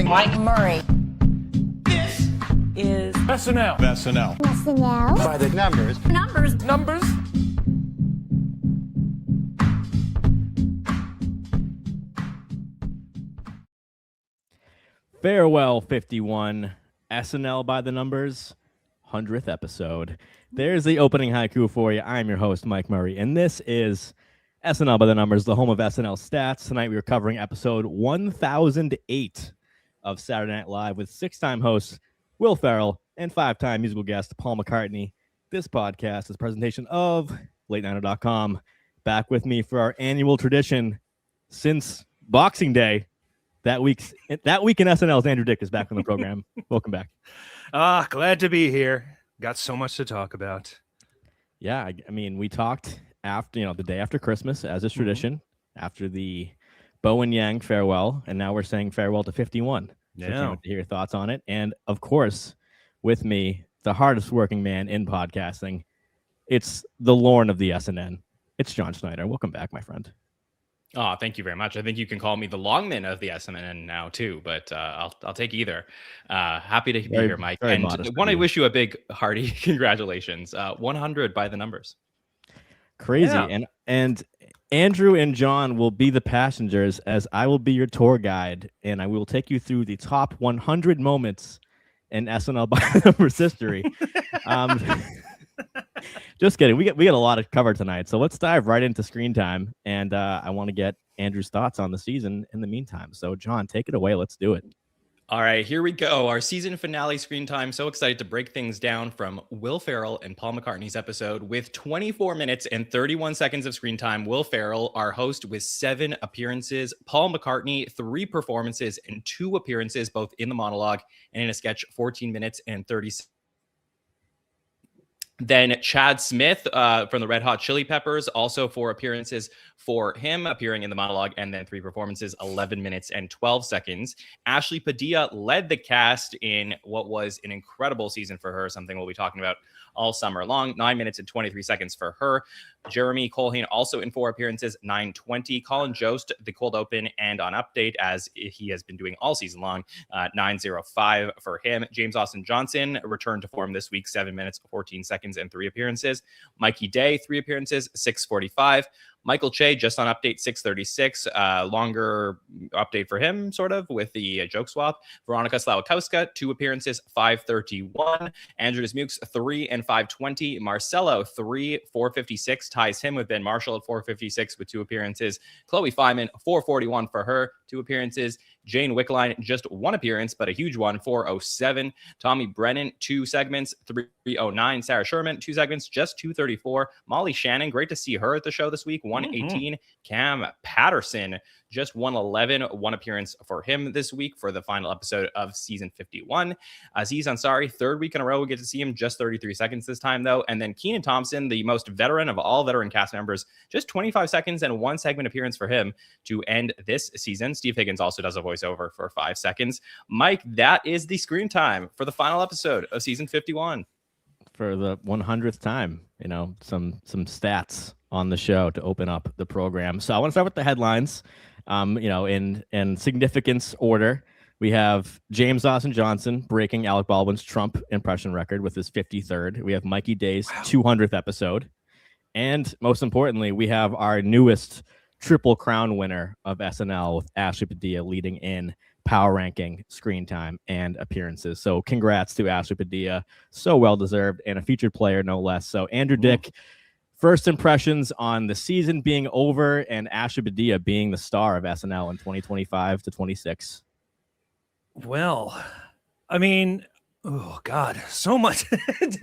Mike Murray. This is SNL. SNL. By the numbers. Numbers. Farewell 51, SNL By The Numbers, 100th episode. There's the opening haiku for you. I'm your host, Mike Murray, and this is SNL By The Numbers, the home of SNL stats. Tonight we are covering episode 1008 of Saturday Night Live with six-time host Will Ferrell and five-time musical guest Paul McCartney. This podcast is a presentation of LateNighter.com. Back with me for our annual tradition since Boxing Day. That week in SNL's Andrew Dick is back on the program. Welcome back. Glad to be here. Got so much to talk about. Yeah, I mean, we talked after, the day after Christmas, as is tradition, after the Bo and Yang farewell, and now we're saying farewell to 51. So I can't wait to hear your thoughts on it. And of course, with me, the hardest working man in podcasting, it's the Lorne of the SNN. It's John Schneider. Welcome back, my friend. Oh, thank you very much. I think you can call me the Longman of the SNN now too, but I'll take either. Happy to be here, Mike. And want to wish you a big hearty congratulations. 100 by the numbers. Crazy. Yeah. And Andrew and John will be the passengers as I will be your tour guide, and I will take you through the top 100 moments in SNL By The Numbers history. Just kidding. We got a lot to cover tonight, so let's dive right into screen time. And I want to get Andrew's thoughts on the season in the meantime. So, John, take it away. Let's do it. All right, here we go. Our season finale screen time. So excited to break things down from Will Ferrell and Paul McCartney's episode with 24 minutes and 31 seconds of screen time. Will Ferrell, our host, with 7 appearances. Paul McCartney, 3 performances and 2 appearances, both in the monologue and in a sketch, 14 minutes and 30 seconds. Then Chad Smith from the Red Hot Chili Peppers, also 4 appearances for him, appearing in the monologue, and then 3 performances, 11 minutes and 12 seconds. Ashley Padilla led the cast in what was an incredible season for her, something we'll be talking about all summer long. 9 minutes and 23 seconds for her. Jeremy Culhane also in 4 appearances, 9:20. Colin Jost, the cold open and on update, as he has been doing all season long, 9:05 for him. James Austin Johnson returned to form this week, 7 minutes, 14 seconds and 3 appearances. Mikey Day, 3 appearances, 6:45. Michael Che just on update, 6:36. Longer update for him, sort of, with the joke swap. Veronica Slawakowska, 2 appearances, 5:31. Andrew Dismukes, 3 and 5:20. Marcelo, 3, 4:56. Ties him with Ben Marshall at 4:56 with 2 appearances. Chloe Feynman, 4:41 for her, 2 appearances. Jane Wickline, just 1 appearance, but a huge one, 4:07. Tommy Brennan, 2 segments, 3:09. Sarah Sherman, 2 segments, just 2:34. Molly Shannon, great to see her at the show this week, 1:18. Cam Patterson, just 1:11, 1 appearance for him this week for the final episode of season 51. Aziz Ansari, 3rd week in a row, we get to see him, just 33 seconds this time, though. And then Kenan Thompson, the most veteran of all veteran cast members, just 25 seconds and 1 segment appearance for him to end this season. Steve Higgins also does a voiceover for 5 seconds. Mike, that is the screen time for the final episode of season 51. For the 100th time, some stats on the show to open up the program. So I want to start with the headlines. In significance order, we have James Austin Johnson breaking Alec Baldwin's Trump impression record with his 53rd. We have Mikey Day's 200th episode. And most importantly, we have our newest Triple Crown winner of SNL with Ashley Padilla leading in power ranking, screen time, and appearances. So congrats to Ashley Padilla. So well-deserved, and a featured player, no less. So Andrew Dick, first impressions on the season being over and Ashley Padilla being the star of SNL in 2025 to 26. Well, I mean, oh God, so much,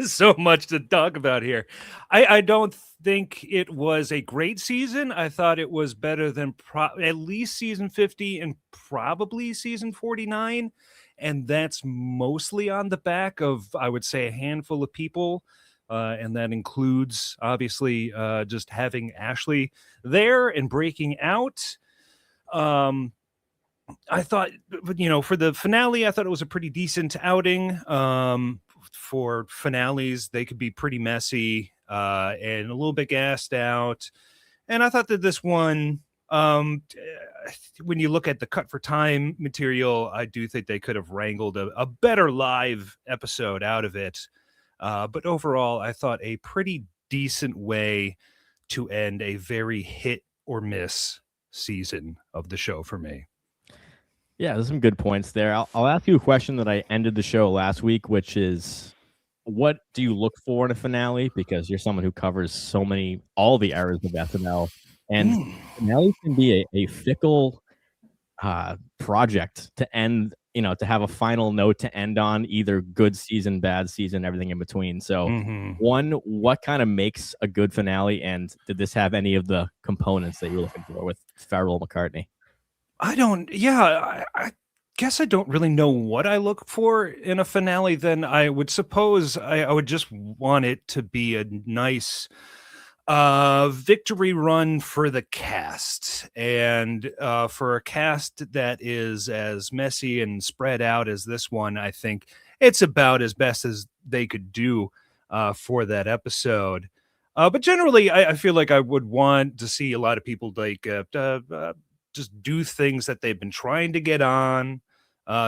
so much to talk about here. I don't think it was a great season. I thought it was better than at least season 50 and probably season 49. And that's mostly on the back of, I would say, a handful of people. And that includes, obviously, just having Ashley there and breaking out. I thought, for the finale, I thought it was a pretty decent outing. For finales, they could be pretty messy and a little bit gassed out. And I thought that this one When you look at the cut for time material, I do think they could have wrangled a better live episode out of it. But overall, I thought a pretty decent way to end a very hit or miss season of the show for me. Yeah, there's some good points there. I'll ask you a question that I ended the show last week, which is, what do you look for in a finale? Because you're someone who covers all the eras of SNL, and finales can be a fickle project to end. To have a final note to end on, either good season, bad season, everything in between. So, one, what kind of makes a good finale, and did this have any of the components that you're looking for with Ferrell McCartney? I guess I don't really know what I look for in a finale. Then I would suppose I would just want it to be a nice victory run for the cast, and for a cast that is as messy and spread out as this one. I think it's about as best as they could do for that episode. But generally, I feel like I would want to see a lot of people just do things that they've been trying to get on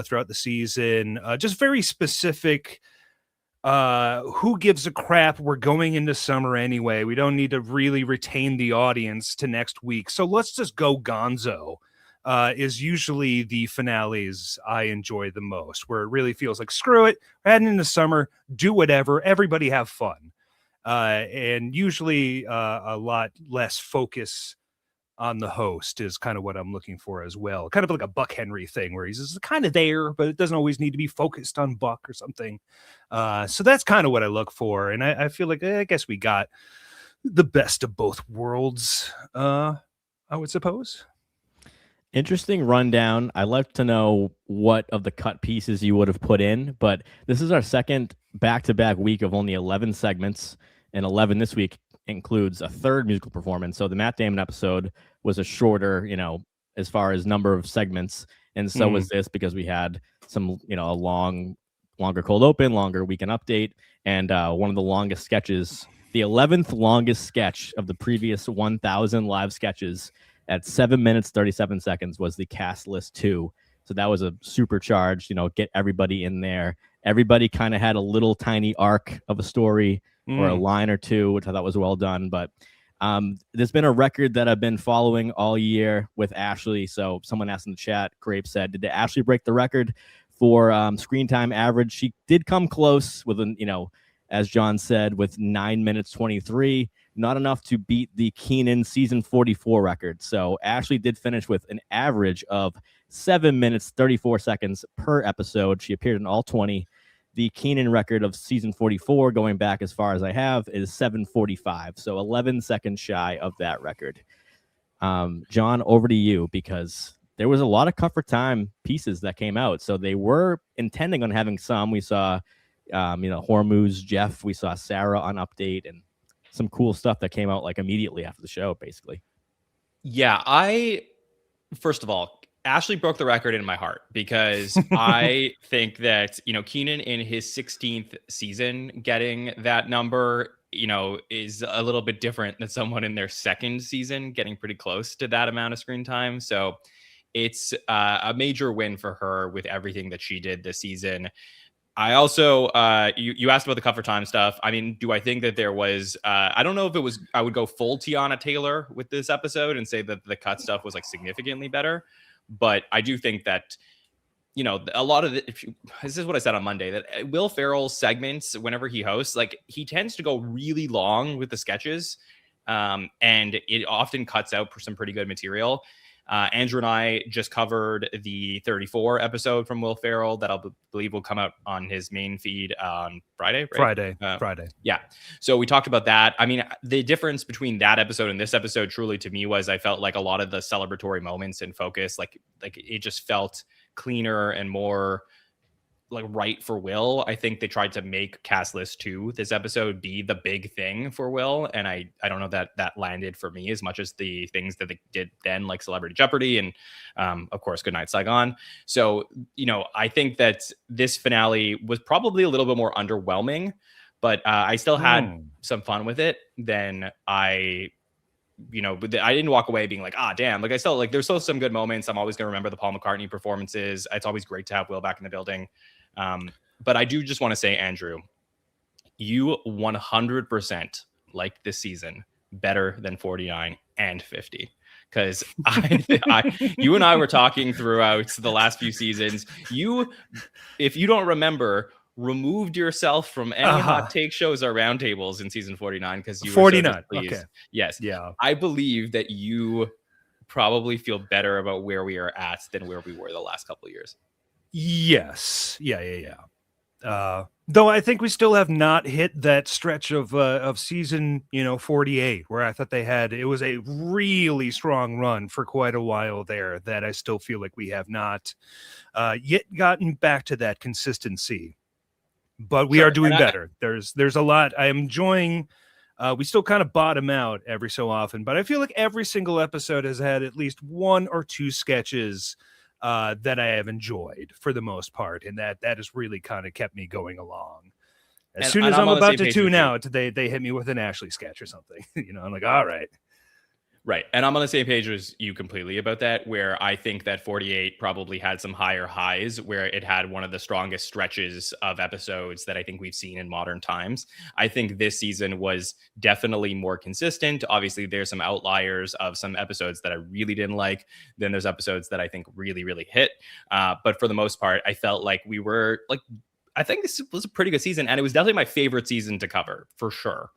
throughout the season. Just very specific. Who gives a crap? We're going into summer anyway. We don't need to really retain the audience to next week. So let's just go gonzo. Is usually the finales I enjoy the most, where it really feels like, screw it, we're heading into summer, do whatever, everybody have fun. And usually a lot less focus on the host is kind of what I'm looking for as well. Kind of like a Buck Henry thing, where he's just kind of there, but it doesn't always need to be focused on Buck or something. So that's kind of what I look for. And I feel like, I guess we got the best of both worlds, I would suppose. Interesting rundown. I'd like to know what of the cut pieces you would have put in, but this is our second back-to-back week of only 11 segments, and 11 this week includes a third musical performance. So the Matt Damon episode was a shorter, as far as number of segments, and so was this, because we had some, a longer cold open, longer weekend update, and one of the longest sketches, the 11th longest sketch of the previous 1,000 live sketches at 7 minutes 37 seconds was the Cast List 2. So that was a supercharged, get everybody in there. Everybody kind of had a little tiny arc of a story or a line or two, which I thought was well done. But there's been a record that I've been following all year with Ashley. So someone asked in the chat, Grape said, did Ashley break the record for screen time average? She did come close with as John said, with 9 minutes 23, not enough to beat the Kenan season 44 record. So Ashley did finish with an average of 7 minutes 34 seconds per episode. She appeared in all 20. The Kenan record of season 44, going back as far as I have, is 7:45. So 11 seconds shy of that record. John, over to you, because there was a lot of cut for time pieces that came out. So they were intending on having some. We saw, Hormuz, Jeff, we saw Sarah on Update, and some cool stuff that came out like immediately after the show, basically. Yeah, first of all, Ashley broke the record in my heart, because I think that, Kenan in his 16th season getting that number, is a little bit different than someone in their second season getting pretty close to that amount of screen time. So it's a major win for her with everything that she did this season. I also, you asked about the cover time stuff. I mean, do I think that there was, I don't know if it was, I would go full Tiana Taylor with this episode and say that the cut stuff was like significantly better. But I do think that, a lot of this is what I said on Monday, that Will Ferrell's segments, whenever he hosts, like, he tends to go really long with the sketches, and it often cuts out some pretty good material. Andrew and I just covered the 34 episode from Will Ferrell that I believe will come out on his main feed on Friday, right? Friday. Yeah. So we talked about that. I mean, the difference between that episode and this episode truly to me was I felt like a lot of the celebratory moments in focus, like it just felt cleaner and more like right for Will. I think they tried to make Cast List 2 this episode be the big thing for Will, and I don't know that landed for me as much as the things that they did then, like Celebrity Jeopardy and of course Goodnight Saigon. So I think that this finale was probably a little bit more underwhelming, but I still had some fun with it than I but I didn't walk away being like, damn. Like I still like, there's still some good moments. I'm always going to remember the Paul McCartney performances. It's always great to have Will back in the building. But I do just want to say, Andrew, you 100% liked this season better than 49 and 50. Because you and I were talking throughout the last few seasons. You, if you don't remember, removed yourself from any hot take shows or roundtables in season 49 because you were 49. So displeased. Okay. Yes. Yeah. I believe that you probably feel better about where we are at than where we were the last couple of years. Yes. Yeah. Though I think we still have not hit that stretch of season, 48, where I thought it was a really strong run for quite a while there that I still feel like we have not yet gotten back to that consistency. But we are doing better. There's a lot I am enjoying. We still kind of bottom out every so often, but I feel like every single episode has had at least one or two sketches that I have enjoyed for the most part, and that has really kind of kept me going along. As soon as I'm about to tune out, they hit me with an Ashley sketch or something. I'm like, all right. Right. And I'm on the same page as you completely about that, where I think that 48 probably had some higher highs, where it had one of the strongest stretches of episodes that I think we've seen in modern times. I think this season was definitely more consistent. Obviously, there's some outliers of some episodes that I really didn't like. Then there's episodes that I think really, really hit. But for the most part, I felt like we were like, I think this was a pretty good season. And it was definitely my favorite season to cover, for sure.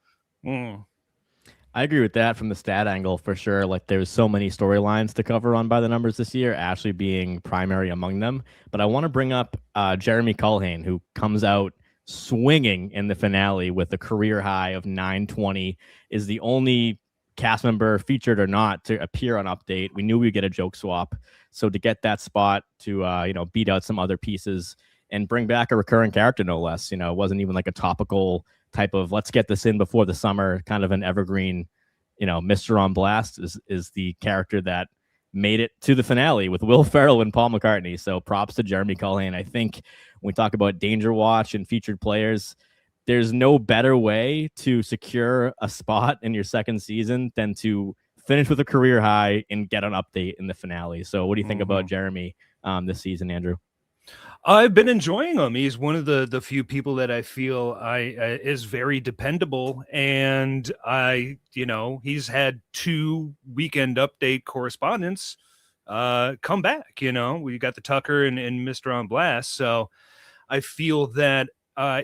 I agree with that from the stat angle for sure. Like there's so many storylines to cover on By the Numbers this year, Ashley being primary among them. But I want to bring up Jeremy Culhane, who comes out swinging in the finale with a career high of 920, is the only cast member, featured or not, to appear on Update. We knew we'd get a joke swap. So to get that spot to, beat out some other pieces and bring back a recurring character, no less, it wasn't even like a topical type of let's get this in before the summer, kind of an evergreen, Mr. On Blast is the character that made it to the finale with Will Ferrell and Paul McCartney. So props to Jeremy Culhane. I think when we talk about Danger Watch and featured players, there's no better way to secure a spot in your second season than to finish with a career high and get an Update in the finale. So what do you think about Jeremy this season, Andrew? I've been enjoying him. He's one of the few people that I feel is very dependable, and he's had 2 Weekend Update correspondents come back. We got the Tucker and Mr. On Blast, so I feel that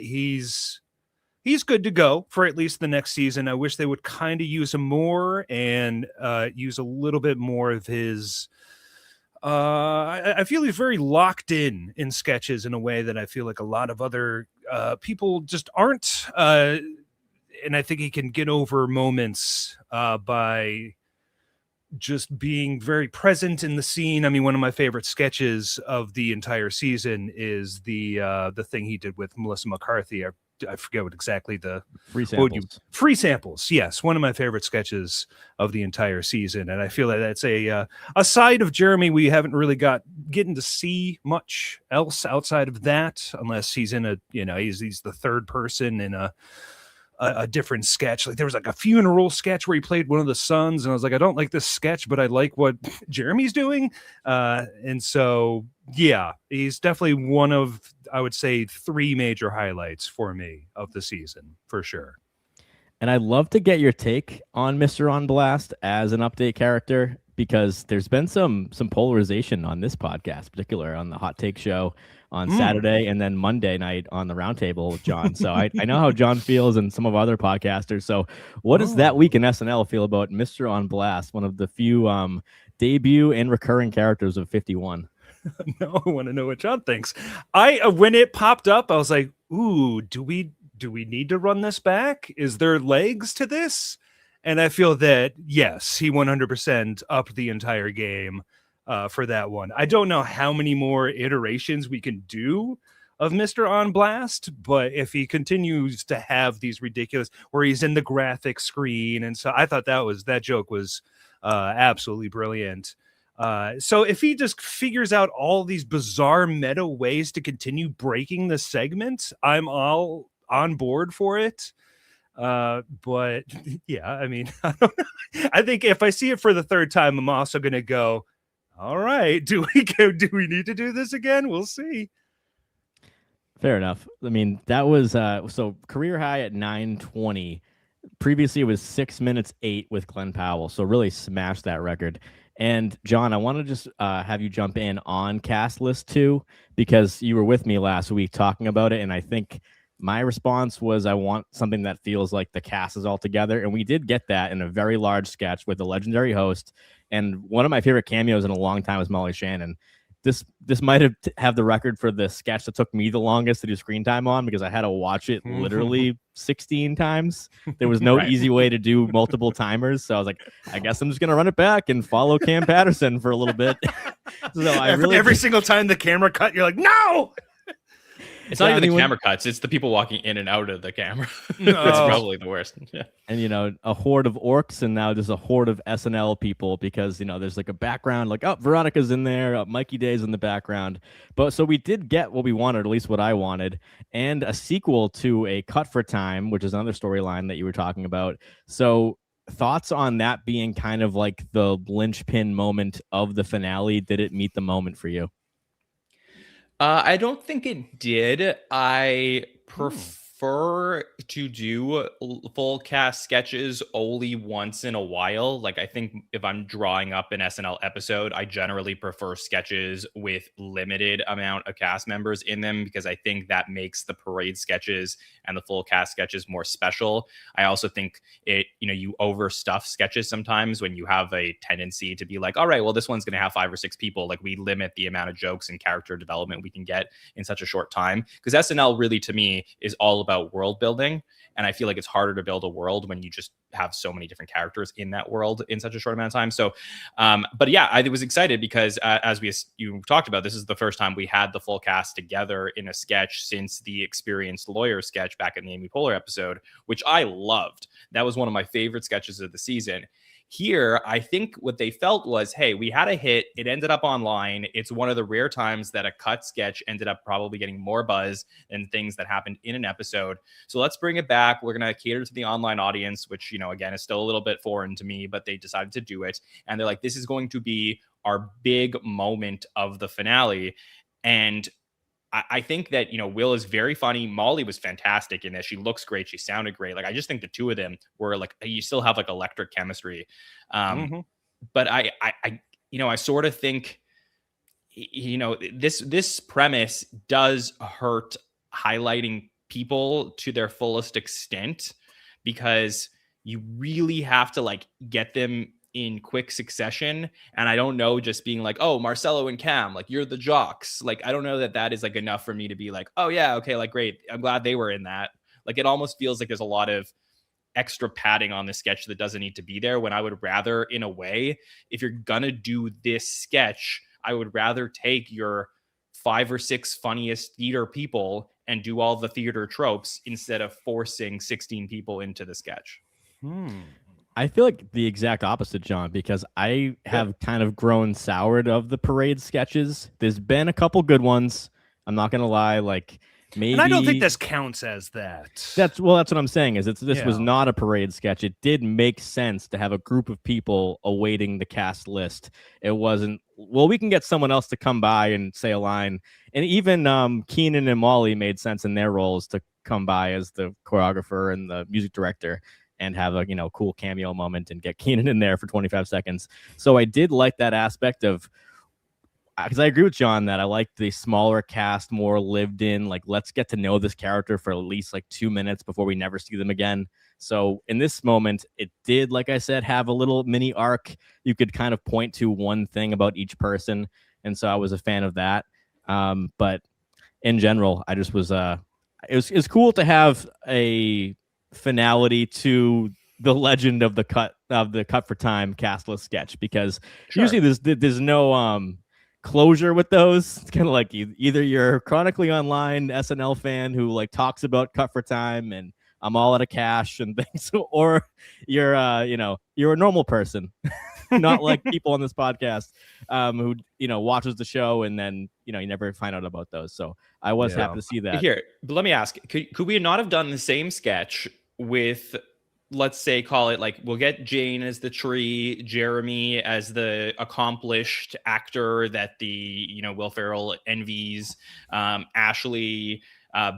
he's good to go for at least the next season. I wish they would kind of use him more and use a little bit more of his. I feel he's very locked in sketches in a way that I feel like a lot of other people just aren't. And I think he can get over moments by just being very present in the scene. I mean, one of my favorite sketches of the entire season is the thing he did with Melissa McCarthy. I forget what exactly the free samples. Yes, one of my favorite sketches of the entire season, and I feel that that's a side of Jeremy we haven't really getting to see much else outside of that, unless he's in a he's the third person in a different sketch. Like there was like a funeral sketch where he played one of the sons, and I was like, I don't like this sketch, but I like what Jeremy's doing. And so, yeah, he's definitely one of, I would say, 3 major highlights for me of the season, for sure. And I'd love to get your take on Mr. On Blast as an Update character, because there's been some polarization on this podcast, particularly on the Hot Take show on Saturday and then Monday night on the Roundtable with John. So I know how John feels and some of other podcasters. So what does that week in SNL feel about Mr. On Blast, one of the few debut and recurring characters of 51? No, I want to know what John thinks. When it popped up, I was like, ooh, do we need to run this back? Is there legs to this? And I feel that, yes, he 100% upped the entire game for that one. I don't know how many more iterations we can do of Mr. On Blast, but if he continues to have these ridiculous, where he's in the graphic screen, and so I thought that joke was absolutely brilliant. So if he just figures out all these bizarre meta ways to continue breaking the segment, I'm all on board for it. But yeah, I mean, I don't know. I think if I see it for the third time, I'm also going to go, all right, do we need to do this again? We'll see. Fair enough. I mean, that was so career high at 9:20. Previously, it was 6 minutes 8 with Glenn Powell. So really smashed that record. And John, I want to just have you jump in on Cast List 2 because you were with me last week talking about it. And I think my response was I want something that feels like the cast is all together. And we did get that in a very large sketch with the legendary host. And one of my favorite cameos in a long time was Molly Shannon. This might have the record for the sketch that took me the longest to do screen time on because I had to watch it literally 16 times. There was no easy way to do multiple timers. So I was like, I guess I'm just going to run it back and follow Cam Patterson for a little bit. So every single time the camera cut, you're like, no! It's not even the camera cuts. It's the people walking in and out of the camera. That's probably the worst. Yeah. And, a horde of orcs and now there's a horde of SNL people because, there's like a background like, oh, Veronica's in there. Mikey Day's in the background. But so we did get what we wanted, at least what I wanted, and a sequel to a Cut for Time, which is another storyline that you were talking about. So thoughts on that being kind of like the linchpin moment of the finale? Did it meet the moment for you? I don't think it did. I prefer to do full cast sketches only once in a while. Like, I think if I'm drawing up an SNL episode, I generally prefer sketches with limited amount of cast members in them because I think that makes the parade sketches and the full cast sketches more special. I also think you overstuff sketches sometimes when you have a tendency to be like, all right, well, this one's going to have 5 or 6 people. Like, we limit the amount of jokes and character development we can get in such a short time because SNL really, to me, is all about world building. And I feel like it's harder to build a world when you just have so many different characters in that world in such a short amount of time. So, but yeah, I was excited because as you talked about, this is the first time we had the full cast together in a sketch since the Experienced Lawyer sketch back in the Amy Poehler episode, which I loved. That was one of my favorite sketches of the season. Here, I think what they felt was, hey, we had a hit. It ended up online. It's one of the rare times that a cut sketch ended up probably getting more buzz than things that happened in an episode. So let's bring it back. We're going to cater to the online audience, which, again, is still a little bit foreign to me, but they decided to do it. And they're like, this is going to be our big moment of the finale. And I think that, Will is very funny. Molly was fantastic in this. She looks great. She sounded great. Like, I just think the two of them were like, you still have like electric chemistry. But I sort of think, this premise does hurt highlighting people to their fullest extent because you really have to like get them in quick succession. And I don't know, just being like, oh, Marcelo and Cam, like, you're the jocks. Like, I don't know that is like enough for me to be like, oh yeah, okay, like, great. I'm glad they were in that. Like, it almost feels like there's a lot of extra padding on the sketch that doesn't need to be there, when I would rather, in a way, if you're gonna do this sketch, I would rather take your 5 or 6 funniest theater people and do all the theater tropes instead of forcing 16 people into the sketch. I feel like the exact opposite, John, because I have kind of grown soured of the parade sketches. There's been a couple good ones. I'm not going to lie. Like, maybe. And I don't think this counts as that. That's what I'm saying is this was not a parade sketch. It did make sense to have a group of people awaiting the cast list. It wasn't, well, we can get someone else to come by and say a line. And even Kenan and Molly made sense in their roles to come by as the choreographer and the music director and have a cool cameo moment and get Kenan in there for 25 seconds. So I did like that aspect of, because I agree with John that I like the smaller cast, more lived in, like, let's get to know this character for at least like 2 minutes before we never see them again. So in this moment, it did, like I said, have a little mini arc. You could kind of point to one thing about each person. And so I was a fan of that. But in general, I just was, it was cool to have a finality to the legend of the cut for time castless sketch, because usually there's no closure with those. It's kind of like either you're chronically online SNL fan who like talks about cut for time and I'm all out of cash and things, or you're you're a normal person, not like people on this podcast who watches the show and then you never find out about those. So I was happy to see that. Here, but let me ask, could we not have done the same sketch with, let's say, call it like, we'll get Jane as the tree, Jeremy as the accomplished actor that the Will Ferrell envies, Ashley,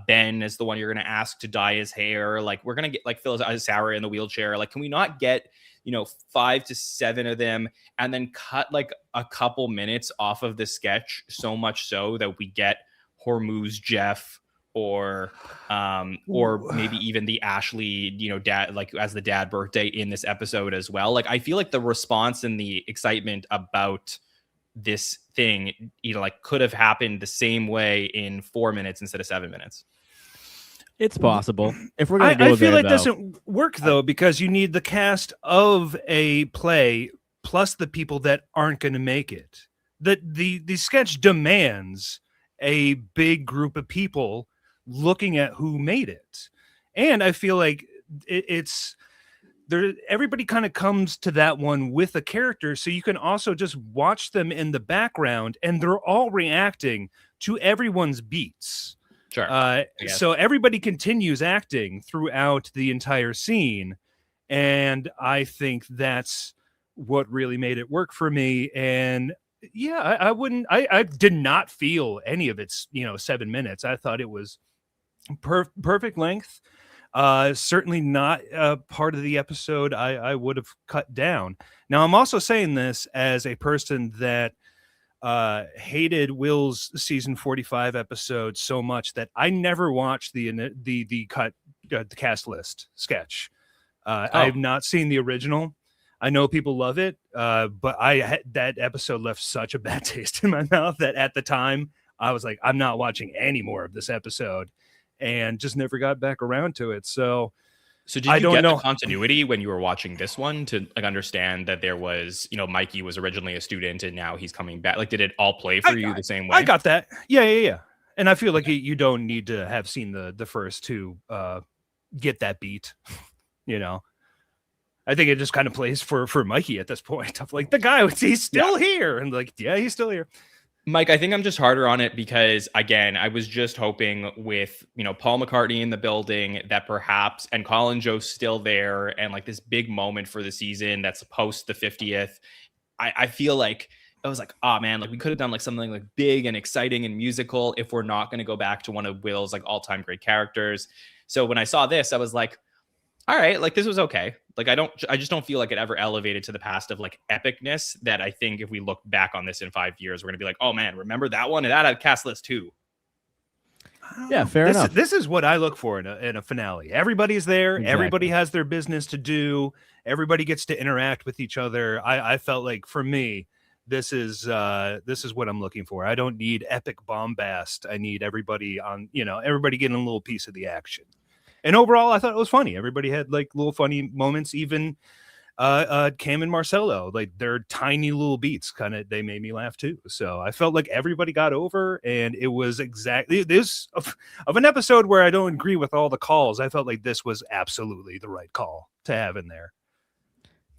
Ben is the one you're going to ask to dye his hair. Like, we're going to get like Phil Sauer in the wheelchair. Like, can we not get 5 to 7 of them and then cut like a couple minutes off of the sketch, so much so that we get Hormuz Jeff, or maybe even the Ashley, dad, like as the dad birthday in this episode as well. Like, I feel like the response and the excitement about this thing, like could have happened the same way in 4 minutes instead of 7 minutes. It's possible. If we're gonna go I feel there, it doesn't work though, because you need the cast of a play plus the people that aren't going to make it. The sketch demands a big group of people looking at who made it, and I feel like it's there. Everybody kind of comes to that one with a character, so you can also just watch them in the background, and they're all reacting to everyone's beats. Sure. So everybody continues acting throughout the entire scene, and I think that's what really made it work for me. And yeah, I did not feel any of its 7 minutes. I thought it was perfect length. Certainly not part of the episode I would have cut down. Now, I'm also saying this as a person that hated Will's season 45 episode so much that I never watched the cast list sketch. I've not seen the original. I know people love it, but that episode left such a bad taste in my mouth that at the time I was like, I'm not watching any more of this episode, and just never got back around to it. So did you get the continuity when you were watching this one to like understand that there was, Mikey was originally a student and now he's coming back? Like, did it all play for you the same way? I got that. Yeah. And I feel like you don't need to have seen the first two get that beat. I think it just kind of plays for Mikey at this point. Of like, the guy, he's still here, and like, yeah, he's still here. Mike, I think I'm just harder on it because, again, I was just hoping with, Paul McCartney in the building that perhaps, and Colin Jost still there, and like this big moment for the season that's post the 50th. I feel like I was like, oh man, like we could have done like something like big and exciting and musical if we're not going to go back to one of Will's like all-time great characters. So when I saw this, I was like, all right, like this was okay. Like I just don't feel like it ever elevated to the past of like epicness that I think if we look back on this in 5 years, we're gonna be like, oh man, remember that one? And that had cast list too. Yeah, fair enough. This is what I look for in a finale. Everybody's there. Exactly. Everybody has their business to do. Everybody gets to interact with each other. I felt like for me, this is what I'm looking for. I don't need epic bombast. I need everybody on, everybody getting a little piece of the action. And overall, I thought it was funny. Everybody had like little funny moments. Even Cam and Marcelo, like their tiny little beats, kind of they made me laugh too. So I felt like everybody got over, and it was exactly this of an episode where I don't agree with all the calls. I felt like this was absolutely the right call to have in there.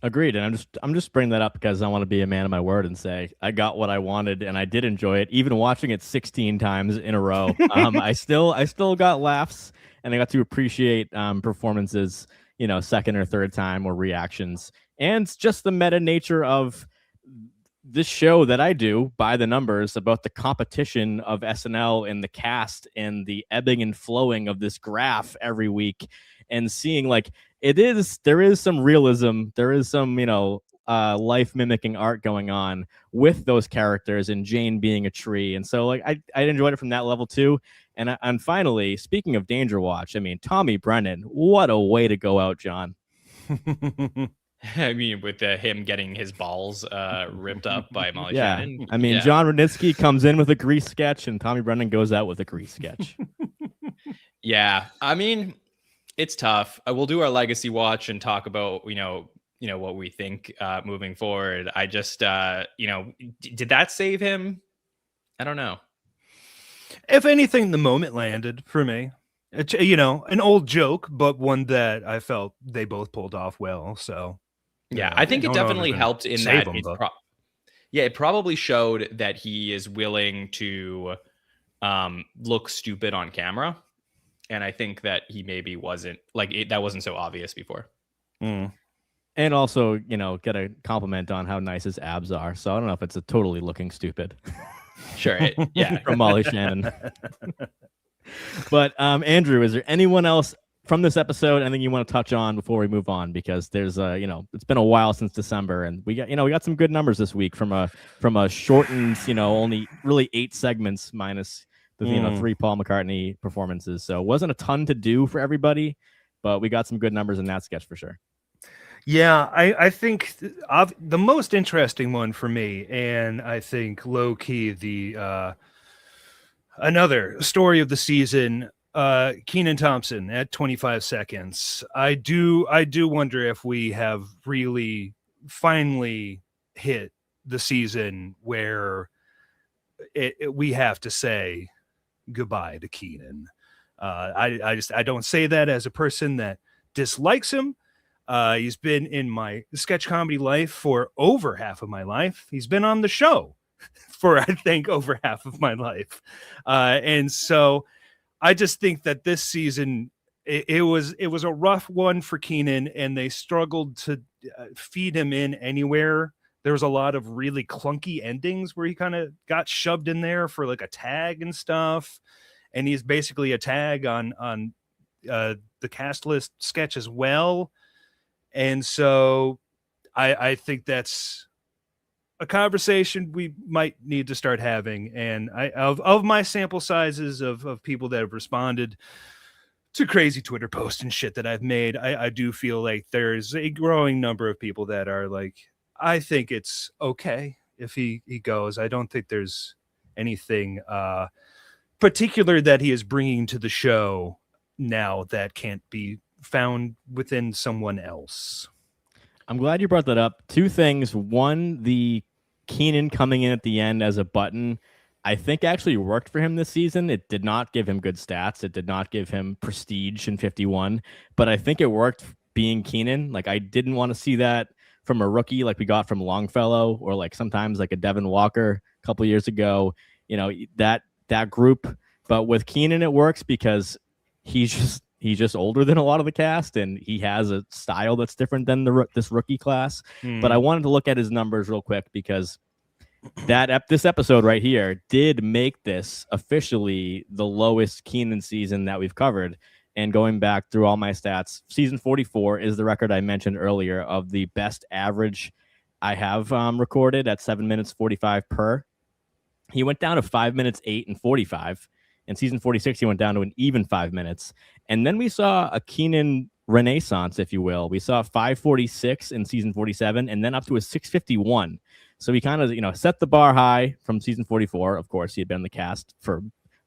Agreed, and I'm just bringing that up because I want to be a man of my word and say I got what I wanted, and I did enjoy it. Even watching it 16 times in a row, I still got laughs. And I got to appreciate performances, second or third time, or reactions. And just the meta nature of this show that I do, By the Numbers, about the competition of SNL and the cast and the ebbing and flowing of this graph every week, and seeing like there is some realism, there is some, life mimicking art going on with those characters, and Jane being a tree. And so like I enjoyed it from that level too. And finally, speaking of Danger Watch, I mean, Tommy Brennan, what a way to go out, John. I mean, with him getting his balls ripped up by Molly Shannon. I mean, John Rudnitsky comes in with a grease sketch, and Tommy Brennan goes out with a grease sketch. Yeah, I mean, it's tough. We'll do our legacy watch and talk about, what we think moving forward. I just, did that save him? I don't know. If anything, the moment landed for me. It's, an old joke, but one that I felt they both pulled off well. So, yeah, I think it definitely helped in that. It probably showed that he is willing to look stupid on camera. And I think that he maybe wasn't that wasn't so obvious before. Mm. And also, get a compliment on how nice his abs are. So I don't know if it's a totally looking stupid. Sure. Yeah. From Molly Shannon. But Andrew, is there anyone else from this episode, anything you want to touch on before we move on? Because there's it's been a while since December, and we got some good numbers this week from a shortened, only really 8 segments minus the 3 Paul McCartney performances. So it wasn't a ton to do for everybody, but we got some good numbers in that sketch for sure. Yeah, I think the most interesting one for me, and I think low key the another story of the season, Kenan Thompson at 25 seconds. I do wonder if we have really finally hit the season where we have to say goodbye to Kenan. I don't say that as a person that dislikes him. He's been in my sketch comedy life for over half of my life. He's been on the show for, I think, over half of my life. And so I just think that this season, it was a rough one for Kenan, and they struggled to feed him in anywhere. There was a lot of really clunky endings where he kind of got shoved in there for like a tag and stuff. And he's basically a tag on the cast list sketch as well. And so I think that's a conversation we might need to start having. And of my sample sizes of people that have responded to crazy Twitter posts and shit that I've made, I do feel like there's a growing number of people that are like, I think it's okay if he goes. I don't think there's anything particular that he is bringing to the show now that can't be found within someone else. I'm glad you brought that up. 2 things. One, the Kenan coming in at the end as a button, I think actually worked for him this season. It did not give him good stats. It did not give him prestige in 51, but I think it worked being Kenan. Like, I didn't want to see that from a rookie like we got from Longfellow, or like sometimes like a Devin Walker a couple years ago, that group. But with Kenan, it works because he's just older than a lot of the cast, and he has a style that's different than this rookie class. But I wanted to look at his numbers real quick because this episode right here did make this officially the lowest Kenan season that we've covered. And going back through all my stats, season 44 is the record I mentioned earlier of the best average I have recorded at 7 minutes 45 per. He went down to 5 minutes 8 and 45. In season 46, he went down to an even 5 minutes. And then we saw a Kenan renaissance, if you will. We saw 5:46 in season 47, and then up to a 6:51. So he kind of, set the bar high from season 44. Of course, he had been in the cast for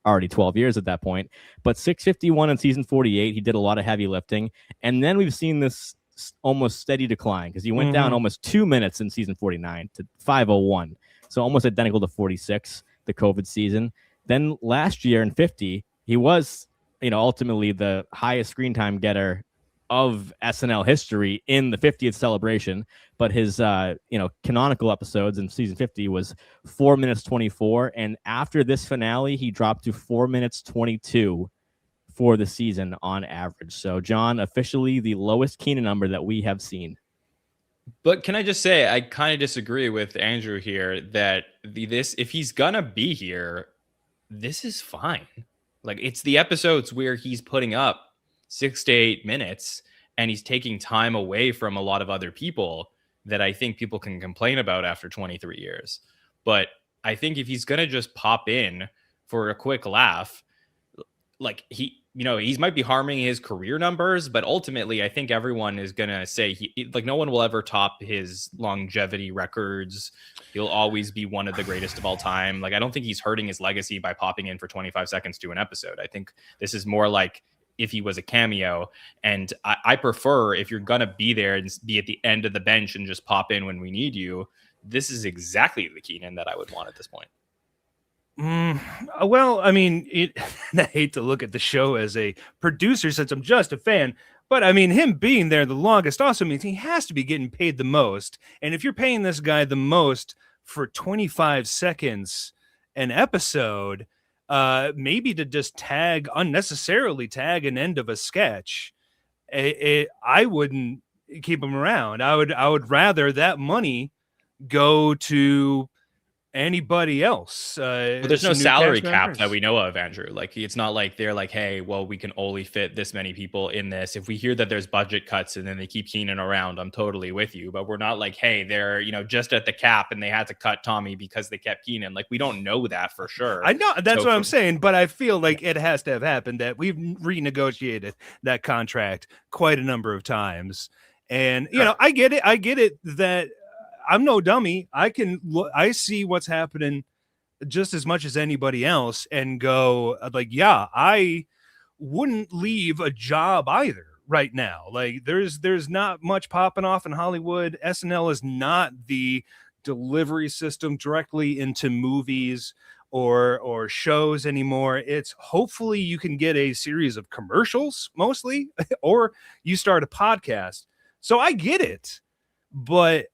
already 12 years at that point. But 6:51 in season 48, he did a lot of heavy lifting. And then we've seen this almost steady decline because he went down almost 2 minutes in season 49 to 5:01. So almost identical to 46, the COVID season. Then last year in 50, he was, ultimately the highest screen time getter of SNL history in the 50th celebration. But his, canonical episodes in season 50 was 4 minutes 24. And after this finale, he dropped to 4 minutes 22 for the season on average. So, John, officially the lowest Kenan number that we have seen. But can I just say, I kind of disagree with Andrew here that if he's going to be here, this is fine. Like, it's the episodes where he's putting up 6 to 8 minutes and he's taking time away from a lot of other people that I think people can complain about after 23 years. But I think if he's going to just pop in for a quick laugh, like he might be harming his career numbers, but ultimately I think everyone is going to say no one will ever top his longevity records. He'll always be one of the greatest of all time. Like, I don't think he's hurting his legacy by popping in for 25 seconds to an episode. I think this is more like if he was a cameo. And I prefer, if you're going to be there and be at the end of the bench and just pop in when we need you, this is exactly the Kenan that I would want at this point. Well, I mean, I hate to look at the show as a producer since I'm just a fan, but I mean, him being there the longest also means he has to be getting paid the most. And if you're paying this guy the most for 25 seconds an episode, maybe to just unnecessarily tag an end of a sketch, I wouldn't keep him around. I would rather that money go to anybody else. But there's no some new salary cast cap members. that we know of, Andrew. Like, it's not like they're like, hey, well, we can only fit this many people in this. If we hear that there's budget cuts and then they keep Kenan around, I'm totally with you. But we're not like, hey, they're, you know, just at the cap and they had to cut Tommy because they kept Kenan. Like, we don't know that for sure. I know that's So what I'm saying, but I feel like it has to have happened, that we've renegotiated that contract quite a number of times. And, you know, I get it that I'm no dummy. I see what's happening just as much as anybody else and go like, yeah, I wouldn't leave a job either right now. Like, there's not much popping off in Hollywood. SNL is not the delivery system directly into movies or shows anymore. It's hopefully you can get a series of commercials mostly, or you start a podcast. So I get it. But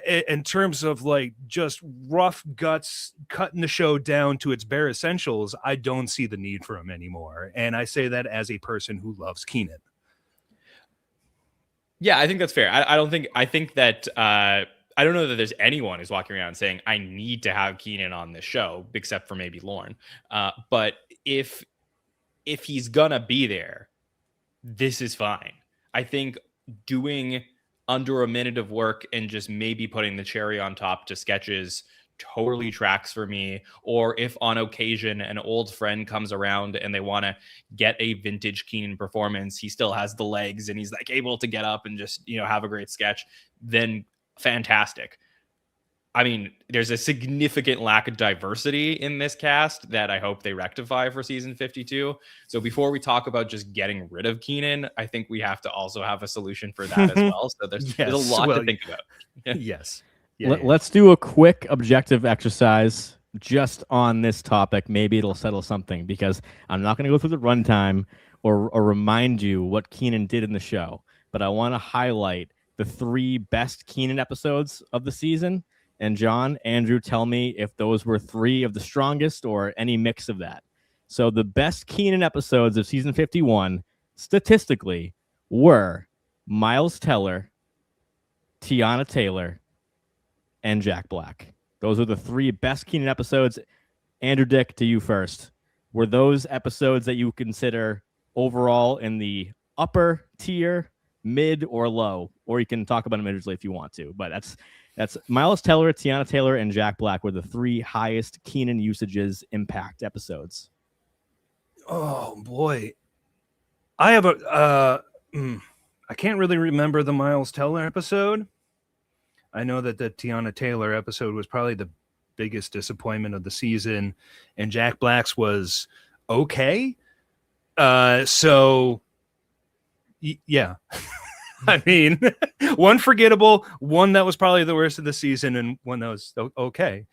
in terms of like just rough guts, cutting the show down to its bare essentials, I don't see the need for him anymore. And I say that as a person who loves Kenan. Yeah, I think that's fair. I think that I don't know that there's anyone who's walking around saying I need to have Kenan on this show, except for maybe Lauren. But if he's gonna be there, this is fine. I think doing under a minute of work and just maybe putting the cherry on top to sketches totally tracks for me. Or if on occasion an old friend comes around and they want to get a vintage Kenan performance, he still has the legs and he's like able to get up and just, you know, have a great sketch, then fantastic. I mean, there's a significant lack of diversity in this cast that I hope they rectify for season 52. So before we talk about just getting rid of Kenan, I think we have to also have a solution for that as well. So there's a lot to think about. Yes. Let's do a quick objective exercise just on this topic. Maybe it'll settle something, because I'm not going to go through the runtime or remind you what Kenan did in the show, but I want to highlight the 3 best Kenan episodes of the season. And John, Andrew, tell me if those were 3 of the strongest or any mix of that. So the best Kenan episodes of season 51, statistically, were Miles Teller, Tiana Taylor, and Jack Black. Those are the 3 best Kenan episodes. Andrew Dick, to you first. Were those episodes that you consider overall in the upper tier, mid, or low? Or you can talk about them individually if you want to. But that's Miles Teller, Tiana Taylor, and Jack Black were the 3 highest Kenan usages impact episodes. Oh boy, I have I can't really remember the Miles Teller episode. I know that the Tiana Taylor episode was probably the biggest disappointment of the season, and Jack Black's was okay. So yeah. I mean, one forgettable, one that was probably the worst of the season, and one that was okay.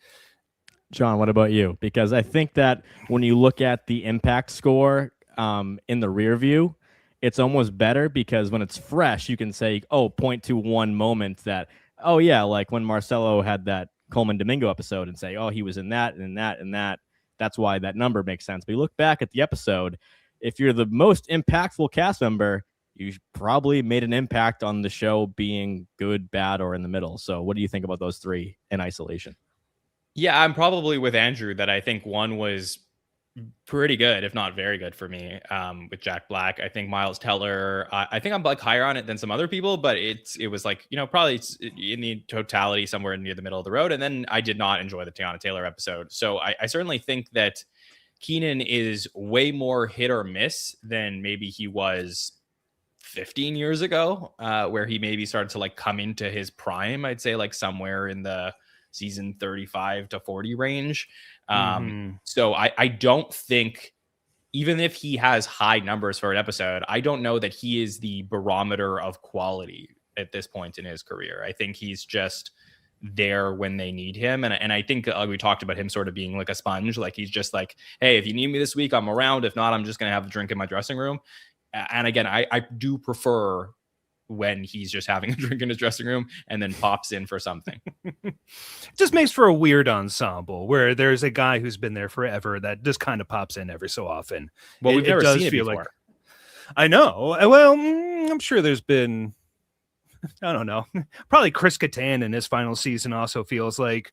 John, what about you? Because I think that when you look at the impact score in the rear view, it's almost better, because when it's fresh, you can say, point to one moment that, like when Marcelo had that Coleman Domingo episode, and say, he was in that and that and that. That's why that number makes sense. But you look back at the episode, if you're the most impactful cast member, you probably made an impact on the show being good, bad, or in the middle. So what do you think about those 3 in isolation? Yeah, I'm probably with Andrew that I think one was pretty good, if not very good for me, with Jack Black. I think Miles Teller, I think I'm like higher on it than some other people, but it was like, probably in the totality somewhere near the middle of the road. And then I did not enjoy the Tiana Taylor episode. So I certainly think that Kenan is way more hit or miss than maybe he was 15 years ago, where he maybe started to like come into his prime. I'd say like somewhere in the season 35 to 40 range. So I don't think, even if he has high numbers for an episode, I don't know that he is the barometer of quality at this point in his career. I think he's just there when they need him. And I think we talked about him sort of being like a sponge. Like he's just like, hey, if you need me this week, I'm around. If not, I'm just going to have a drink in my dressing room. And again, I do prefer when he's just having a drink in his dressing room and then pops in for something. It just makes for a weird ensemble where there's a guy who's been there forever that just kind of pops in every so often. Well, we've never does seen it feel before. like, I know. Well, I'm sure there's been, I don't know, probably Chris Kattan in his final season also feels like,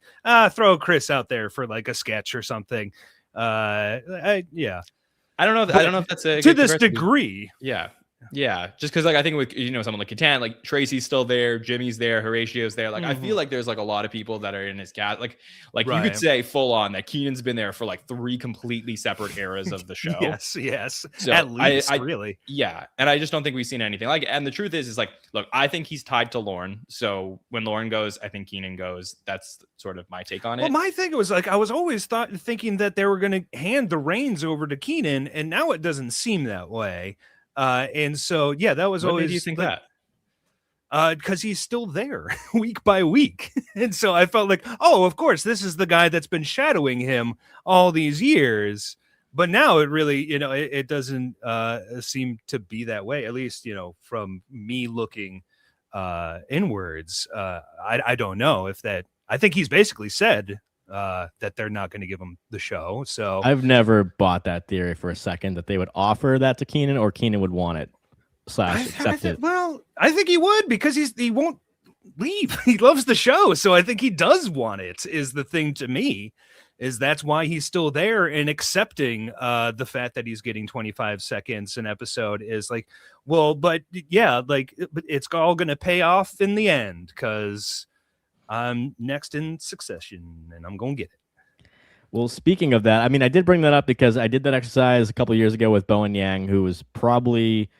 throw Chris out there for like a sketch or something. Yeah. I don't know if that's a to good this comparison. degree. Yeah, just because like I think with someone like Catan, like Tracy's still there, Jimmy's there, Horatio's there. Like I feel like there's like a lot of people that are in his cast. Like you could Right. say full on that Kenan's been there for like 3 completely separate eras of the show. Yes. So At least, I really. Yeah, and I just don't think we've seen anything like. And the truth is like, look, I think he's tied to Lauren. So when Lauren goes, I think Kenan goes. That's sort of my take on it. Well, my thing was like I was always thinking that they were going to hand the reins over to Kenan, and now it doesn't seem that way. And so, yeah, that was What always. made you think that? Because he's still there week by week, and so I felt like, oh, of course, this is the guy that's been shadowing him all these years. But now it really, it doesn't seem to be that way. At least, from me looking inwards, I don't know if that. I think he's basically said that they're not going to give him the show. So I've never bought that theory for a second that they would offer that to Kenan or Kenan would want it / accept it. Well, I think he would because he won't leave. He loves the show. So I think he does want it is the thing to me. Is that's why he's still there and accepting the fact that he's getting 25 seconds an episode is like, well, but yeah, like but it's all going to pay off in the end because I'm next in succession and I'm going to get it. Well, speaking of that, I mean, I did bring that up because I did that exercise a couple of years ago with Bowen Yang, who was probably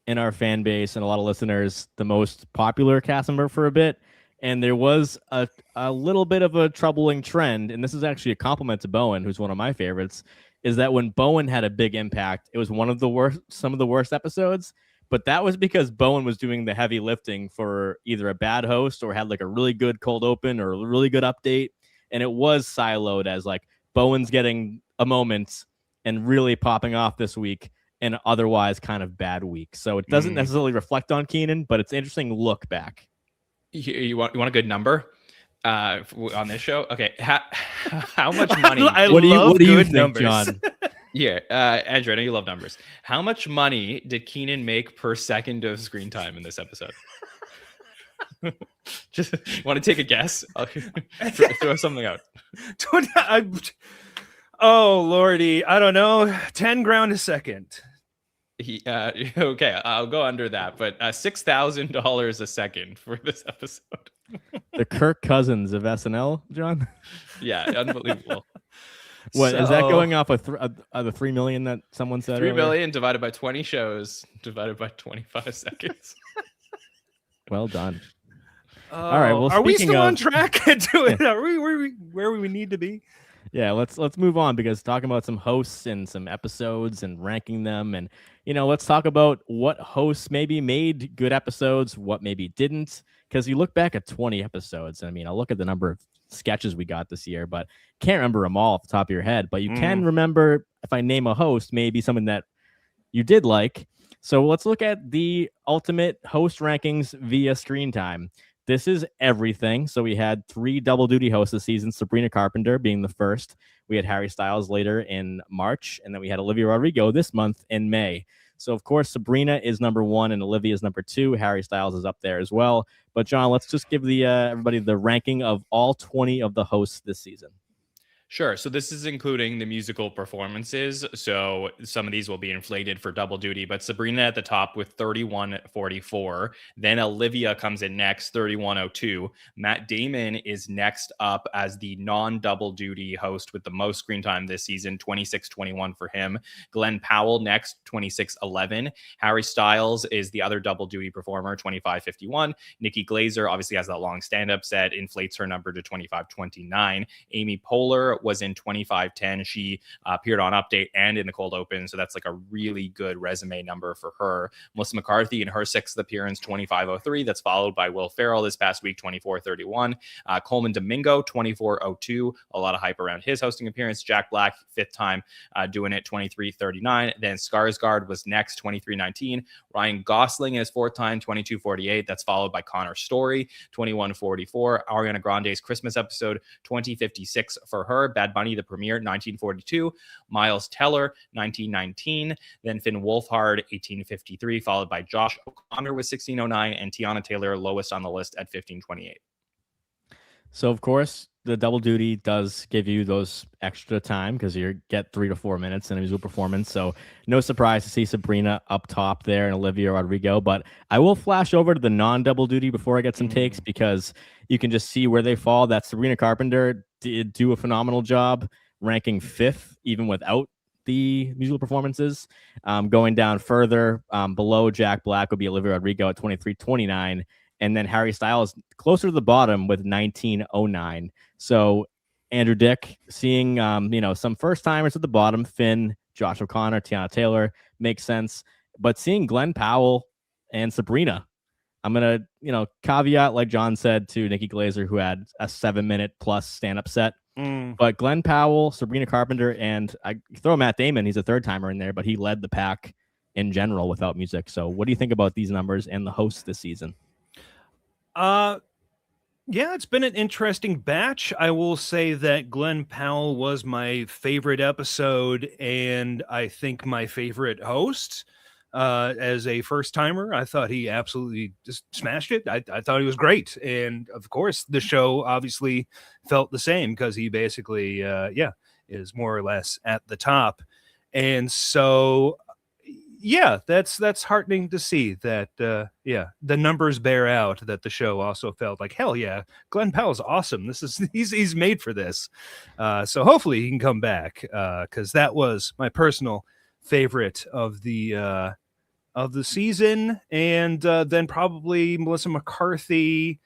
in our fan base and a lot of listeners, the most popular cast member for a bit. And there was a little bit of a troubling trend, and this is actually a compliment to Bowen, who's one of my favorites, is that when Bowen had a big impact, it was some of the worst episodes, but that was because Bowen was doing the heavy lifting for either a bad host or had like a really good cold open or a really good update, and it was siloed as like Bowen's getting a moment and really popping off this week, and otherwise kind of bad week. So it doesn't necessarily reflect on Kenan, but it's an interesting look back. You want a good number on this show? Okay, how much money? What do you think, numbers. John? Yeah, Andrew, I know you love numbers. How much money did Kenan make per second of screen time in this episode? Just want to take a guess? I'll throw something out. Oh Lordy, I don't know. 10 grand a second. Okay, I'll go under that, but $6,000 a second for this episode. The Kirk Cousins of SNL, John? Yeah, unbelievable. What is that going off the 3 million that someone said? 3 million divided by 20 shows divided by 25 seconds. Well done. All right. Well, are we still on speaking track to it? Are we where we need to be? Yeah, let's move on because talking about some hosts and some episodes and ranking them, and let's talk about what hosts maybe made good episodes, what maybe didn't. Because you look back at 20 episodes, I mean, I'll look at the number of sketches we got this year, but can't remember them all off the top of your head. But you can remember, if I name a host, maybe something that you did like. So let's look at the ultimate host rankings via screen time. This is everything. So we had 3 double duty hosts this season, Sabrina Carpenter being the first. We had Harry Styles later in March, and then we had Olivia Rodrigo this month in May. So, of course, Sabrina is number 1 and Olivia is number 2. Harry Styles is up there as well. But, John, let's just give everybody the ranking of all 20 of the hosts this season. Sure. So this is including the musical performances. So some of these will be inflated for double duty, but Sabrina at the top with 3144. Then Olivia comes in next, 3102. Matt Damon is next up as the non-double duty host with the most screen time this season, 2621 for him. Glenn Powell next, 2611. Harry Styles is the other double duty performer, 2551. Nikki Glazer obviously has that long stand-up set, inflates her number to 2529. Amy Poehler was in 2510. She appeared on Update and in the Cold Open, so that's like a really good resume number for her. Melissa McCarthy in her 6th appearance, 2503. That's followed by Will Ferrell this past week, 2431. Coleman Domingo, 2402. A lot of hype around his hosting appearance. Jack Black, 5th time doing it, 2339. Then Skarsgård was next, 2319. Ryan Gosling in his 4th time, 2248. That's followed by Connor Story, 2144. Ariana Grande's Christmas episode, 2056 for her. Bad Bunny, the premiere, 1942. Miles Teller, 1919. Then Finn Wolfhard, 1853, followed by Josh O'Connor with 1609, and Tiana Taylor, lowest on the list at 1528. So, of course, the double duty does give you those extra time because you get 3 to 4 minutes in a musical performance. So no surprise to see Sabrina up top there and Olivia Rodrigo. But I will flash over to the non-double duty before I get some takes because you can just see where they fall. That Sabrina Carpenter did do a phenomenal job, ranking 5th even without the musical performances. Going down further below Jack Black would be Olivia Rodrigo at 2329. And then Harry Styles closer to the bottom with 1909. So Andrew Dick seeing, some first timers at the bottom, Finn, Josh O'Connor, Tiana Taylor makes sense. But seeing Glenn Powell and Sabrina, I'm going to, caveat, like John said, to Nikki Glaser, who had a 7-minute plus stand-up set. But Glenn Powell, Sabrina Carpenter, and I throw Matt Damon. He's a 3rd timer in there, but he led the pack in general without music. So what do you think about these numbers and the hosts this season? Yeah, it's been an interesting batch. I will say that Glenn Powell was my favorite episode, and I think my favorite host. As a first timer, I thought he absolutely just smashed it. I thought he was great, and of course, the show obviously felt the same because he basically, is more or less at the top, and so. Yeah, that's heartening to see that. The numbers bear out that the show also felt like hell yeah. Glenn Powell's awesome. He's made for this. So hopefully he can come back because that was my personal favorite of the season, and then probably Melissa McCarthy.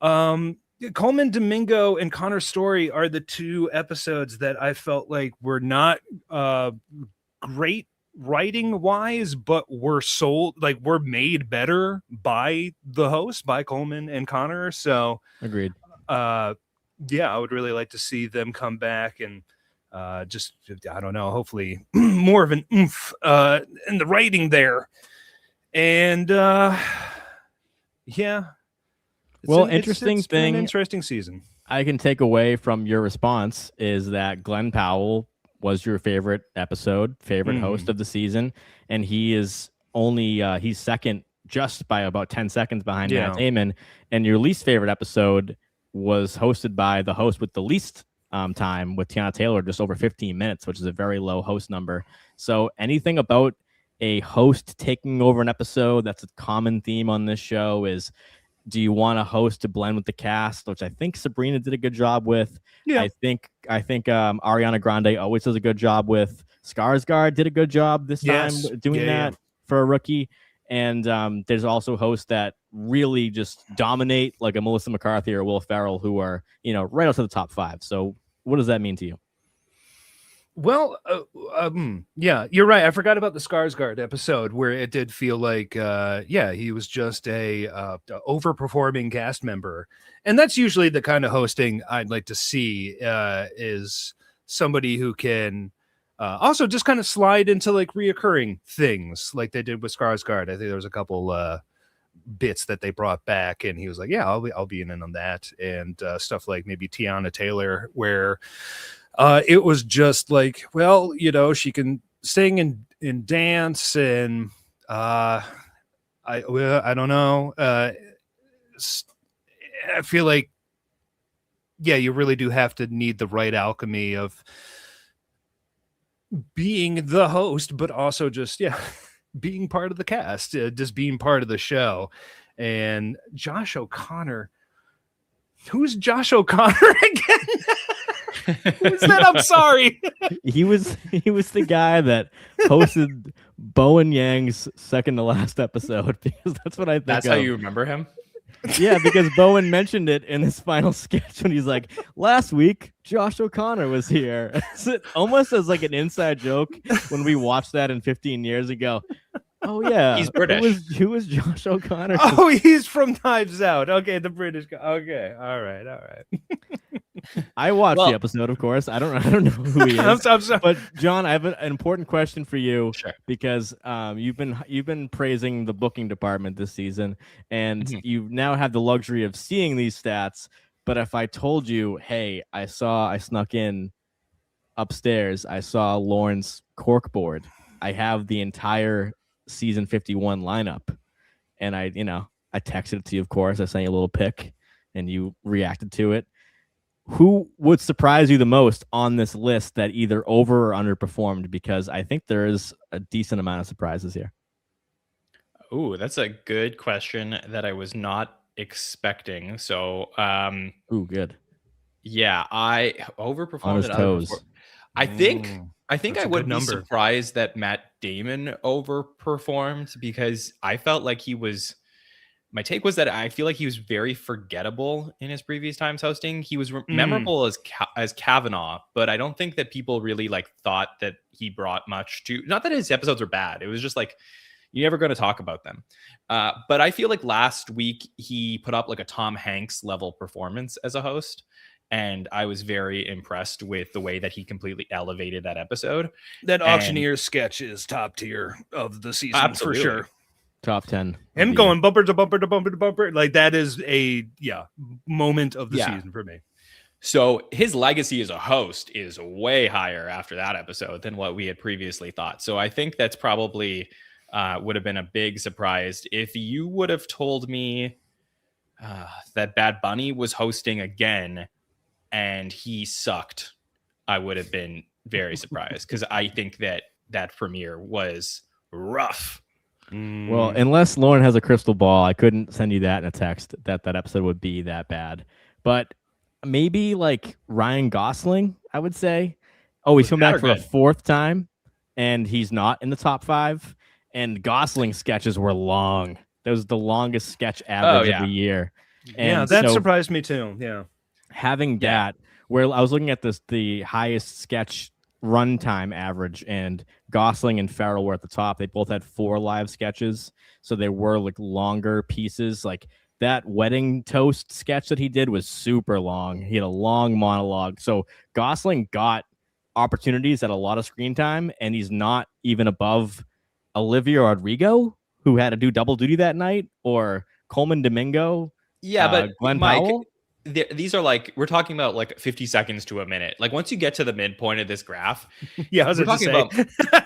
Coleman Domingo and Connor Story are the 2 episodes that I felt like were not great writing wise, but were made better by the host, by Coleman and Connor. So agreed. I would really like to see them come back and just, I don't know, hopefully more of an oomph in the writing there. And interesting it's thing, been an interesting season. I can take away from your response is that Glenn Powell was your favorite episode, favorite host of the season, and he is only he's 2nd just by about 10 seconds behind Matt Damon. And your least favorite episode was hosted by the host with the least time, with Tiana Taylor, just over 15 minutes, which is a very low host number. So anything about a host taking over an episode, that's a common theme on this show, is do you want a host to blend with the cast, which I think Sabrina did a good job with. Yeah. I think Ariana Grande always does a good job with. Skarsgård did a good job this time doing that for a rookie. And there's also hosts that really just dominate, like a Melissa McCarthy or Will Ferrell, who are, right up to the top 5. So what does that mean to you? Well, you're right. I forgot about the Skarsgård episode where it did feel like, he was just a overperforming cast member. And that's usually the kind of hosting I'd like to see is somebody who can also just kind of slide into like reoccurring things like they did with Skarsgård. I think there was a couple bits that they brought back and he was like, yeah, I'll be in on that. And stuff like maybe Tiana Taylor, where it was just like, well, she can sing and dance, and I don't know. I feel like, you really do have to need the right alchemy of being the host, but also just being part of the cast, just being part of the show. And Josh O'Connor, who's Josh O'Connor again? Who's that? I'm sorry. He was the guy that hosted Bo and Yang's second to last episode, because that's what I think. That's how you remember him? Yeah, because Bowen mentioned it in his final sketch when he's like, last week, Josh O'Connor was here. It's almost as like an inside joke when we watched that in 15 years ago. Oh, yeah. He's British. Who was Josh O'Connor? Oh, he's from Knives Out. Okay, the British guy. Okay, all right. I watched the episode, of course. I don't know who he is. I'm sorry. But John, I have an important question for you. Sure. Because you've been praising the booking department this season, and you now have the luxury of seeing these stats. But if I told you, hey, I snuck in upstairs, I saw Lauren's corkboard. I have the entire season 51 lineup, and I texted it to you, of course. I sent you a little pic, and you reacted to it. Who would surprise you the most on this list that either over or underperformed? Because I think there is a decent amount of surprises here. Ooh, that's a good question that I was not expecting. So, Good. yeah, I overperformed On his it. toes. I think I would be number. surprised that Matt Damon overperformed because I felt like he was. My take was that I feel like he was very forgettable in his previous times hosting. He was memorable as Kavanaugh, but I don't think that people really like thought that he brought much to. Not that his episodes are bad. It was just like you're never going to talk about them. But I feel like last week he put up like a Tom Hanks level performance as a host. And I was very impressed with the way that he completely elevated that episode. That auctioneer sketch is top tier of the season for sure. Top 10. Him going bumper to bumper to bumper to bumper. Like that is a moment of the season for me. So his legacy as a host is way higher after that episode than what we had previously thought. So I think that's probably would have been a big surprise. If you would have told me that Bad Bunny was hosting again and he sucked, I would have been very surprised because I think that premiere was rough. Well, unless Lauren has a crystal ball, I couldn't send you that in a text that episode would be that bad. But maybe like Ryan Gosling, I would say. Oh, he's come back for a fourth time, and he's not in the top 5. And Gosling's sketches were long. That was the longest sketch average of the year. And that surprised me too. Yeah. Having that, where I was looking at the highest sketch runtime average, and Gosling and Ferrell were at the top. They both had 4 live sketches, so they were like longer pieces. Like that wedding toast sketch that he did was super long. He had a long monologue. So Gosling got opportunities at a lot of screen time, and he's not even above Olivia Rodrigo, who had to do double duty that night, or Coleman Domingo. Yeah, but Glenn Mike, Powell. These are like, we're talking about like 50 seconds to a minute. Like once you get to the midpoint of this graph, I was talking about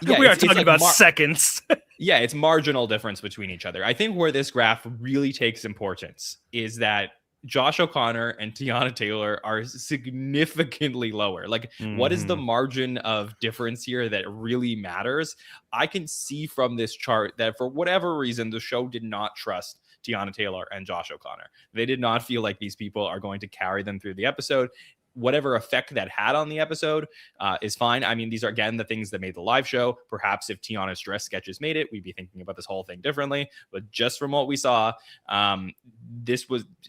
we are talking about seconds. Yeah, it's marginal difference between each other. I think where this graph really takes importance is that Josh O'Connor and Teyana Taylor are significantly lower. Like, what is the margin of difference here that really matters? I can see from this chart that for whatever reason, the show did not trust Teyana Taylor and Josh O'Connor. They did not feel like these people are going to carry them through the episode. Whatever effect that had on the episode is fine. I mean, these are, again, the things that made the live show. Perhaps if Tiana's dress sketches made it, we'd be thinking about this whole thing differently. But just from what we saw, this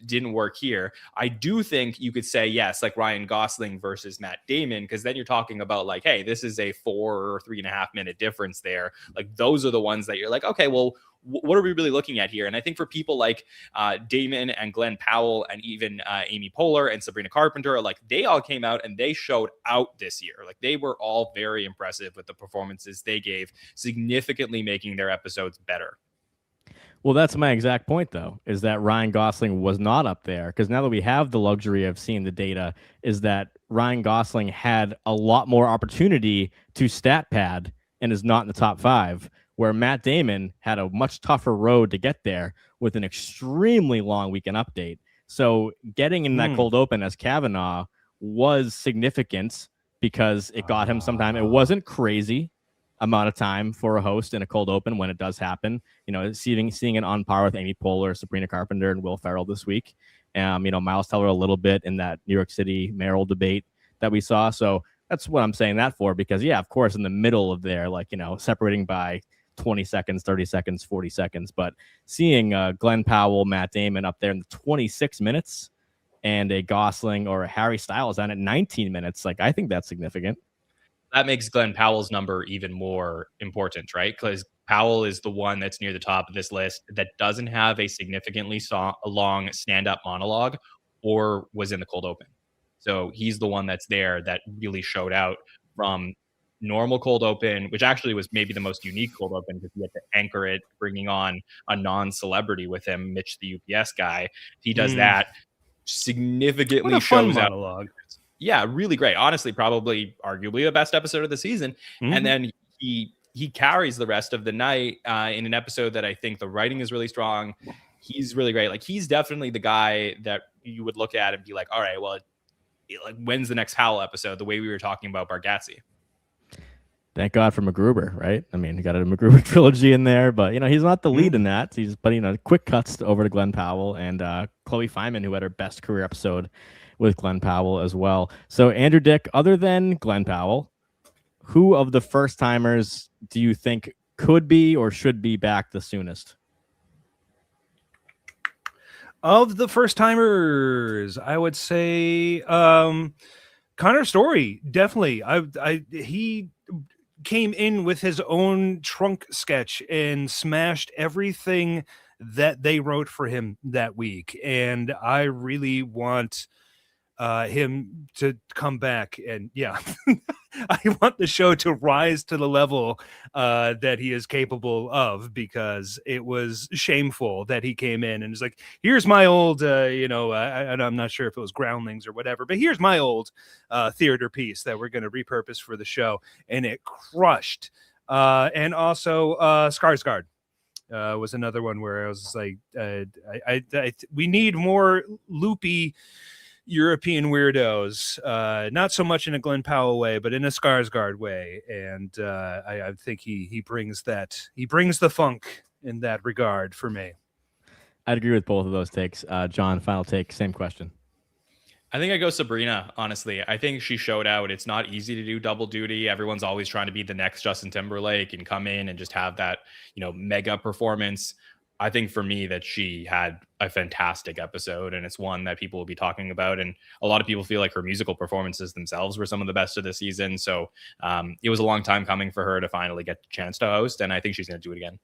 didn't work here. I do think you could say, yes, like Ryan Gosling versus Matt Damon, because then you're talking about like, hey, this is a 4 or 3.5 minute difference there. Like those are the ones that you're like, okay, well, what are we really looking at here? And I think for people like Damon and Glenn Powell and even Amy Poehler and Sabrina Carpenter, like they all came out and they showed out this year. Like they were all very impressive with the performances they gave, significantly making their episodes better. Well, that's my exact point, though, is that Ryan Gosling was not up there. Because now that we have the luxury of seeing the data, is that Ryan Gosling had a lot more opportunity to stat pad and is not in the top 5. Where Matt Damon had a much tougher road to get there with an extremely long weekend update. So getting in that cold open as Kavanaugh was significant because it got him some time. It wasn't crazy amount of time for a host in a cold open when it does happen. You know, seeing it on par with Amy Poehler, Sabrina Carpenter, and Will Ferrell this week. You know, Miles Teller a little bit in that New York City mayoral debate that we saw. So that's what I'm saying that for, because, yeah, of course, in the middle of there, like, you know, separating by 20 seconds, 30 seconds, 40 seconds. But seeing Glenn Powell, Matt Damon up there in the 26 minutes and a Gosling or a Harry Styles on at 19 minutes, like I think that's significant. That makes Glenn Powell's number even more important, right? Because Powell is the one that's near the top of this list that doesn't have a significantly long stand-up monologue or was in the cold open. So he's the one that's there that really showed out from normal cold open, which actually was maybe the most unique cold open because he had to anchor it, bringing on a non-celebrity with him, Mitch the UPS guy. He does that, significantly what a fun shows out. monologue. Yeah, really great. Honestly, probably arguably the best episode of the season. And then he carries the rest of the night in an episode that I think the writing is really strong. He's really great. Like he's definitely the guy that you would look at and be like, all right, well, like when's the next Howell episode? The way we were talking about Bargatze. Thank God for MacGruber, right? I mean, he got a MacGruber trilogy in there, but he's not the lead in that. But quick cuts over to Glenn Powell and Chloe Fineman, who had her best career episode with Glenn Powell as well. So Andrew Dick, other than Glenn Powell, who of the first timers do you think could be or should be back the soonest? Of the first timers, I would say Connor Story, definitely. He came in with his own trunk sketch and smashed everything that they wrote for him that week. And I really want him to come back. And yeah, I want the show to rise to the level that he is capable of, because it was shameful that he came in and was like, here's my old, I'm not sure if it was Groundlings or whatever, but here's my old theater piece that we're going to repurpose for the show. And it crushed. And also Skarsgård was another one where I was like, we need more loopy European weirdos, not so much in a Glenn Powell way, but in a Skarsgård way. And I think he brings that. He brings the funk in that regard for me. I'd agree with both of those takes. John, final take, same question. I think I go Sabrina, honestly. I think she showed out. It's not easy to do double duty. Everyone's always trying to be the next Justin Timberlake and come in and just have that, mega performance. I think for me that she had a fantastic episode, and it's one that people will be talking about. And a lot of people feel like her musical performances themselves were some of the best of the season. So it was a long time coming for her to finally get the chance to host. And I think she's going to do it again.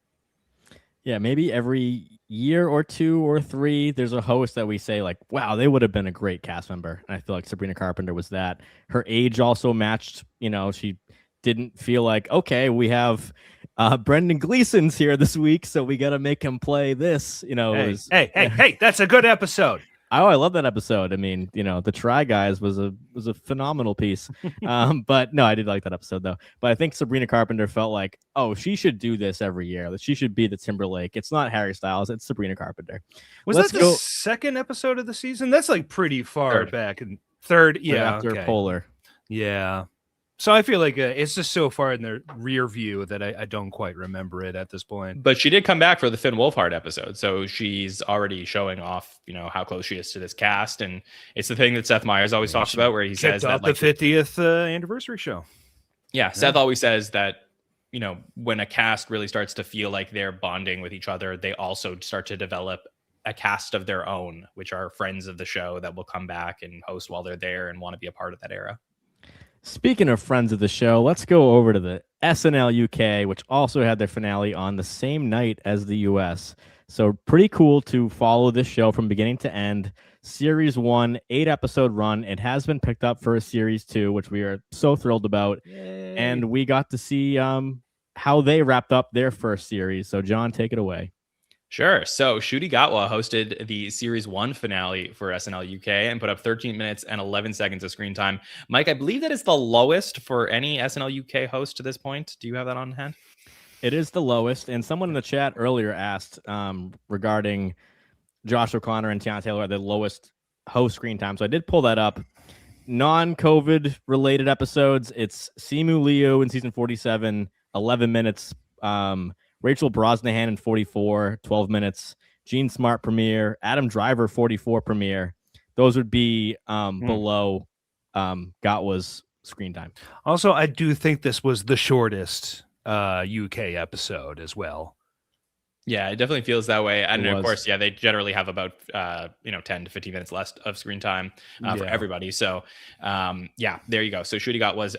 Yeah, maybe every year or two or three, there's a host that we say like, wow, they would have been a great cast member. And I feel like Sabrina Carpenter was that. Her age also matched, she didn't feel like, okay, we have Brendan Gleeson's here this week, so we got to make him play this. Hey, that's a good episode. Oh, I love that episode. I mean, the Try Guys was a phenomenal piece. But no, I did like that episode though. But I think Sabrina Carpenter felt like, oh, she should do this every year. That she should be the Timberlake. It's not Harry Styles, it's Sabrina Carpenter. Was that the second episode of the season? That's like pretty far back. And third, yeah, after Polar. Yeah. So I feel like it's just so far in the rear view that I don't quite remember it at this point. But she did come back for the Finn Wolfhard episode. So she's already showing off, how close she is to this cast. And it's the thing that Seth Meyers always talks about, where he says that the 50th anniversary show. Yeah. Seth always says that, when a cast really starts to feel like they're bonding with each other, they also start to develop a cast of their own, which are friends of the show that will come back and host while they're there and want to be a part of that era. Speaking of friends of the show, let's go over to the SNL UK, which also had their finale on the same night as the US. So pretty cool to follow this show from beginning to end. Series 1, 8-episode run. It has been picked up for a Series 2, which we are so thrilled about. Yay. And we got to see how they wrapped up their first series. So John, take it away. Sure. So Ncuti Gatwa hosted the Series 1 finale for SNL UK and put up 13 minutes and 11 seconds of screen time. Mike, I believe that is the lowest for any SNL UK host to this point. Do you have that on hand? It is the lowest. And someone in the chat earlier asked regarding Josh O'Connor and Tiana Taylor at the lowest host screen time. So I did pull that up. Non-COVID related episodes, it's Simu Liu in season 47, 11 minutes. Rachel Brosnahan in 44, 12 minutes. Gene Smart premiere. Adam Driver 44 premiere. Those would be below Gatwa's screen time. Also, I do think this was the shortest UK episode as well. Yeah, it definitely feels that way. And It of was. course, yeah, they generally have about 10 to 15 minutes less of screen time for Yeah. everybody. So yeah, there you go. So Ncuti Gatwa's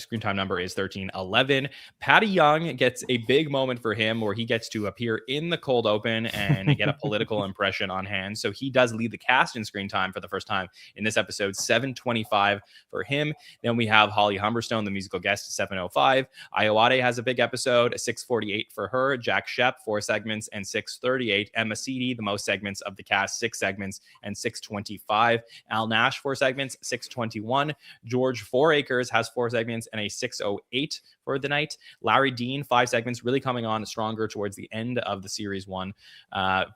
screen time number is 13:11. Patty Young gets a big moment for him where he gets to appear in the cold open and get a political impression on hand. So he does lead the cast in screen time for the first time in this episode, 7:25 for him. Then we have Holly Humberstone, the musical guest, 7:05. Iowade has a big episode, 6:48 for her. Jack Shep, 4 segments, and 6:38. Emma Seedy, the most segments of the cast, 6 segments and 6:25. Al Nash, 4 segments, 6:21. George Fouracres has 4 segments and a 6:08 for the night. Larry Dean, 5 segments, really coming on stronger towards the end of the series 1.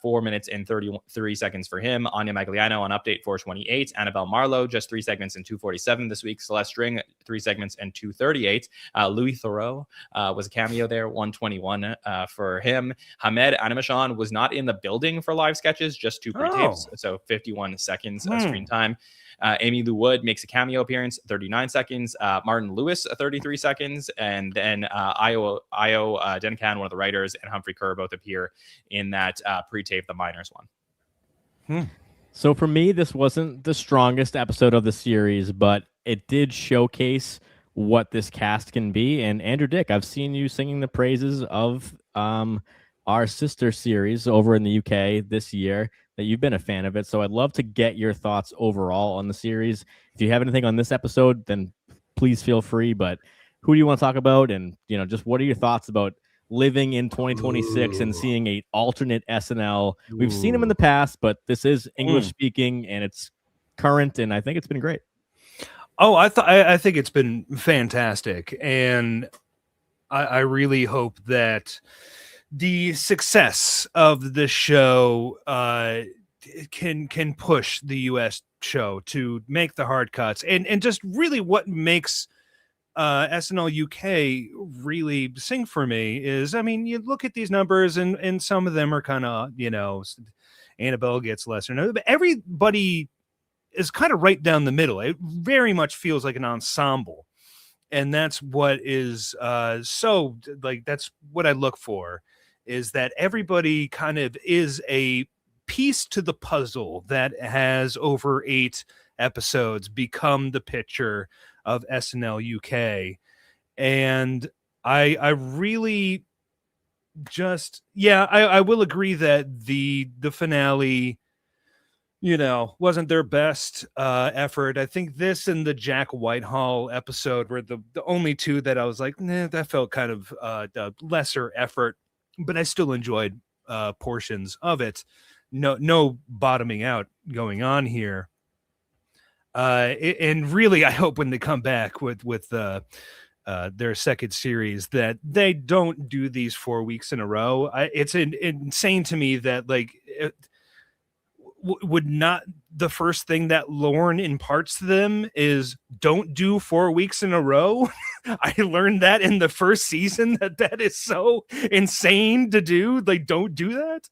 4 minutes and 33 seconds for him. Anya Magliano on Update, 4:28. Annabelle Marlowe, just 3 segments and 2:47 this week. Celeste String, 3 segments and 2:38. Louis Theroux was a cameo there, 1:21 for him. Hamed Animashan was not in the building for live sketches, just 2 pre-tapes, so 51 seconds of screen time. Amy Lou Wood makes a cameo appearance, 39 seconds. Martin Lewis, 33 seconds. And then Io Denkan, one of the writers, and Humphrey Kerr both appear in that pre-tape, The Miners one. So for me, this wasn't the strongest episode of the series, but it did showcase what this cast can be. And Andrew Dick, I've seen you singing the praises of our sister series over in the UK this year, that you've been a fan of it. So I'd love to get your thoughts overall on the series. If you have anything on this episode, then please feel free. But who do you want to talk about? And, just what are your thoughts about living in 2026 and seeing a alternate SNL? We've seen them in the past, but this is English speaking and it's current. And I think it's been great. Oh, I think it's been fantastic. And I really hope that the success of the show can push the US show to make the hard cuts, and just really what makes SNL UK really sing for me is, I mean, you look at these numbers and some of them are kind of, Annabelle gets lesser known, but everybody is kind of right down the middle. It very much feels like an ensemble. And that's what is so, like, that's what I look for, is that everybody kind of is a piece to the puzzle that has over 8 episodes become the picture of SNL UK. And I really just, I will agree that the finale, wasn't their best effort. I think this and the Jack Whitehall episode were the only 2 that I was like, that felt kind of the lesser effort, but I still enjoyed portions of it. No bottoming out going on here. And really, I hope when they come back with their second series that they don't do these 4 weeks in a row. It's insane to me that, like, would not the first thing that Lorne imparts to them is don't do 4 weeks in a row. I learned that in the first season that is so insane to do. Like, don't do that.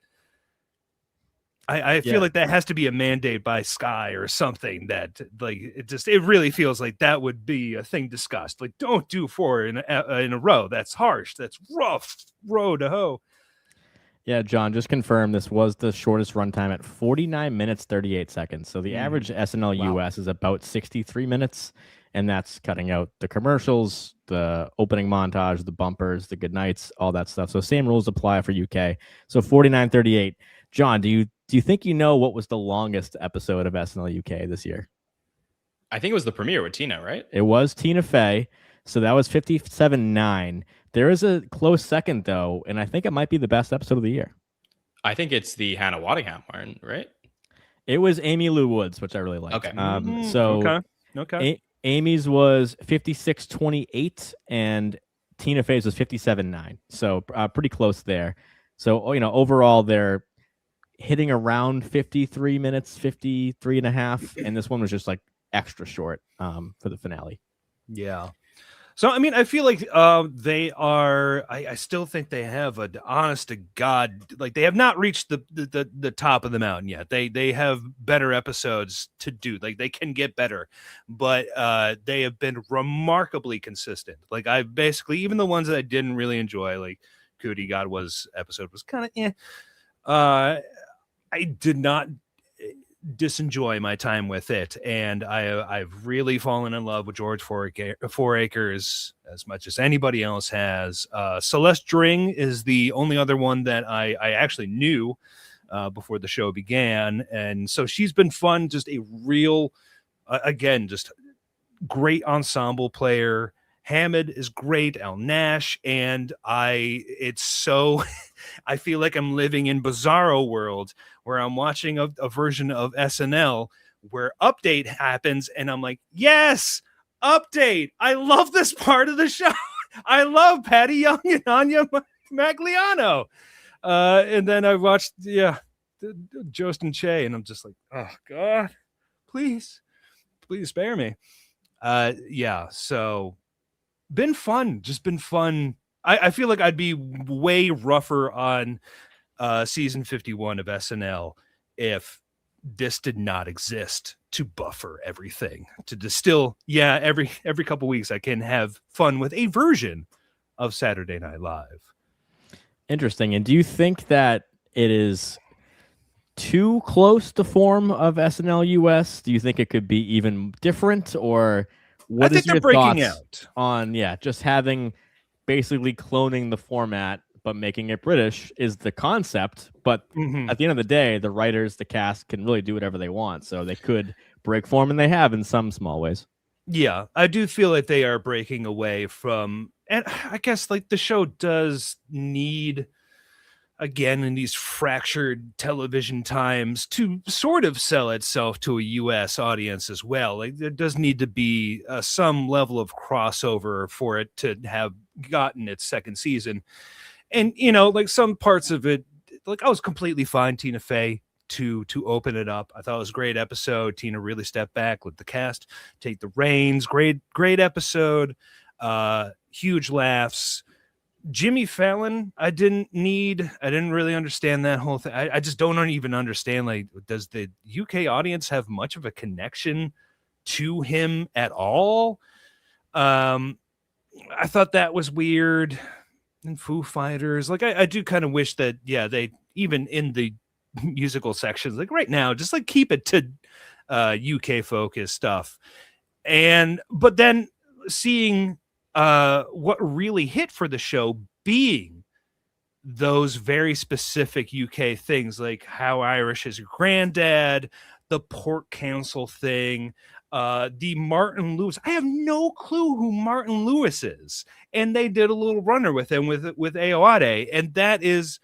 I feel like that has to be a mandate by Sky or something, that, like, it really feels like that would be a thing discussed. Like, don't do 4 in a row. That's harsh. That's rough row to hoe. Yeah, John, just confirm this was the shortest runtime at 49 minutes, 38 seconds. So the average SNL US is about 63 minutes, and that's cutting out the commercials, the opening montage, the bumpers, the good nights, all that stuff. So same rules apply for UK. So 49:38. John, do you think what was the longest episode of SNL UK this year? I think it was the premiere with Tina, right? It was Tina Fey. So that was 57.9. There is a close second, though, and I think it might be the best episode of the year. I think it's the Hannah Waddingham one, right? It was Amy Lou Woods, which I really liked. Okay. Okay. Amy's was 56.28, and Tina Fey's was 57.9. So pretty close there. So, overall, they're hitting around 53 minutes, 53.5, and this one was just like extra short for the finale. Yeah. So, I mean, I feel like they are. I still think they have an honest to God, like they have not reached the top of the mountain yet. They have better episodes to do. Like they can get better, but they have been remarkably consistent. Like I basically, even the ones that I didn't really enjoy, like Ncuti Gatwa's episode was kind of I did not disenjoy my time with it, and I've really fallen in love with George Four-Acres as much as anybody else has. Celeste Dring is the only other one that I actually knew before the show began, and so she's been fun. Just a real, again, just great ensemble player. Hamid is great, Al Nash, and it's so I feel like I'm living in Bizarro world where I'm watching a version of SNL where Update happens, and I'm like, yes, Update. I love this part of the show. I love Patty Young and Anya Magliano. And then I watched, Jost and Che, and I'm just like, oh God, please spare me. So been fun. I feel like I'd be way rougher on season 51 of SNL if this did not exist to buffer everything, to distill. Yeah, every couple weeks I can have fun with a version of Saturday Night Live. Interesting. And do you think that it is too close to form of SNL US? Do you think it could be even different, or what is your thoughts on just having basically cloning the format but making it British is the concept, but at the end of the day, the writers, the cast can really do whatever they want, so they could break form, and they have in some small ways. Yeah, I do feel like they are breaking away from, and I guess like the show does need, again, in these fractured television times, to sort of sell itself to a US audience as well. Like there does need to be some level of crossover for it to have gotten its second season. And, like some parts of it, like I was completely fine, Tina Fey, to open it up. I thought it was a great episode. Tina really stepped back, let the cast take the reins. Great episode. Huge laughs. Jimmy Fallon, I didn't really understand that whole thing. I just don't even understand, like, does the UK audience have much of a connection to him at all? I thought that was weird. And Foo Fighters, like I do kind of wish that, they even in the musical sections, like right now, just like keep it to UK focused stuff. But then seeing what really hit for the show being those very specific UK things, like How Irish Is Your Granddad, the Port Council thing, the Martin Lewis. I have no clue who Martin Lewis is, and they did a little runner with him with Ayoade, and that is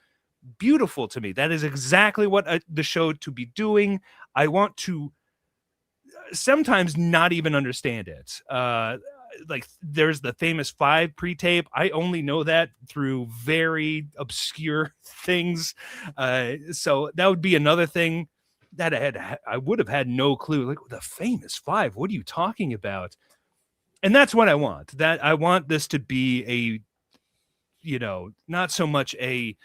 beautiful to me. That is exactly what the show to be doing. I want to sometimes not even understand it. Like there's the famous 5 pre-tape. I only know that through very obscure things. So that would be another thing that I would have had no clue. Like the famous 5, what are you talking about? And that's what I want. That I want this to be not so much a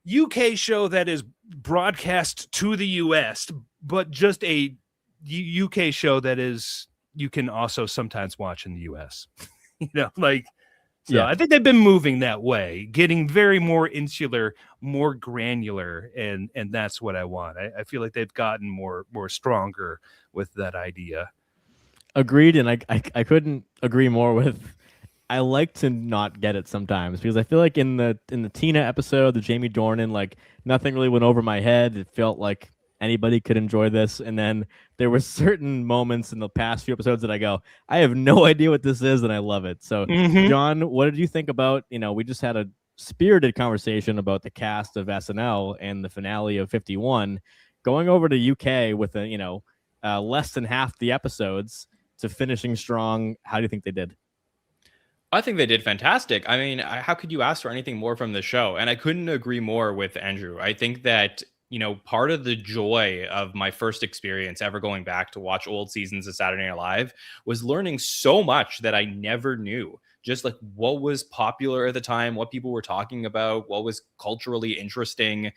UK show that is broadcast to the US, but just a UK show that is you can also sometimes watch in the US. I think they've been moving that way, getting very more insular, more granular, and that's what I want. I feel like they've gotten more stronger with that idea. Agreed, and I couldn't agree more with. I like to not get it sometimes because I feel like in the Tina episode, the Jamie Dornan, like nothing really went over my head. It felt like anybody could enjoy this, and then there were certain moments in the past few episodes that I go, I have no idea what this is, and I love it. So, John, what did you think about? We just had a spirited conversation about the cast of SNL and the finale of 51, going over to UK with less than half the episodes to finishing strong. How do you think they did? I think they did fantastic. I mean, how could you ask for anything more from the show? And I couldn't agree more with Andrew. I think that, part of the joy of my first experience ever going back to watch old seasons of Saturday Night Live was learning so much that I never knew. Just like what was popular at the time, what people were talking about, what was culturally interesting,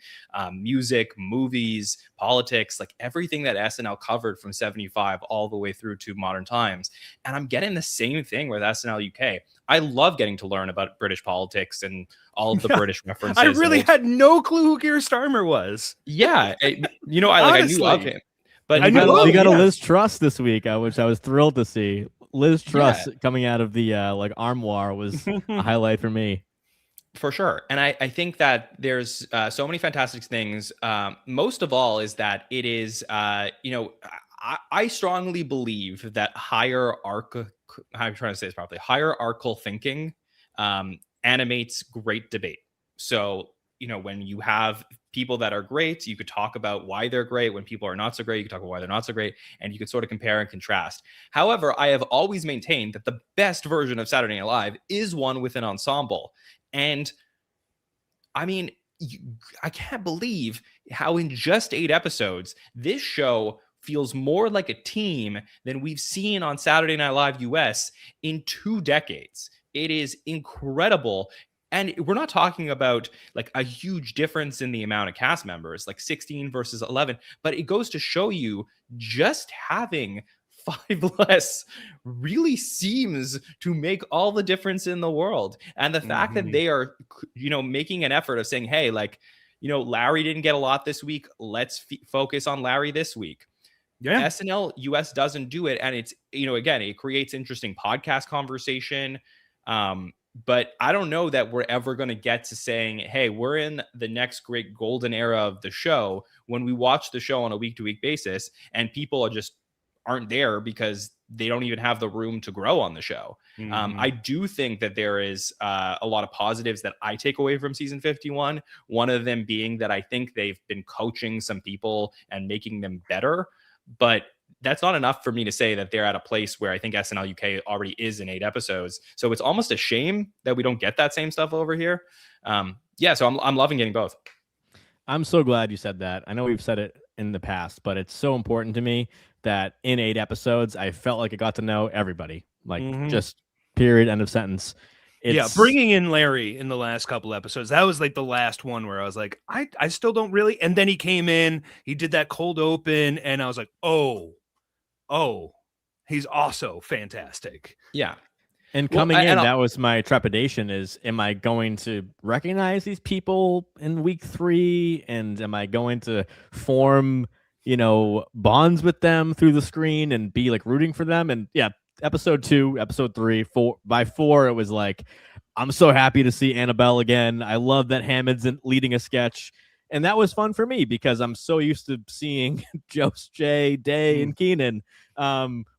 music, movies, politics, like everything that SNL covered from 75 all the way through to modern times. And I'm getting the same thing with SNL UK. I love getting to learn about British politics and all of the British references. I really had no clue who Keir Starmer was. Yeah. I knew of him. But we got a Liz Truss this week, which I was thrilled to see. Liz Truss coming out of the armoire was a highlight for me. For sure. And I think that there's so many fantastic things. Most of all is that it is, I strongly believe that hierarchical thinking animates great debate. So, when you have people that are great, you could talk about why they're great. When people are not so great, you could talk about why they're not so great, and you could sort of compare and contrast. However, I have always maintained that the best version of Saturday Night Live is one with an ensemble. And I mean, I can't believe how in just 8 episodes, this show feels more like a team than we've seen on Saturday Night Live US in 2 decades. It is incredible. And we're not talking about like a huge difference in the amount of cast members, like 16 versus 11, but it goes to show you just having 5 less really seems to make all the difference in the world. And the fact that they are, making an effort of saying, hey, like, Larry didn't get a lot this week. Let's focus on Larry this week. Yeah. SNL US doesn't do it. And it's, again, it creates interesting podcast conversation. But I don't know that we're ever going to get to saying, hey, we're in the next great golden era of the show when we watch the show on a week-to-week basis and people aren't there because they don't even have the room to grow on the show. I do think that there is a lot of positives that I take away from season 51. One of them being that I think they've been coaching some people and making them better. But that's not enough for me to say that they're at a place where I think SNL UK already is in 8 episodes. So it's almost a shame that we don't get that same stuff over here. So I'm loving getting both. I'm so glad you said that. I know we've said it in the past, but it's so important to me that in 8 episodes, I felt like I got to know everybody. Like just period, end of sentence. Bringing in Larry in the last couple episodes, that was like the last one where I was like, I still don't really. And then he came in, he did that cold open, and I was like, oh, he's also fantastic. Yeah. And coming in, that was my trepidation is, am I going to recognize these people in week 3? And am I going to form, bonds with them through the screen and be like rooting for them? And yeah, episode 2, episode 3, 4, by 4, it was like, I'm so happy to see Annabelle again. I love that Hammond's leading a sketch. And that was fun for me because I'm so used to seeing Jost J, Day, and Kenan,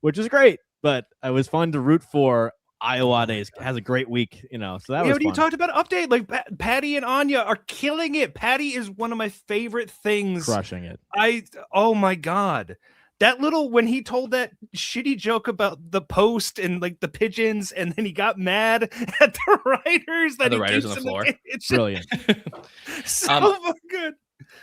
which is great. But it was fun to root for. Iowa Days has a great week, so that was fun. You talked about update, like Patty and Anya are killing it. Patty is one of my favorite things. Crushing it. Oh my God. That when he told that shitty joke about the Post and like the pigeons, and then he got mad at the writers the writers on the floor. It's brilliant. So good.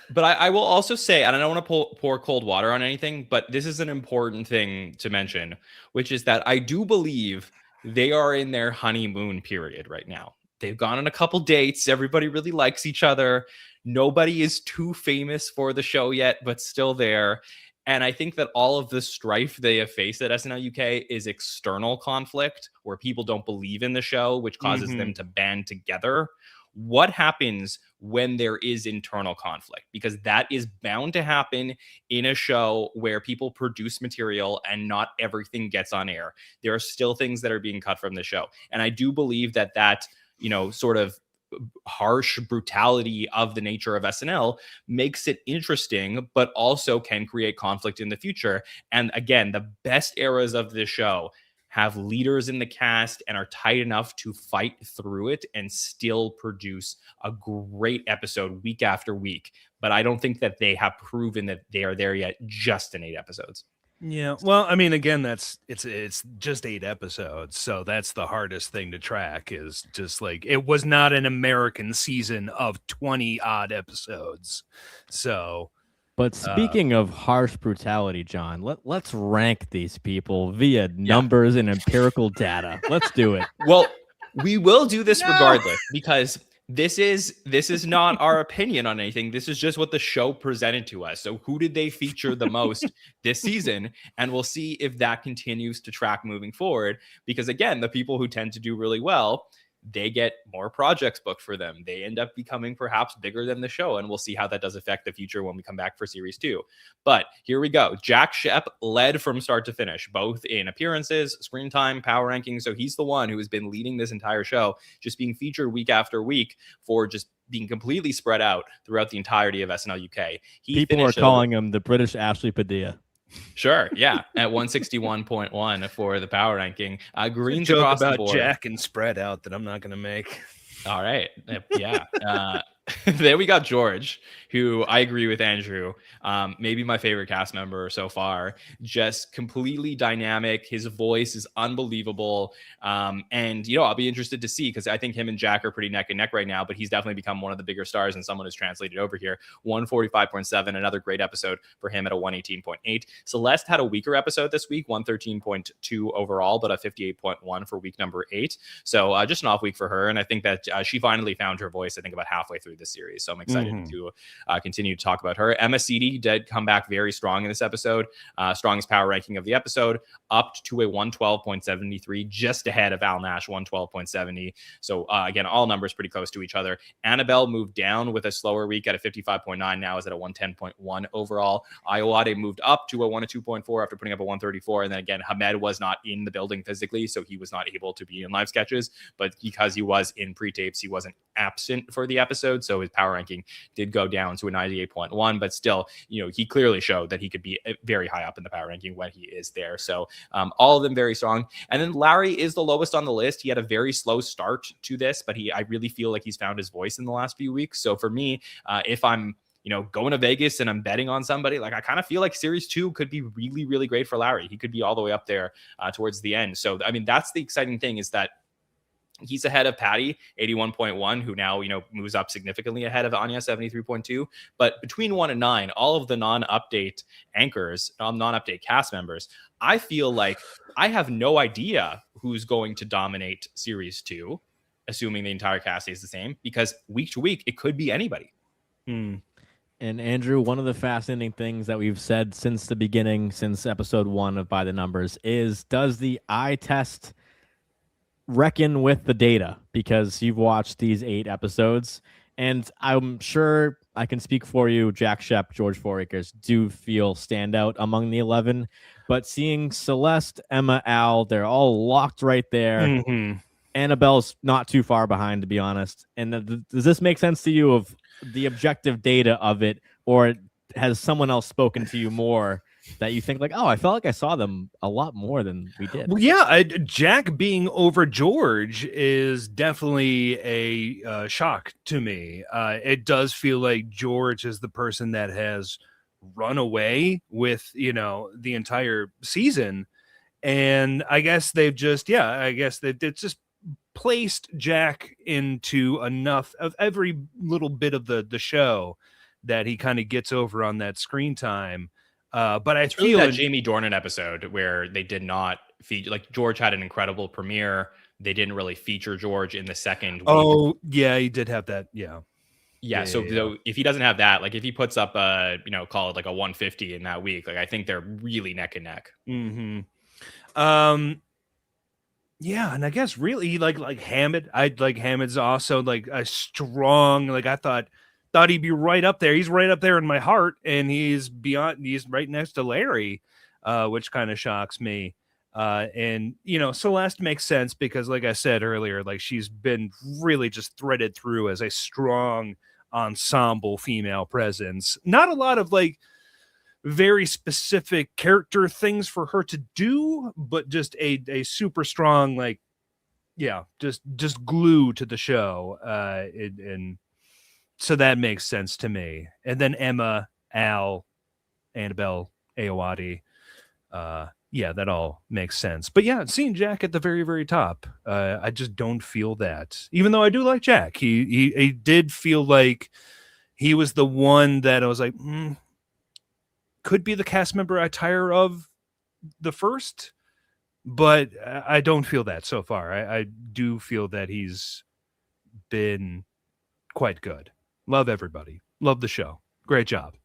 But I will also say, and I don't want to pour cold water on anything, but this is an important thing to mention, which is that I do believe they are in their honeymoon period right now. They've gone on a couple dates. Everybody really likes each other. Nobody is too famous for the show yet, but still there. And I think that all of the strife they have faced at SNL UK is external conflict where people don't believe in the show, which causes them to band together. What happens when there is internal conflict? Because that is bound to happen in a show where people produce material and not everything gets on air. There are still things that are being cut from the show. And I do believe that, sort of harsh brutality of the nature of SNL makes it interesting, but also can create conflict in the future. And again, the best eras of this show have leaders in the cast and are tight enough to fight through it and still produce a great episode week after week. But I don't think that they have proven that they are there yet just in 8 episodes. Yeah. Well, I mean, again, it's just 8 episodes, so that's the hardest thing to track. Is just like it was not an American season of 20 odd episodes, so. But speaking of harsh brutality, John, let's rank these people via numbers and empirical data. Let's do it. Well, we will do this regardless, because this is not our opinion on anything. This is just what the show presented to us. So who did they feature the most this season? And we'll see if that continues to track moving forward. Because again, the people who tend to do really well, they get more projects booked for them. They end up becoming perhaps bigger than the show. And we'll see how that does affect the future when we come back for series 2. But here we go. Jack Shep led from start to finish, both in appearances, screen time, power rankings. So he's the one who has been leading this entire show, just being featured week after week for just being completely spread out throughout the entirety of SNL UK. People are calling him the British Ashley Padilla. Sure, yeah, at 161.1 for the power ranking. Greens Joke across about the board. Jack and spread out that I'm not going to make. All right, yeah. There we got George, who I agree with Andrew. Maybe my favorite cast member so far. Just completely dynamic. His voice is unbelievable. And, I'll be interested to see, because I think him and Jack are pretty neck and neck right now, but he's definitely become one of the bigger stars and someone who's translated over here. 145.7, another great episode for him at a 118.8. Celeste had a weaker episode this week, 113.2 overall, but a 58.1 for week number 8. So just an off week for her. And I think that she finally found her voice, I think, about halfway through this series. So I'm excited to continue to talk about her. Emma Seedy did come back very strong in this episode. Strongest power ranking of the episode, up to a 112.73, just ahead of Al Nash, 112.70. So again, all numbers pretty close to each other. Annabelle moved down with a slower week at a 55.9. Now is at a 110.1 overall. Iowade moved up to a 102.4 after putting up a 134. And then again, Hamed was not in the building physically, so he was not able to be in live sketches. But because he was in pre-tapes, he wasn't absent for the episode. So his power ranking did go down to a 98.1, but still, he clearly showed that he could be very high up in the power ranking when he is there. So all of them very strong. And then Larry is the lowest on the list. He had a very slow start to this, but I really feel like he's found his voice in the last few weeks. So for me, if I'm going to Vegas and I'm betting on somebody, like I kind of feel like series 2 could be really, really great for Larry. He could be all the way up there towards the end. So, I mean, that's the exciting thing, is that he's ahead of Patty, 81.1, who now, moves up significantly ahead of Anya, 73.2. But between 1 and 9, all of the non-update anchors, non-update cast members, I feel like I have no idea who's going to dominate series 2, assuming the entire cast stays the same, because week to week, it could be anybody. And Andrew, one of the fascinating things that we've said since the beginning, since episode 1 of By the Numbers, is, does the eye test reckon with the data? Because you've watched these 8 episodes, and I'm sure I can speak for you, Jack Shep, George Fouracres do feel standout among the 11, but seeing Celeste, Emma, Al, they're all locked right there. Annabelle's not too far behind, to be honest. And does this make sense to you, of the objective data of it, or has someone else spoken to you more that you think like, oh, I felt like I saw them a lot more than we did? Well, yeah, Jack being over George is definitely a shock to me. It does feel like George is the person that has run away with, the entire season. And I guess they've just, just placed Jack into enough of every little bit of the show that he kind of gets over on that screen time. But I feel that Jamie Dornan episode where they did not feature, like, George had an incredible premiere. They didn't really feature George in the second week. Oh, yeah, he did have that. Yeah. So if he doesn't have that, like if he puts up call it like a 150 in that week, like I think they're really neck and neck. Yeah, and I guess really like Hamed. Hamed's also like a strong, like I thought he'd be right up there. He's right up there in my heart, and he's right next to Larry, which kind of shocks me. And Celeste makes sense because, like I said earlier, like she's been really just threaded through as a strong ensemble female presence. Not a lot of like very specific character things for her to do, but just a super strong, like, just glue to the show. And so that makes sense to me. And then Emma, Al, Annabelle, Ayoade, Yeah, that all makes sense. But yeah, seeing Jack at the very, very top, I just don't feel that. Even though I do like Jack, he did feel like he was the one that I was like, could be the cast member I tire of the first, but I don't feel that so far. I do feel that he's been quite good. Love everybody. Love the show. Great job.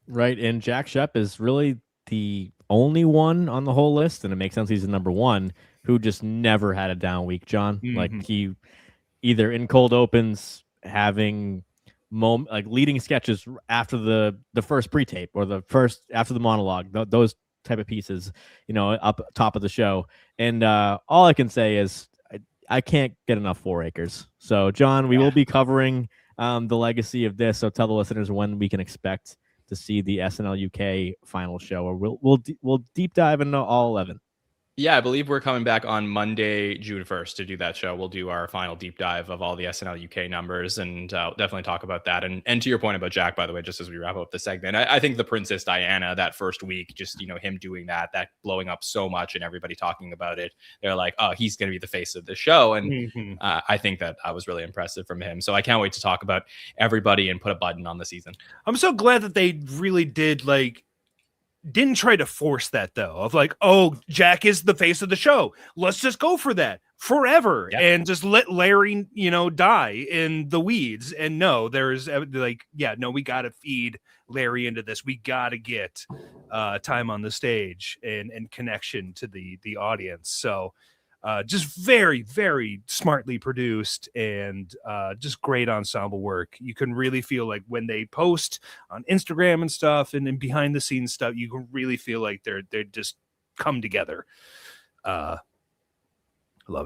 Right, and Jack Shep is really the only one on the whole list, and it makes sense he's the number one who just never had a down week, John. Like he either in cold opens having like leading sketches after the first pre-tape or the first after the monologue, those type of pieces, up top of the show. And all I can say is I can't get enough 4 Acres. So John, we will be covering the legacy of this. So tell the listeners when we can expect to see the SNL UK final show, or we'll deep dive into all 11. Yeah, I believe we're coming back on Monday, June 1st to do that show. We'll do our final deep dive of all the SNL UK numbers and definitely talk about that. And to your point about Jack, by the way, just as we wrap up the segment, I think the Princess Diana, that first week, just, him doing that blowing up so much and everybody talking about it. They're like, oh, he's going to be the face of the show. And I think that was really impressive from him. So I can't wait to talk about everybody and put a button on the season. I'm so glad that they really did didn't try to force that though, of like, oh, Jack is the face of the show, let's just go for that forever and just let Larry die in the weeds. And no, there's we gotta feed Larry into this. We gotta get time on the stage and connection to the audience. So just very, very smartly produced and just great ensemble work. You can really feel like when they post on Instagram and stuff and then behind the scenes stuff, you can really feel like they're just come together. Love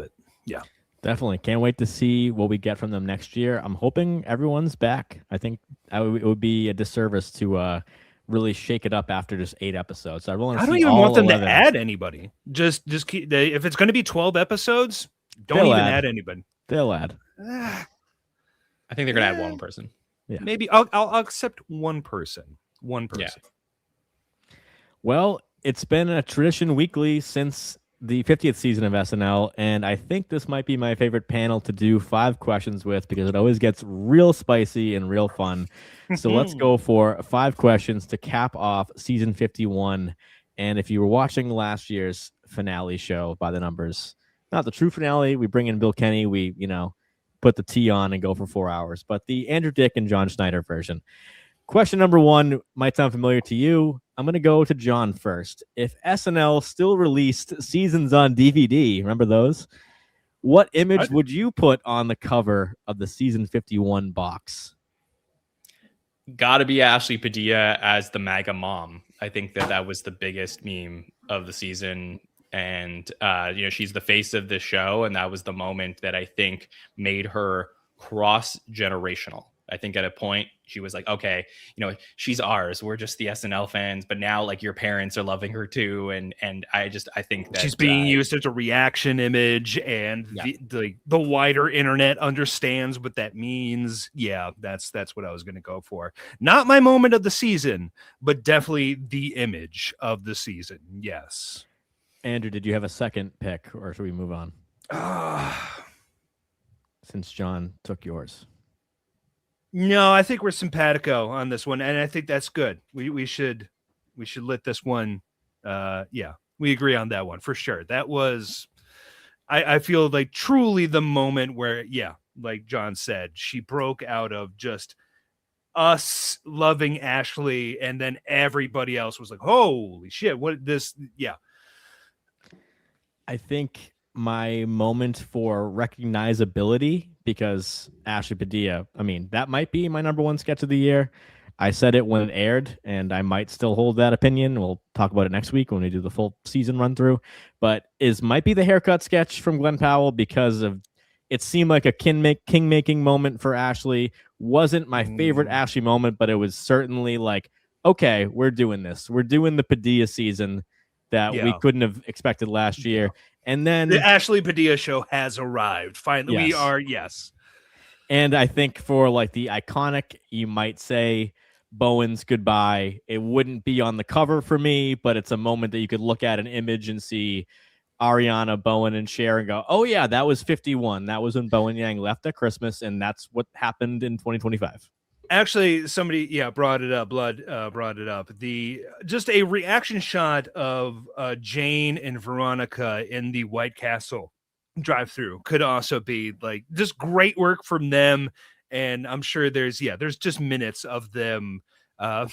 it. Yeah, definitely. Can't wait to see what we get from them next year. I'm hoping everyone's back. I think it would be a disservice to really shake it up after just 8 episodes. I don't even want them 11. To add anybody. Just keep. If it's going to be 12 episodes, don't add anybody. They'll add. I think they're going to add one person. Yeah. Maybe I'll accept one person. One person. Yeah. Well, it's been a tradition weekly since the 50th season of SNL, and I think this might be my favorite panel to do 5 questions with because it always gets real spicy and real fun. So let's go for 5 questions to cap off season 51. And if you were watching last year's finale show by the numbers, not the true finale, we bring in Bill Kenny, we put the tea on and go for 4 hours, but the Andrew Dick and John Schneider version. Question number 1 might sound familiar to you. I'm going to go to John first. If SNL still released seasons on DVD, remember those? What image would you put on the cover of the season 51 box? Gotta be Ashley Padilla as the MAGA mom. I think that was the biggest meme of the season. And, she's the face of the show. And that was the moment that I think made her cross-generational. I think at a point she was like, okay, she's ours. We're just the SNL fans, but now your parents are loving her too. And I think that she's being used as a reaction image and the wider internet understands what that means. Yeah, that's what I was going to go for. Not my moment of the season, but definitely the image of the season. Yes. Andrew, did you have a second pick or should we move on? Since John took yours. No, I think we're simpatico on this one, and I think that's good. We should let this one. We agree on that one for sure. That was, I feel like truly the moment where, like John said, she broke out of just us loving Ashley, and then everybody else was like, "Holy shit! What this?" Yeah, I think my moment for recognizability, because Ashley Padilla, that might be my number 1 sketch of the year. I said it when it aired, and I might still hold that opinion. We'll talk about it next week when we do the full season run through. But might be the haircut sketch from Glenn Powell because of it seemed like a king-making moment for Ashley. Wasn't my favorite Ashley moment, but it was certainly like, okay, we're doing this. We're doing the Padilla season that we couldn't have expected last year. And then the Ashley Padilla show has arrived. Finally, we are, yes. And I think for the iconic, you might say Bowen's goodbye. It wouldn't be on the cover for me, but it's a moment that you could look at an image and see Ariana, Bowen, and Cher and go, oh, yeah, that was 51. That was when Bowen Yang left at Christmas, and that's what happened in 2025. Actually, somebody, brought it up. Blood brought it up. Just a reaction shot of Jane and Veronica in the White Castle drive-through could also be like just great work from them. And I'm sure there's just minutes of them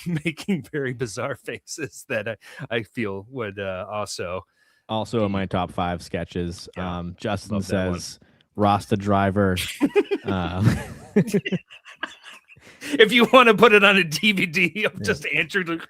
making very bizarre faces that I feel would also in my top 5 sketches. Yeah, Justin love that one. says Rasta Driver. If you want to put it on a DVD of just answered.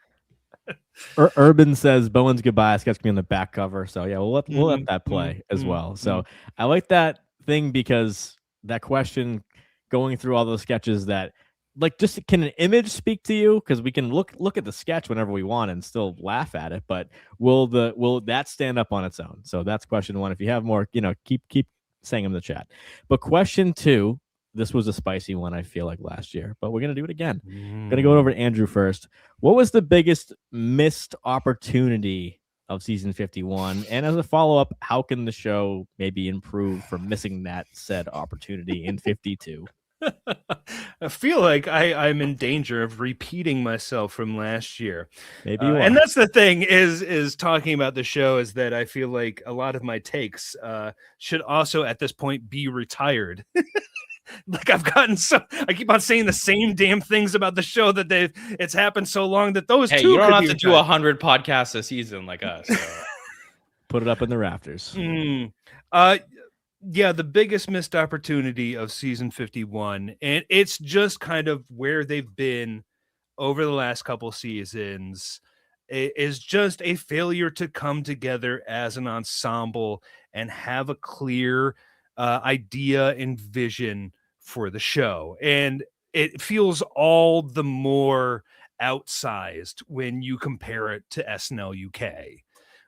Urban says Bowen's goodbye sketch can be on the back cover. So yeah, we'll let that play as well. So I like that thing because that question going through all those sketches that like just can an image speak to you? Because we can look at the sketch whenever we want and still laugh at it, but will that stand up on its own? So that's question 1. If you have more, keep saying them in the chat. But question 2. This was a spicy one, I feel like, last year, but we're going to do it again. I'm going to go over to Andrew first. What was the biggest missed opportunity of season 51? And as a follow-up, how can the show maybe improve from missing that said opportunity in 52? I feel like I'm in danger of repeating myself from last year. Maybe you are. And that's the thing is talking about the show is that I feel like a lot of my takes should also at this point be retired. Like I keep on saying the same damn things about the show that it's happened so long that those two. You don't have to do 100 podcasts a season like us. So. Put it up in the rafters. The biggest missed opportunity of season 51, and it's just kind of where they've been over the last couple seasons, is just a failure to come together as an ensemble and have a clear idea and vision for the show. And it feels all the more outsized when you compare it to SNL UK,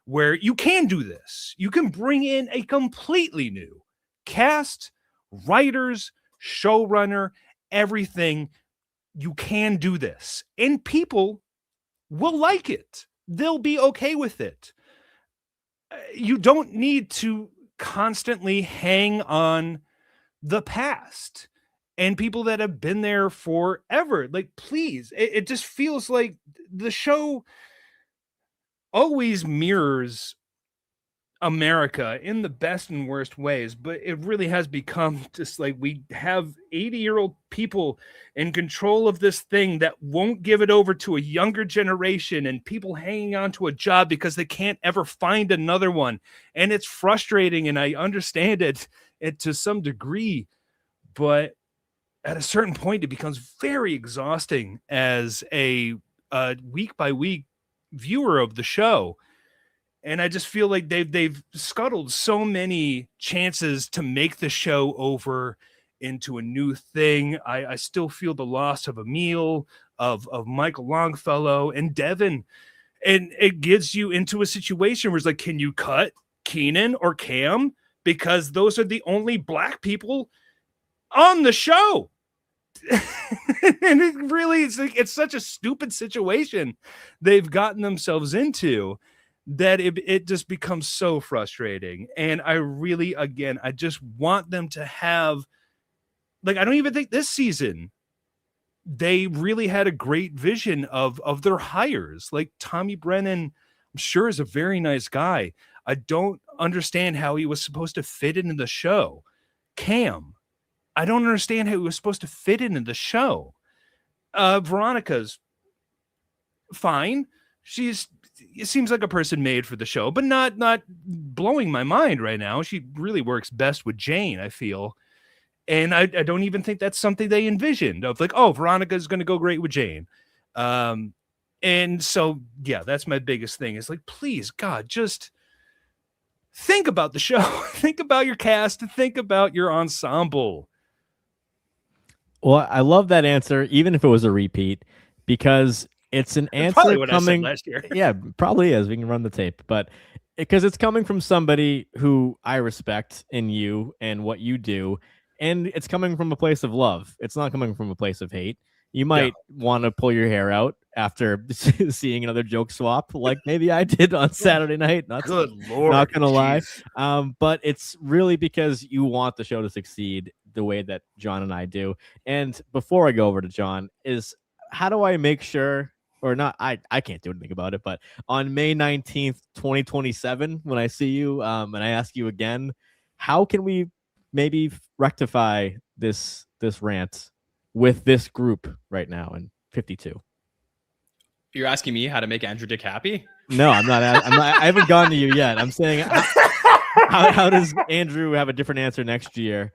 where you can do this. You can bring in a completely new cast, writers, showrunner, everything. You can do this, and people will like it. They'll be okay with it. You don't need to constantly hang on the past and people that have been there forever. Like, please, it just feels like the show always mirrors America in the best and worst ways, but it really has become just like we have 80-year-old people in control of this thing that won't give it over to a younger generation, and people hanging on to a job because they can't ever find another one. And it's frustrating, and I understand it to some degree, but at a certain point it becomes very exhausting as a week by week viewer of the show. And I just feel like they've scuttled so many chances to make the show over into a new thing. I still feel the loss of Emil, of Michael Longfellow, and Devin. And it gets you into a situation where it's like, can you cut Kenan or Cam? Because those are the only Black people on the show. And it really is like, it's such a stupid situation they've gotten themselves into that it just becomes so frustrating. And I really, again, I just want them to have, like, I don't even think this season they really had a great vision of their hires. Like Tommy Brennan, I'm sure, is a very nice guy. I don't understand how he was supposed to fit into the show. Cam, I don't understand how he was supposed to fit into the show. Veronica's fine. It seems like a person made for the show, but not blowing my mind right now. She really works best with Jane, I feel. And I don't even think that's something they envisioned of like, oh, Veronica's going to go great with Jane. And so, yeah, that's my biggest thing is like, please, God, just think about the show. Think about your cast. Think about your ensemble. Well, I love that answer, even if it was a repeat, because it's an answer probably what coming I said last year. Yeah, probably is. We can run the tape, but because it's coming from somebody who I respect in you and what you do, and it's coming from a place of love. It's not coming from a place of hate. you might want to pull your hair out after seeing another joke swap, like maybe I did on Saturday night. Good Lord. Not gonna lie. Jeez. But it's really because you want the show to succeed the way that John and I do. And before I go over to John, is how do I make sure, or not, I can't do anything about it, but on May 19th, 2027, when I see you and I ask you again, how can we maybe rectify this rant with this group right now in 52? You're asking me how to make Andrew Dick happy? No, I'm not. I haven't gone to you yet. I'm saying, how does Andrew have a different answer next year?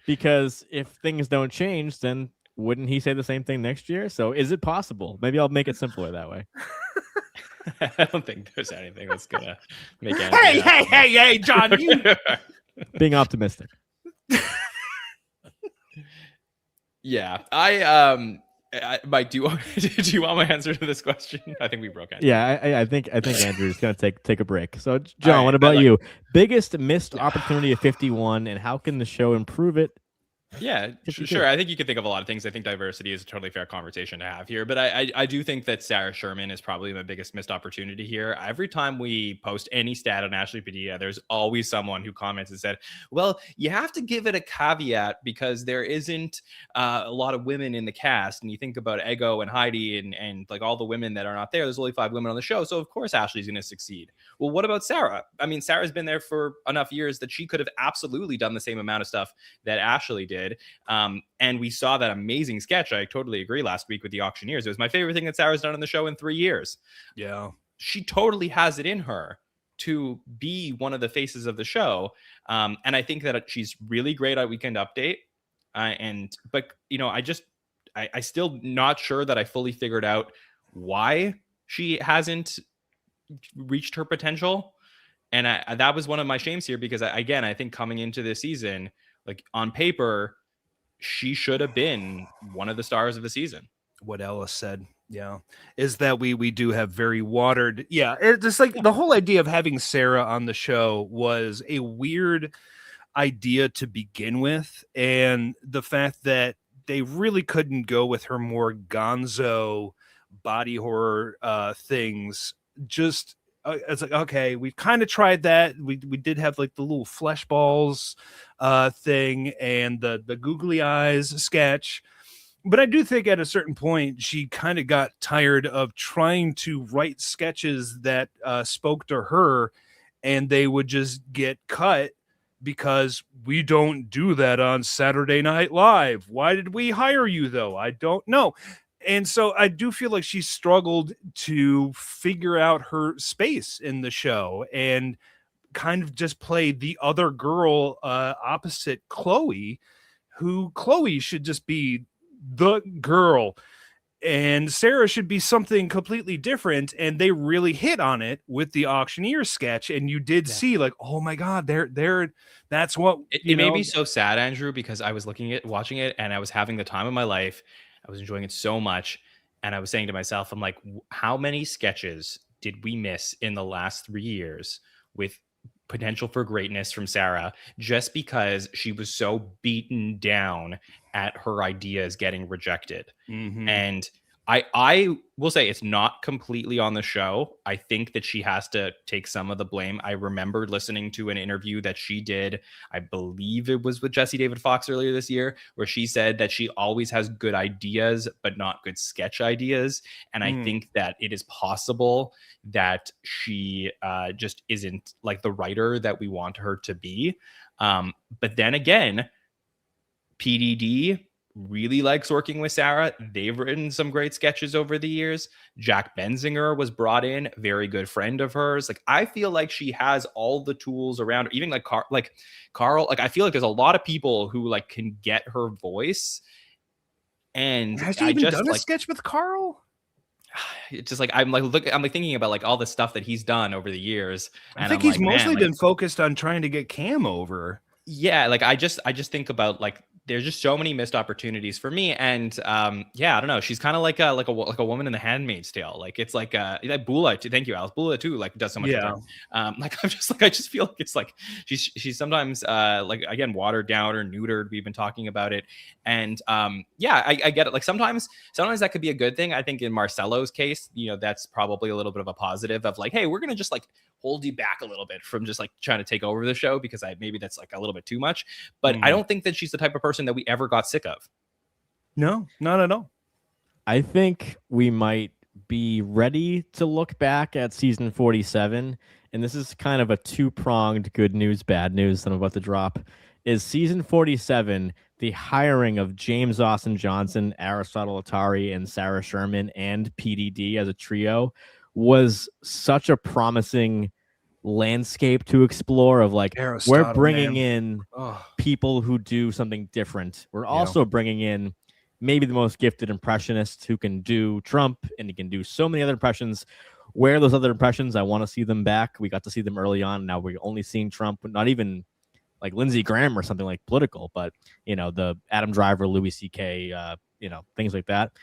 Because if things don't change, then wouldn't he say the same thing next year? So is it possible? Maybe I'll make it simpler that way. I don't think there's anything that's gonna make Andrew Hey, John, you Being optimistic. Yeah, Mike, do you want my answer to this question? I think we broke Andrew. Yeah, I think Andrew's gonna take a break. So John, All right, what about you? Biggest missed opportunity of 51, and how can the show improve it? Yeah, sure. I think you could think of a lot of things. I think diversity is a totally fair conversation to have here. But I do think that Sarah Sherman is probably my biggest missed opportunity here. Every time we post any stat on Ashley Padilla, there's always someone who comments and said, well, you have to give it a caveat because there isn't a lot of women in the cast. And you think about Ego and Heidi and like all the women that are not there. There's only 5 women on the show. So of course Ashley's going to succeed. Well, what about Sarah? I mean, Sarah's been there for enough years that she could have absolutely done the same amount of stuff that Ashley did. And we saw that amazing sketch. I totally agree last week with the auctioneers. It was my favorite thing that Sarah's done on the show in 3 years. Yeah. She totally has it in her to be one of the faces of the show. And I think that she's really great at Weekend Update. But you know, I still not sure that I fully figured out why she hasn't reached her potential. And that was one of my shames here, because I think coming into this season, like on paper, she should have been one of the stars of the season. What Ella said, yeah, is that we do have very watered. Yeah, it's just like the whole idea of having Sarah on the show was a weird idea to begin with, and the fact that they really couldn't go with her more gonzo body horror things. Just it's like, okay, we've kind of tried that. We did have like the little flesh balls thing and the googly eyes sketch. But I do think at a certain point, she kind of got tired of trying to write sketches that spoke to her, and they would just get cut because we don't do that on Saturday Night Live. Why did we hire you, though? I don't know. And so I do feel like she struggled to figure out her space in the show and kind of just play the other girl opposite Chloe, who Chloe should just be the girl and Sarah should be something completely different. And they really hit on it with the auctioneer sketch. And you did see like, oh my God, that's what it made me so sad, Andrew, because I was watching it and I was having the time of my life. I was enjoying it so much. And I was saying to myself, I'm like, how many sketches did we miss in the last 3 years with potential for greatness from Sarah, just because she was so beaten down at her ideas getting rejected? Mm-hmm. And I will say it's not completely on the show. I think that she has to take some of the blame. I remember listening to an interview that she did, I believe it was with Jesse David Fox earlier this year, where she said that she always has good ideas, but not good sketch ideas. And I think that it is possible that she just isn't like the writer that we want her to be. But then again, PDD really likes working with Sarah. They've written some great sketches over the years. Jack Benzinger was brought in, very good friend of hers. Like, I feel like she has all the tools around her. Even like Carl, like I feel like there's a lot of people who like can get her voice. And has she even done a sketch with Carl? It's just like I'm thinking about like all the stuff that he's done over the years. I think he's mostly been focused on trying to get Cam over. Yeah, like I just think about like there's just so many missed opportunities for me. And yeah, I don't know. She's kind of like a woman in The Handmaid's Tale. Like it's like Bula too. Thank you, Alice. Bula too. Like does so much. Yeah. Like I just feel like it's like she's sometimes like again watered down or neutered. We've been talking about it, and yeah, I get it. Like sometimes that could be a good thing. I think in Marcelo's case, that's probably a little bit of a positive of like, hey, we're gonna just like hold you back a little bit from just like trying to take over the show because maybe that's like a little bit too much. But I don't think that she's the type of person that we ever got sick of. No, not at all. I think we might be ready to look back at season 47, and this is kind of a two-pronged good news, bad news that I'm about to drop. Is season 47 the hiring of James Austin Johnson, Aristotle Atari, and Sarah Sherman and PDD as a trio was such a promising landscape to explore of like we're bringing in people who do something different. We're also bringing in maybe the most gifted impressionists who can do Trump and he can do so many other impressions. Where are those other impressions? I want to see them back. We got to see them early on. Now we're only seeing Trump, not even like Lindsey Graham or something like political, but the Adam Driver, Louis C.K., things like that.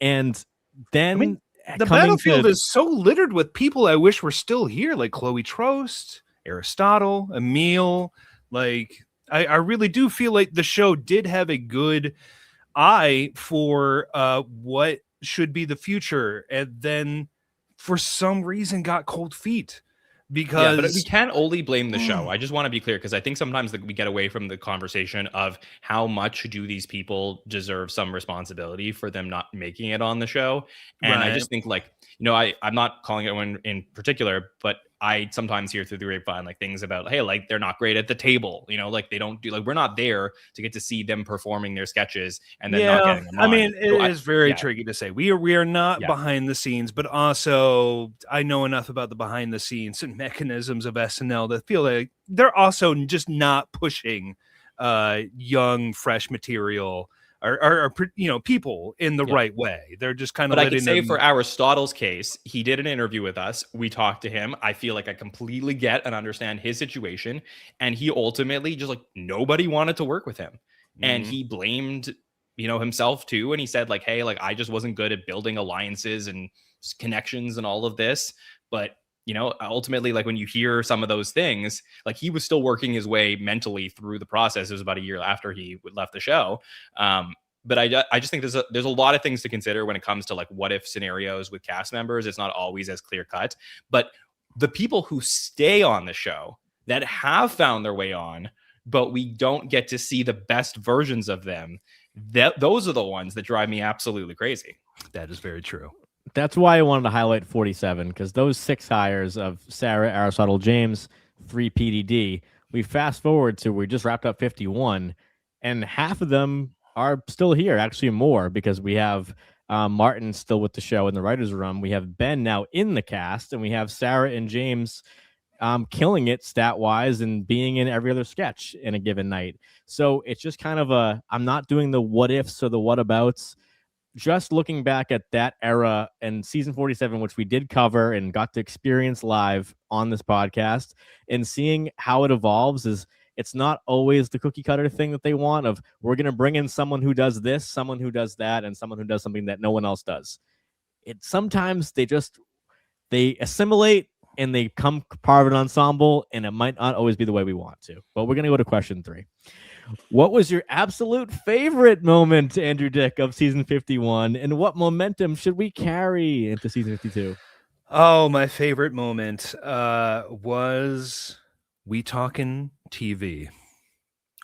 And then the battlefield is so littered with people I wish were still here, like Chloe Trost, Aristotle, Emil. Like I really do feel like the show did have a good eye for what should be the future, and then for some reason got cold feet. Because but we can't only blame the show. I just want to be clear, because I think sometimes we get away from the conversation of how much do these people deserve some responsibility for them not making it on the show. And I just think like, I'm not calling anyone in particular, but I sometimes hear through the grapevine like things about, hey, like they're not great at the table, like they don't do, like we're not there to get to see them performing their sketches and then not getting them on. I mean, it is very tricky to say. We are not behind the scenes, but also I know enough about the behind the scenes and mechanisms of SNL that feel like they're also just not pushing young, fresh material or people in the right way. They're just kind of. But I can say for Aristotle's case, he did an interview with us. We talked to him. I feel like I completely get and understand his situation, and he ultimately just like nobody wanted to work with him, and he blamed himself too. And he said like, hey, like I just wasn't good at building alliances and connections and all of this, but. Ultimately, like when you hear some of those things, like he was still working his way mentally through the process. It was about a year after he left the show. But I just think there's a lot of things to consider when it comes to like what if scenarios with cast members. It's not always as clear cut, but the people who stay on the show that have found their way on, but we don't get to see the best versions of them. Those are the ones that drive me absolutely crazy. That is very true. That's why I wanted to highlight 47, because those 6 hires of Sarah, Aristotle, James, 3 PDD, we fast forward to we just wrapped up 51, and half of them are still here, actually more, because we have Martin still with the show in the writer's room. We have Ben now in the cast, and we have Sarah and James killing it stat-wise and being in every other sketch in a given night. So it's just kind of I'm not doing the what-ifs or the what-abouts. Just looking back at that era and season 47, which we did cover and got to experience live on this podcast, and seeing how it evolves it's not always the cookie cutter thing that they want of we're going to bring in someone who does this, someone who does that, and someone who does something that no one else does. Sometimes they assimilate and they come part of an ensemble, and it might not always be the way we want to. But we're going to go to question 3. What was your absolute favorite moment, Andrew Dick, of season 51, and what momentum should we carry into season 52? Oh, my favorite moment was We Talking TV.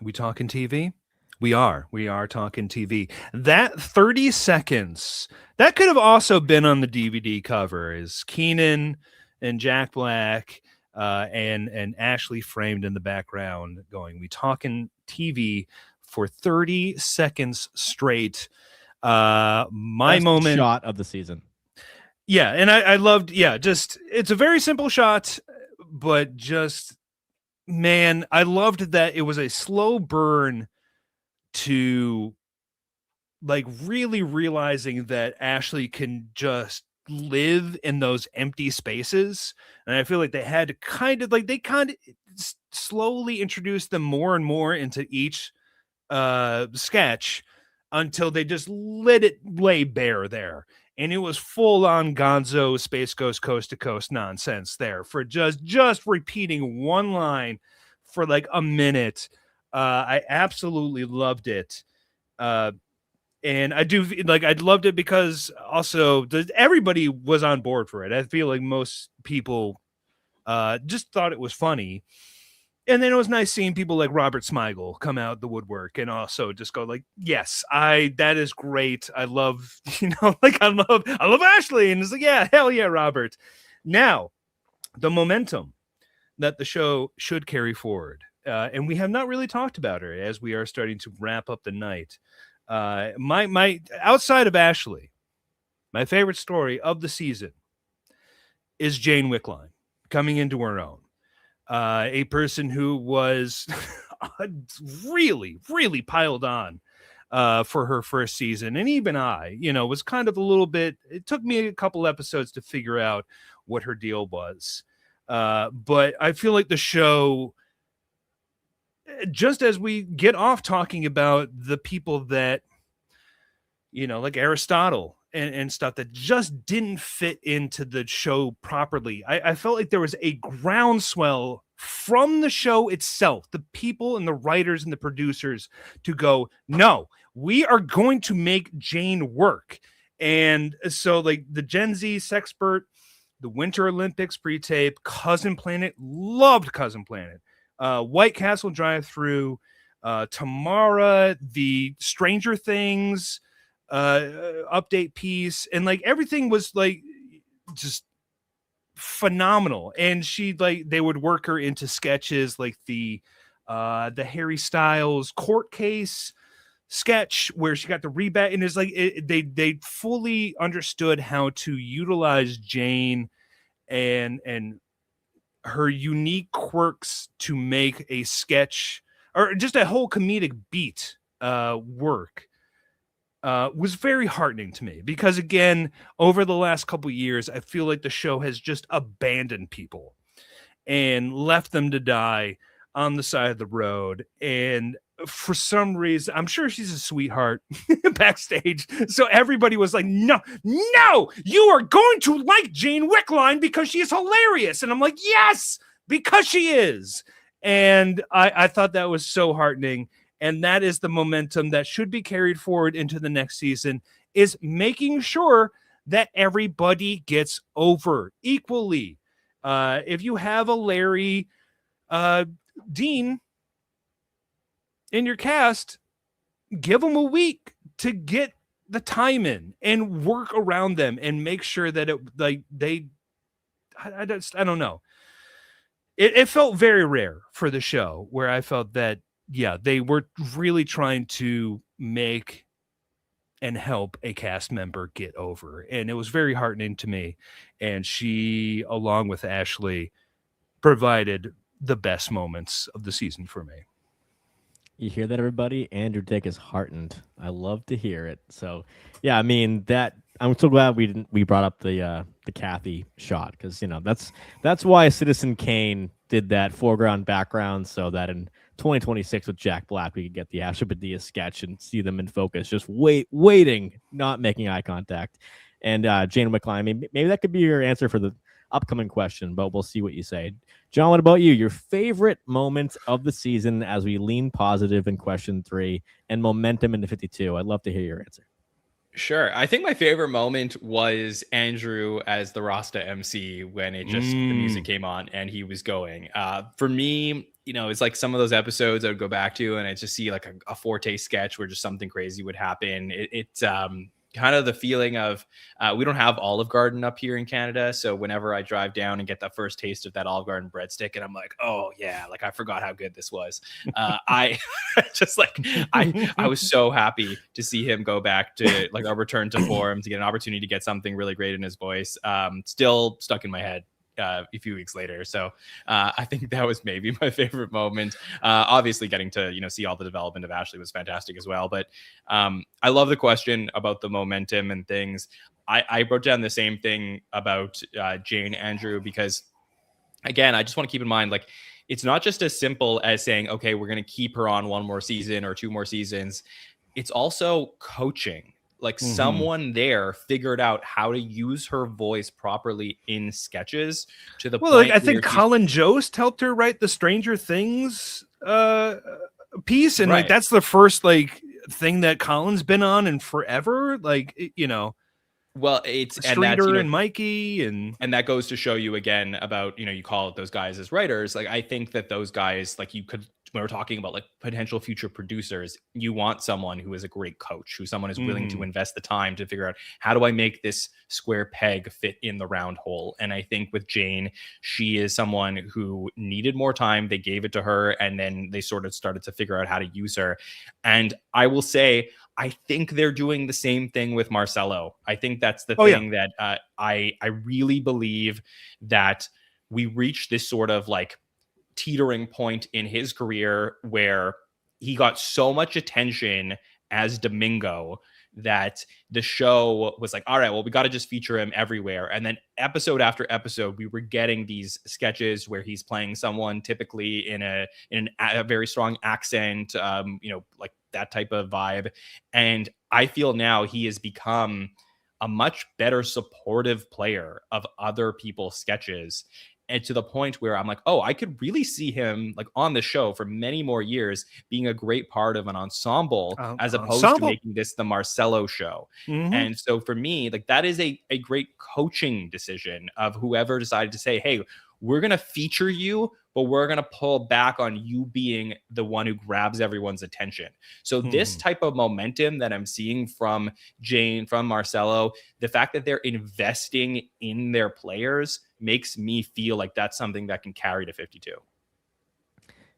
We Talking TV? We are talking TV. That 30 seconds, that could have also been on the DVD cover, is Kenan and Jack Black and Ashley framed in the background going, we talking TV for 30 seconds straight. My Best moment shot of the season. Yeah. And I loved, just, it's a very simple shot, but just, man, I loved that it was a slow burn to like really realizing that Ashley can just live in those empty spaces. And I feel like they had to kind of slowly introduce them more and more into each sketch until they just let it lay bare there. And it was full on Gonzo Space Ghost Coast to Coast nonsense there for just repeating one line for like a minute. I absolutely loved it. And I do like, I loved it because also everybody was on board for it. I feel like most people just thought it was funny. And then it was nice seeing people like Robert Smigel come out the woodwork and also just go like, yes, that is great. I love, like I love Ashley. And it's like, yeah, hell yeah, Robert. Now, the momentum that the show should carry forward. And we have not really talked about her as we are starting to wrap up the night. My outside of Ashley, my favorite story of the season is Jane Wickline coming into her own. A person who was really, really piled on for her first season. And even I, was kind of a little bit, it took me a couple episodes to figure out what her deal was. But I feel like the show, just as we get off talking about the people that, like Aristotle and stuff that just didn't fit into the show properly. I felt like there was a groundswell from the show itself, the people and the writers and the producers to go, no, we are going to make Jane work. And so like the Gen Z Sexpert, the Winter Olympics pre-tape, Cousin Planet, loved Cousin Planet, White Castle Drive-Thru, Tamara, the Stranger Things update piece, and like everything was like just phenomenal. And she they would work her into sketches like the Harry Styles court case sketch where she got the rebat, and it's like they fully understood how to utilize Jane and her unique quirks to make a sketch or just a whole comedic beat work. Was very heartening to me because, again, over the last couple years, I feel like the show has just abandoned people and left them to die on the side of the road. And for some reason, I'm sure she's a sweetheart backstage. So everybody was like, no, you are going to like Jane Wickline because she is hilarious. And I'm like, yes, because she is. And I thought that was so heartening. And that is the momentum that should be carried forward into the next season, is making sure that everybody gets over equally. If you have a Larry Dean in your cast, give them a week to get the time in and work around them and make sure that I don't know. It felt very rare for the show where I felt that, yeah, they were really trying to make and help a cast member get over. And it was very heartening to me. And she, along with Ashley, provided the best moments of the season for me. You hear that, everybody? Andrew Dick is heartened. I love to hear it. So, yeah, I mean, that I'm so glad we brought up the Kathy shot, because that's why Citizen Kane did that foreground background, so that in 2026 with Jack Black we could get the Ashley Padilla sketch and see them in focus, just waiting, not making eye contact. And Jane Wickline, I mean, maybe that could be your answer for the upcoming question, but we'll see what you say. John, what about you? Your favorite moment of the season as we lean positive in question 3 and momentum into 52? I'd love to hear your answer. Sure. I think my favorite moment was Andrew as the Rasta MC when the music came on and he was going. For me, it's like some of those episodes I would go back to and I just see like a Forte sketch where just something crazy would happen. It's kind of the feeling of we don't have Olive Garden up here in Canada, so whenever I drive down and get that first taste of that Olive Garden breadstick, and I'm like, oh yeah, like I forgot how good this was. I just like I was so happy to see him go back to like a return to form, to get an opportunity to get something really great in his voice. Still stuck in my head a few weeks later. So I think that was maybe my favorite moment. Obviously getting to, see all the development of Ashley was fantastic as well. But I love the question about the momentum and things. I wrote down the same thing about Jane, Andrew, because again, I just want to keep in mind, like, it's not just as simple as saying, okay, we're going to keep her on one more season or 2 more seasons. It's also coaching. Like someone there figured out how to use her voice properly in sketches to the point. Like, I think Colin Jost helped her write the Stranger Things piece, and Right. like that's the first like thing that Colin's been on in forever. Like, you know, well, it's Streeter and Mikey, and that goes to show you again about, you know, you call it those guys as writers. Like, I think that those guys, like, you could, when we're talking about like potential future producers, you want someone who is a great coach, who someone is willing to invest the time to figure out, how do I make this square peg fit in the round hole? And I think with Jane, she is someone who needed more time. They gave it to her, and then they sort of started to figure out how to use her. And I will say, I think they're doing the same thing with Marcelo. I think that's the thing that I really believe that we reached this sort of like teetering point in his career where he got so much attention as Domingo that the show was like, all right, well, we got to just feature him everywhere. And then episode after episode, we were getting these sketches where he's playing someone typically in a very strong accent, you know, like that type of vibe. And I feel now he has become a much better supportive player of other people's sketches. And to the point where I'm like, oh, I could really see him like on the show for many more years being a great part of an ensemble as opposed to making this the Marcelo show. And so for me, like that is a great coaching decision of whoever decided to say, hey, we're going to feature you, but we're going to pull back on you being the one who grabs everyone's attention. So this type of momentum that I'm seeing from Jane, from Marcelo, the fact that they're investing in their players makes me feel like that's something that can carry to 52.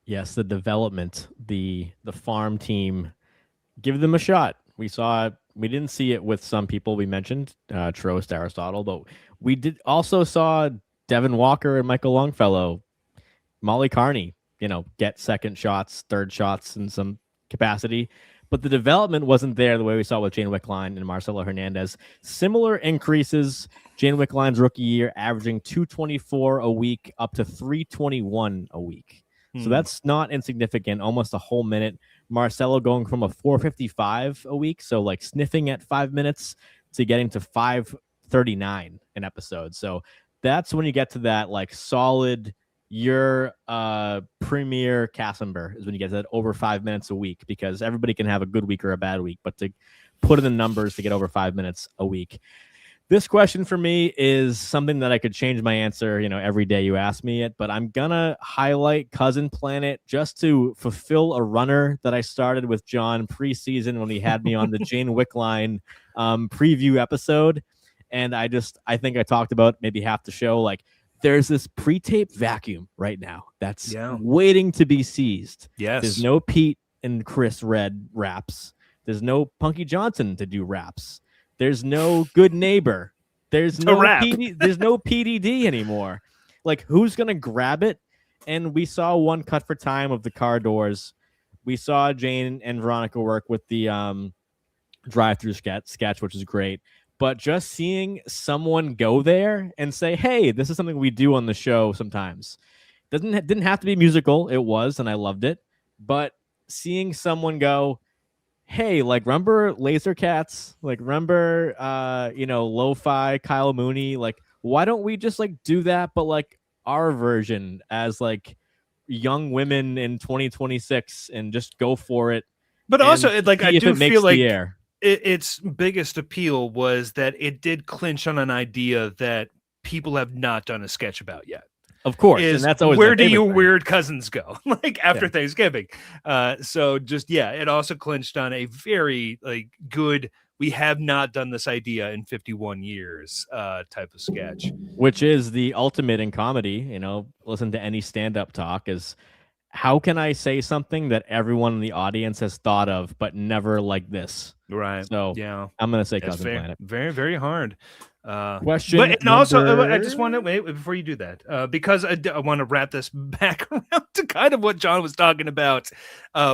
Yes, the development, the farm team, give them a shot. We didn't see it with some people we mentioned, Trost, Aristotle, but we did also saw Devin Walker and Michael Longfellow, Molly Carney, you know, get second shots, third shots in some capacity. But the development wasn't there the way we saw with Jane Wickline and Marcelo Hernandez. Similar increases. Jane Wickline's rookie year averaging 224 a week up to 321 a week. So that's not insignificant, almost a whole minute. Marcelo going from a 455 a week, so like sniffing at 5 minutes, to getting to 539 an episode. So that's when you get to that like solid, your premier cast member is when you get to that over 5 minutes a week, because everybody can have a good week or a bad week, but to put in the numbers to get over 5 minutes a week. This question for me is something that I could change my answer, you know, every day you ask me it, but I'm gonna highlight Cousin Planet just to fulfill a runner that I started with John preseason when he had me on the Jane Wickline preview episode. And I think I talked about maybe half the show, like there's this pre-tape vacuum right now that's waiting to be seized. Yes. There's no Pete and Chris Red raps. There's no Punky Johnson to do raps. There's no Good Neighbor. There's no there's no PDD anymore. Like, who's gonna grab it? And we saw one cut for time of the car doors. We saw Jane and Veronica work with the drive-through sketch, which is great. But just seeing someone go there and say, "Hey, this is something we do on the show sometimes," didn't have to be musical. It was, and I loved it. But seeing someone go, hey, like, remember Laser Cats? Like, remember, Lo-Fi, Kyle Mooney? Like, why don't we just, like, do that, but, like, our version as, like, young women in 2026 and just go for it? But also, like, I do feel like its biggest appeal was that it did clinch on an idea that people have not done a sketch about yet. Of course, and that's always where do your weird cousins go? Like after Thanksgiving. So just it also clinched on a very like good. We have not done this idea in 51 years type of sketch, which is the ultimate in comedy. You know, listen to any stand-up talk is how can I say something that everyone in the audience has thought of but never like this? Right. So I'm gonna say Cousin Planet. Very, very hard. Question, and also I just want to wait before you do that because I want to wrap this back around to kind of what John was talking about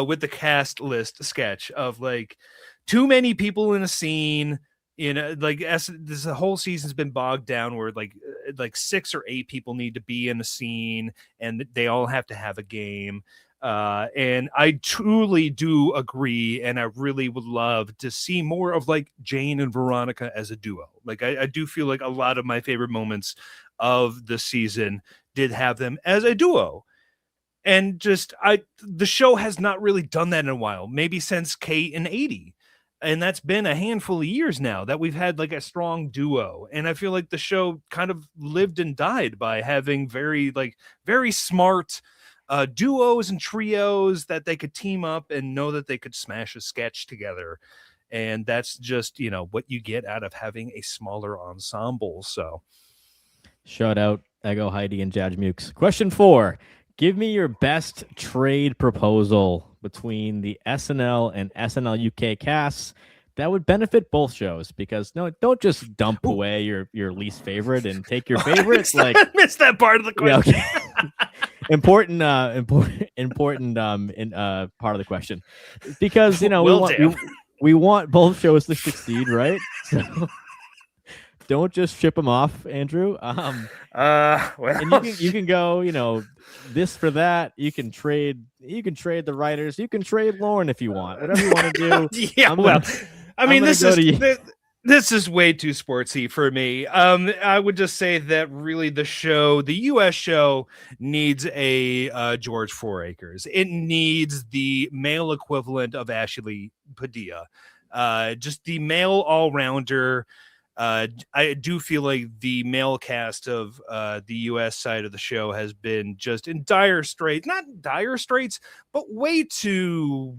with the cast list sketch of like too many people in a scene, You know, like this the whole season's been bogged down where like 6 or 8 people need to be in the scene, and they all have to have a game. And I truly do agree, and I really would love to see more of like Jane and Veronica as a duo. Like I do feel like a lot of my favorite moments of the season did have them as a duo. And just the show has not really done that in a while, maybe since Kate and 80. And that's been a handful of years now that we've had like a strong duo. And I feel like the show kind of lived and died by having very smart duos and trios that they could team up and know that they could smash a sketch together. And that's just, you know, what you get out of having a smaller ensemble. So Shout out Ego, Heidi, and Judge Mukes. Question 4. Give me your best trade proposal between the SNL and SNL UK casts that would benefit both shows, because don't just dump away your least favorite and take your favorite. I missed that part of the question. Yeah, okay. important part of the question, because you know we want both shows to succeed, right? So don't just ship them off, Andrew. Well, and you can go, you know, this for that. You can trade the writers. You can trade Lauren if you want. Whatever you want to do. Yeah, this is way too sportsy for me. I would just say that really the US show needs a George Fouracres. It needs the male equivalent of Ashley Padilla. Just the male all-rounder. I do feel like the male cast of the US side of the show has been just in dire straits, not dire straits, but way too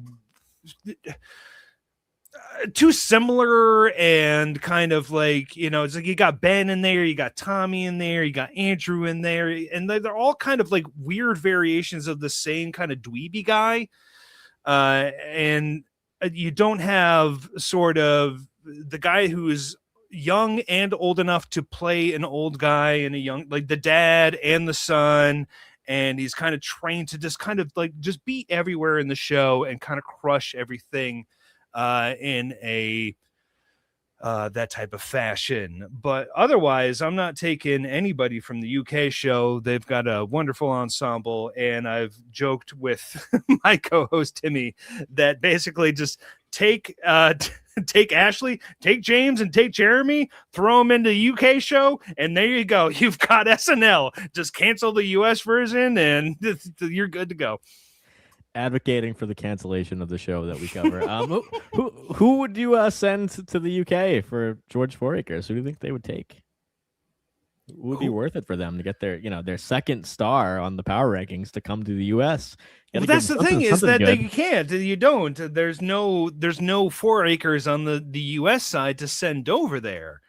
similar, and kind of like, you know, it's like you got Ben in there, you got Tommy in there, you got Andrew in there, and they're all kind of like weird variations of the same kind of dweeby guy. And you don't have sort of the guy who is young and old enough to play an old guy and a young, like the dad and the son, and he's kind of trained to just kind of like just be everywhere in the show and kind of crush everything in a that type of fashion. But otherwise, I'm not taking anybody from the UK show. They've got a wonderful ensemble, and I've joked with my co-host Timmy that basically just take Ashley, take James, and take Jeremy, throw them into the UK show, and there you go. You've got SNL. Just cancel the US version, and you're good to go. Advocating for the cancellation of the show that we cover. Who would you send to the UK for George Fouracres? Who do you think they would take? Would be worth it for them to get their second star on the power rankings to come to the US? Well, that's the thing, is that they can't. You don't. There's no Fouracres on the US side to send over there,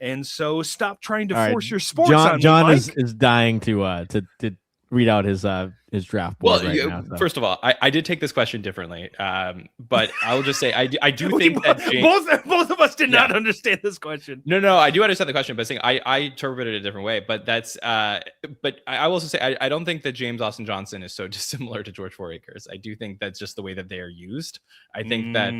and so stop trying to force your sports on me, John Mike. is dying to read out his draft board right now. So. First of all, I did take this question differently, but I will just say I do think that James, both of us did not understand this question. No, I do understand the question, but saying I interpreted it a different way. But that's but I will also say I don't think that James Austin Johnson is so dissimilar to George Fouracres. I do think that's just the way that they are used. I think that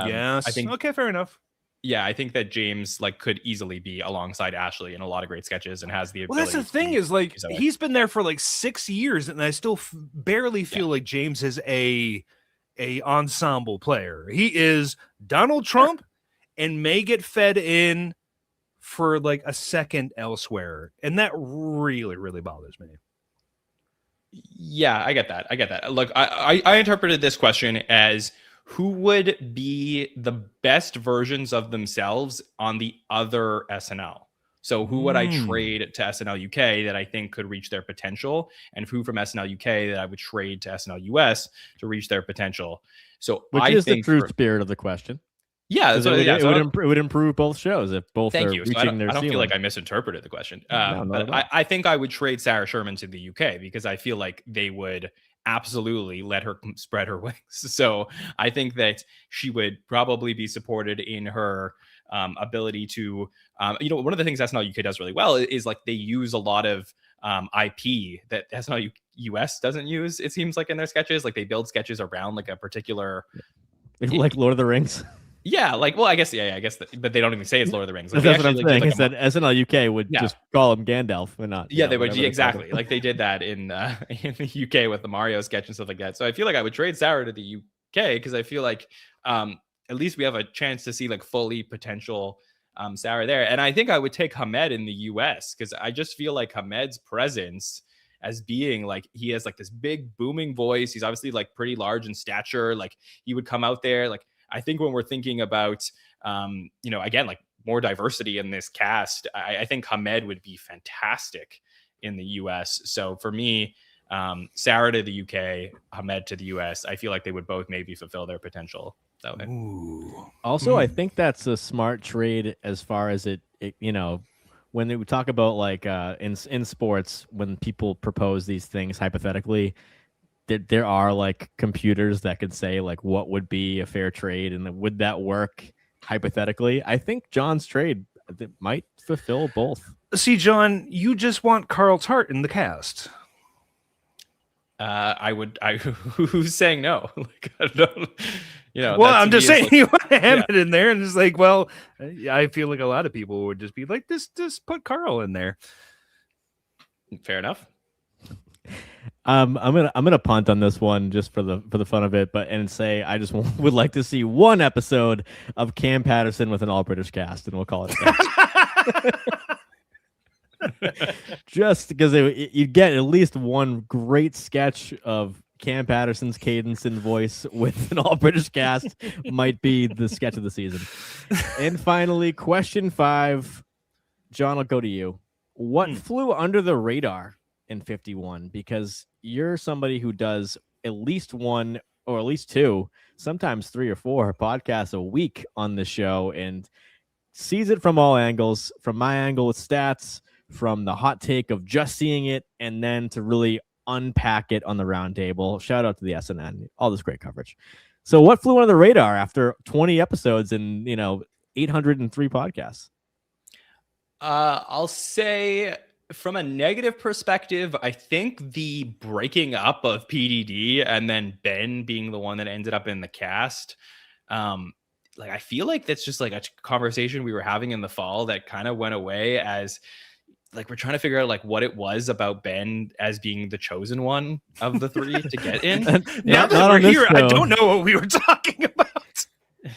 yes, I think okay, fair enough. Yeah, I think that James could easily be alongside Ashley in a lot of great sketches and has the ability. Well, that's the thing, is like he's been there for like 6 years, and I still barely feel like James is a ensemble player. He is Donald Trump and may get fed in for like a second elsewhere, and that really, really bothers me. Yeah, I get that. Look, I interpreted this question as who would be the best versions of themselves on the other SNL. So who would I trade to SNL UK that I think could reach their potential, and who from SNL UK that I would trade to SNL US to reach their potential. So which is the true spirit of the question. Yeah, it would improve both shows if both are reaching their I don't ceiling. feel like I misinterpreted the question. No, but I think I would trade Sarah Sherman to the UK because I feel like they would absolutely let her spread her wings. So I think that she would probably be supported in her ability to, one of the things SNL UK does really well is like they use a lot of IP that SNL US doesn't use, it seems like, in their sketches. Like they build sketches around like a particular, like Lord of the Rings. Yeah, like, well, I guess, but they don't even say it's Lord of the Rings. Like, That's what I'm actually, like, saying. did, Is that SNL UK would just call him Gandalf and not. Yeah, they would. whatever they call Exactly. him. Like they did that in the UK with the Mario sketch and stuff like that. So I feel like I would trade Sarah to the UK because I feel like at least we have a chance to see like fully potential Sarah there. And I think I would take Hamed in the US because I just feel like Hamed's presence as being like, he has like this big booming voice. He's obviously like pretty large in stature. Like he would come out there. Like I think when we're thinking about, again, like more diversity in this cast, I think Hamed would be fantastic in the US. So for me, Sarah to the UK, Hamed to the US, I feel like they would both maybe fulfill their potential that way. Ooh. Also, I think that's a smart trade as far as it when we talk about like in sports, when people propose these things hypothetically, there are like computers that could say like what would be a fair trade and would that work hypothetically. I think John's trade might fulfill both. See, John, you just want Carl Tart in the cast. Who's saying no? Like, I don't, well, I'm just saying you want to have it in there, and it's like, well, I feel like a lot of people would just be like, just put Carl in there. Fair enough. I'm gonna punt on this one just for the fun of it, and say I just would like to see one episode of Cam Patterson with an all British cast, and we'll call it that. Just because you get at least one great sketch of Cam Patterson's cadence and voice with an all British cast might be the sketch of the season. And finally, question 5, John, I'll go to you. What flew under the radar in 51? Because you're somebody who does at least one or at least 2, sometimes 3 or 4 podcasts a week on the show and sees it from all angles, from my angle with stats, from the hot take of just seeing it, and then to really unpack it on the round table. Shout out to the SNN, all this great coverage. So what flew under the radar after 20 episodes and 803 podcasts? I'll say from a negative perspective, I think the breaking up of PDD and then Ben being the one that ended up in the cast, like I feel like that's just like a conversation we were having in the fall that kind of went away as like we're trying to figure out like what it was about Ben as being the chosen one of the 3 to get in. Now that we're here, I don't know what we were talking about.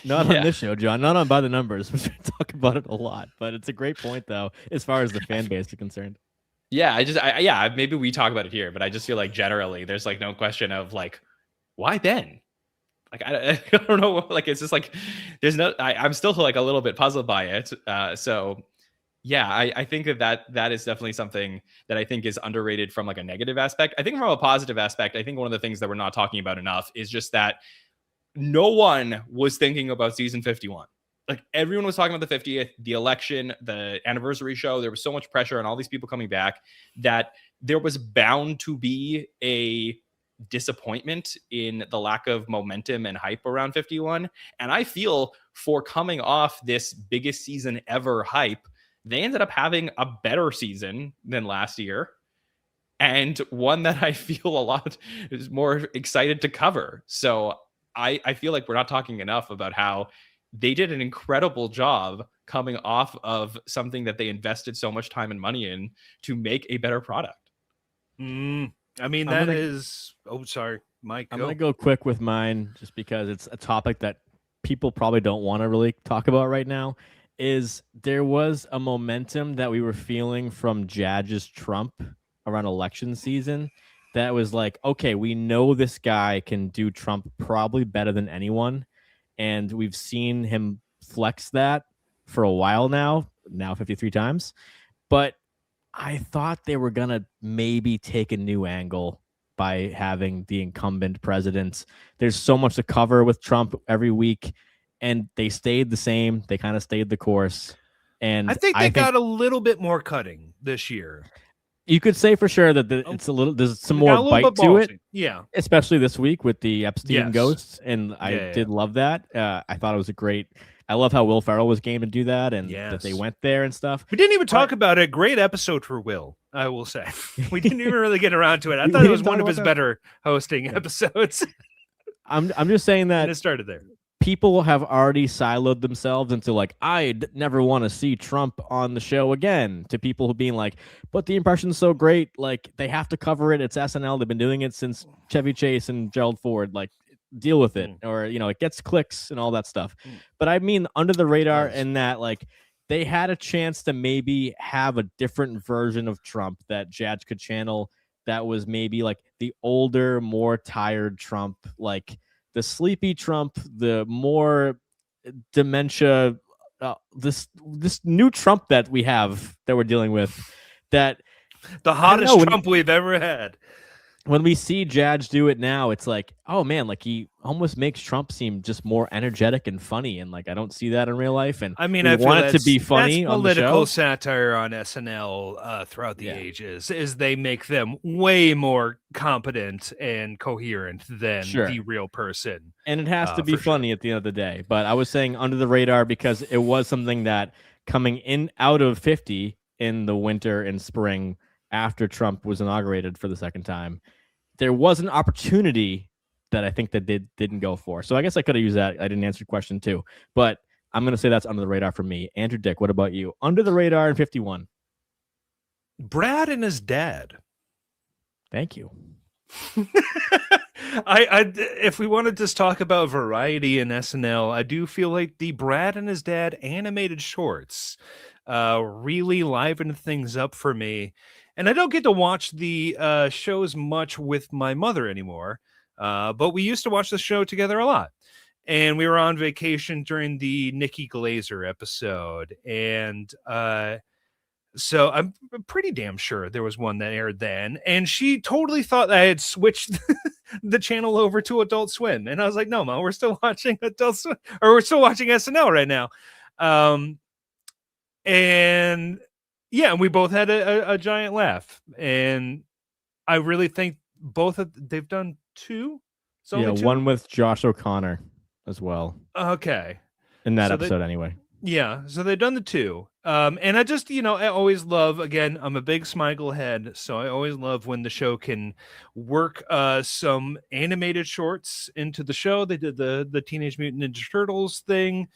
Not on this show, John. Not on By the Numbers. We talk about it a lot, but it's a great point though, as far as the fan base is concerned. Yeah, maybe we talk about it here, but I just feel like generally there's like no question of like why Ben. Like I don't know. Like it's just like there's no. I'm still like a little bit puzzled by it. So yeah, I think that is definitely something that I think is underrated from like a negative aspect. I think from a positive aspect, I think one of the things that we're not talking about enough is just that no one was thinking about season 51. Like everyone was talking about the 50th, the election, the anniversary show. There was so much pressure on all these people coming back that there was bound to be a disappointment in the lack of momentum and hype around 51. And I feel for coming off this biggest season ever hype, they ended up having a better season than last year, and one that I feel a lot is more excited to cover. So I feel like we're not talking enough about how they did an incredible job coming off of something that they invested so much time and money in to make a better product. I mean, sorry, Mike. I'm going to go quick with mine just because it's a topic that people probably don't want to really talk about right now. Is there was a momentum that we were feeling from Jadge's Trump around election season that was like, okay, we know this guy can do Trump probably better than anyone. And we've seen him flex that for a while now 53 times. But I thought they were going to maybe take a new angle by having the incumbent president. There's so much to cover with Trump every week. And they stayed the same. They kind of stayed the course. And I think they got a little bit more cutting this year. You could say for sure that it's there's some more bite to it. Yeah. Especially this week with the Epstein ghosts. And I did love that. I thought it was I love how Will Ferrell was game to do that and that they went there and stuff. We didn't even talk about it. Great episode for Will, I will say. We didn't even really get around to it. I thought it was one of his better hosting episodes. I'm just saying that and it started there. people have already siloed themselves into like, never want to see Trump on the show again, to people who being like, but the impression's so great, like they have to cover it. It's SNL. They've been doing it since Chevy Chase and Gerald Ford. Like, deal with it, or it gets clicks and all that stuff. But I mean, under the radar, in that like they had a chance to maybe have a different version of Trump that Judge could channel. That was maybe like the older, more tired Trump, like the sleepy Trump, the more dementia, this new Trump that we're dealing with, that the hottest Trump we've ever had. When we see Judge do it now, it's like, oh man, like he almost makes Trump seem just more energetic and funny, and like I don't see that in real life. And I mean, I want it to be That's funny. political satire on SNL throughout the ages, is they make them way more competent and coherent than the real person, and it has to be funny at the end of the day. But I was saying under the radar because it was something that coming in out of 50 in the winter and spring after Trump was inaugurated for the second time, there was an opportunity that I think that didn't go for. So I guess I could have used that. I didn't answer your question too, but I'm going to say that's under the radar for me. Andrew Dick, what about you? Under the radar in 51. Brad and his dad. Thank you. If we want to just talk about variety in SNL, I do feel like the Brad and his dad animated shorts really livened things up for me. And I don't get to watch the shows much with my mother anymore, but we used to watch the show together a lot. And we were on vacation during the Nikki Glazer episode. And so I'm pretty damn sure there was one that aired then. And she totally thought I had switched the channel over to Adult Swim. And I was like, no, Mom, we're still watching Adult Swim, or we're still watching SNL right now. And yeah, we both had a giant laugh, and I really think they've done two. One with Josh O'Connor as well. Okay, in that episode, anyway. Yeah, so they've done the two, and I just I always love. Again, I'm a big Smigel head, so I always love when the show can work some animated shorts into the show. They did the Teenage Mutant Ninja Turtles thing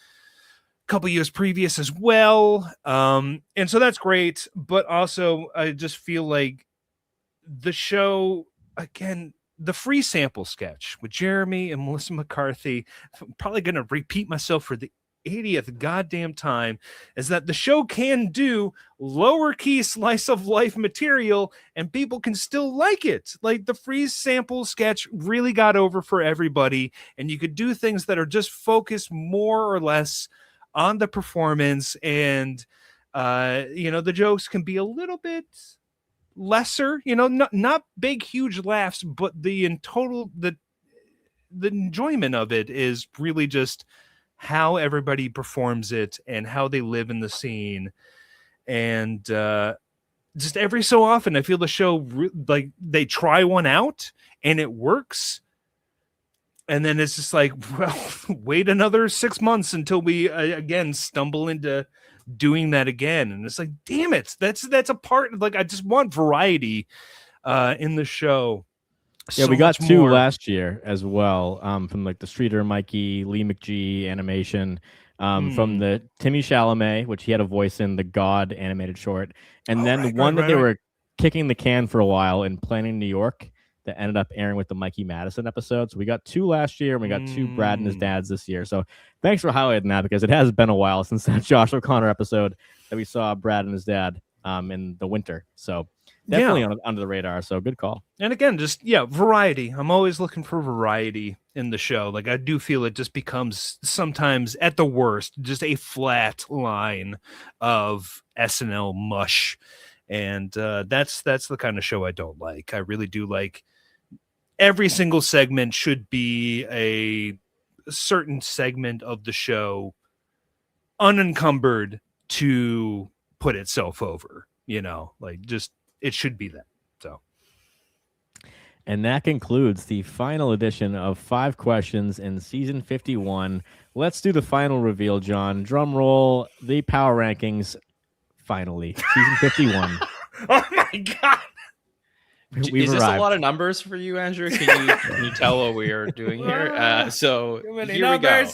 couple years previous as well, and so that's great. But also I just feel like the show, again, the free sample sketch with Jeremy and Melissa McCarthy, I'm probably going to repeat myself for the 80th goddamn time, is that the show can do lower key slice of life material and people can still like it. Like the free sample sketch really got over for everybody, and you could do things that are just focused more or less on the performance, and the jokes can be a little bit lesser, not big huge laughs, but the enjoyment of it is really just how everybody performs it and how they live in the scene. And just every so often I feel the show like they try one out and it works. And then it's just like, well, wait another 6 months until we again stumble into doing that again. And it's like, damn it, that's a part. Like, I just want variety in the show. Yeah, we got two last year as well, from like the Streeter Mikey, Lee McGee animation, from the Timmy Chalamet, which he had a voice in, the God animated short, and then the one that they were kicking the can for a while in Planning New York, that ended up airing with the Mikey Madison episode. So we got two last year, and we got two Brad and his dads this year. So thanks for highlighting that, because it has been a while since that Josh O'Connor episode that we saw Brad and his dad in the winter. So definitely under the radar. So good call. And again, just variety. I'm always looking for variety in the show. Like, I do feel it just becomes sometimes, at the worst, just a flat line of SNL mush. And that's the kind of show I don't like. I really do like every single segment should be a certain segment of the show, unencumbered to put itself over, like just it should be that. So. And that concludes the final edition of 5 Questions in season 51. Let's do the final reveal, John. Drum roll, the power rankings. Finally, season 51. Oh my God. Is this a lot of numbers for you, Andrew? Can you tell what we are doing here? So here we go.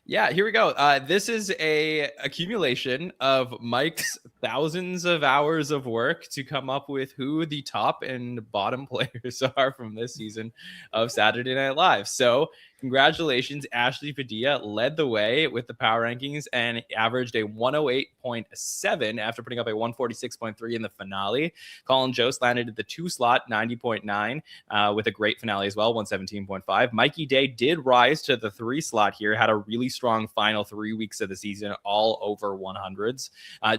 Yeah, here we go. This is a accumulation of Mike's thousands of hours of work to come up with who the top and bottom players are from this season of Saturday Night Live. So congratulations, Ashley Padilla led the way with the power rankings and averaged a 108.7 after putting up a 146.3 in the finale. Colin Jost landed at the 2 slot, 90.9, with a great finale as well, 117.5. Mikey Day did rise to the 3 slot here, had a really strong final 3 weeks of the season, all over 100s.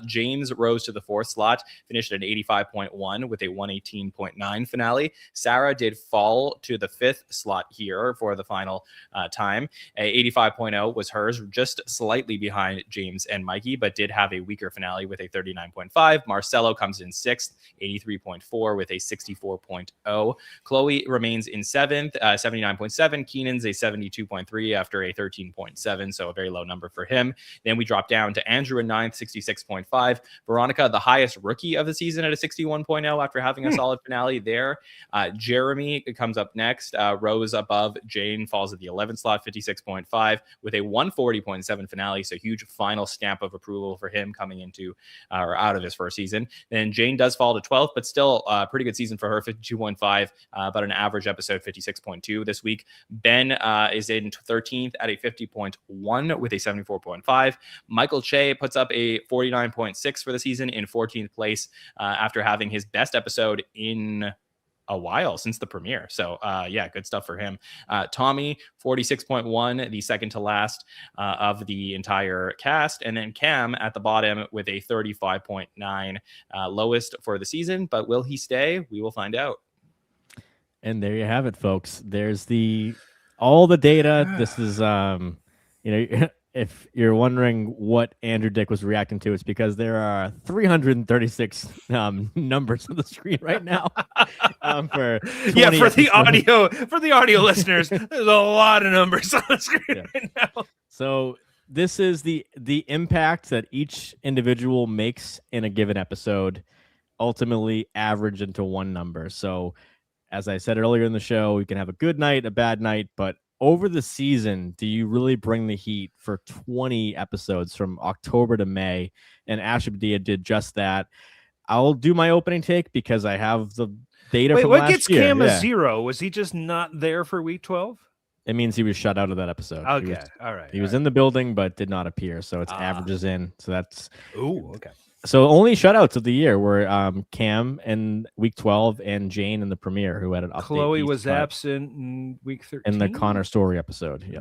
James rose to the 4th slot, finished at 85.1 with a 118.9 finale. Sarah did fall to the 5th slot here for the final time. 85.0 was hers, just slightly behind James and Mikey, but did have a weaker finale with a 39.5. Marcelo comes in 6th, 83.4 with a 64.0. Chloe remains in 7th, 79.7. Kenan's a 72.3 after a 13.7, so a very low number for him. Then we drop down to Andrew in 9th, 66.5. Veronica, the highest rookie of the season, at a 61.0 after having a solid finale there. Jeremy comes up next, rose above Jane, falls at the 11th slot, 56.5 with a 140.7 finale, so huge final stamp of approval for him coming into or out of his first season. Then Jane does fall to 12th, but still a pretty good season for her, 52.5, but an average episode 56.2 this week. Ben is in 13th at a 50.1 with a 74.5. Michael Che puts up a 49.6 for the season in 14th place after having his best episode in a while since the premiere. So yeah, good stuff for him. Tommy, 46.1, the second to last of the entire cast. And then Cam at the bottom with a 35.9, lowest for the season. But will he stay? We will find out. And there you have it, folks. There's all the data. This is, if you're wondering what Andrew Dick was reacting to, it's because there are 336 numbers on the screen right now. For the audio listeners, there's a lot of numbers on the screen right now. So this is the impact that each individual makes in a given episode, ultimately average into one number. So as I said earlier in the show, you can have a good night, a bad night, but over the season, do you really bring the heat for 20 episodes from October to May? And Ashley Padilla did just that. I'll do my opening take because I have the data from last year. What gets Cam a 0? Was he just not there for week 12? It means he was shut out of that episode. Okay, all right. He was in the building but did not appear, so it's averages in. So that's... Ooh, okay. So only shutouts of the year were Cam in week 12 and Jane in the premiere, who had an update. Chloe was absent in week 13. In the Connor Story episode. Yeah.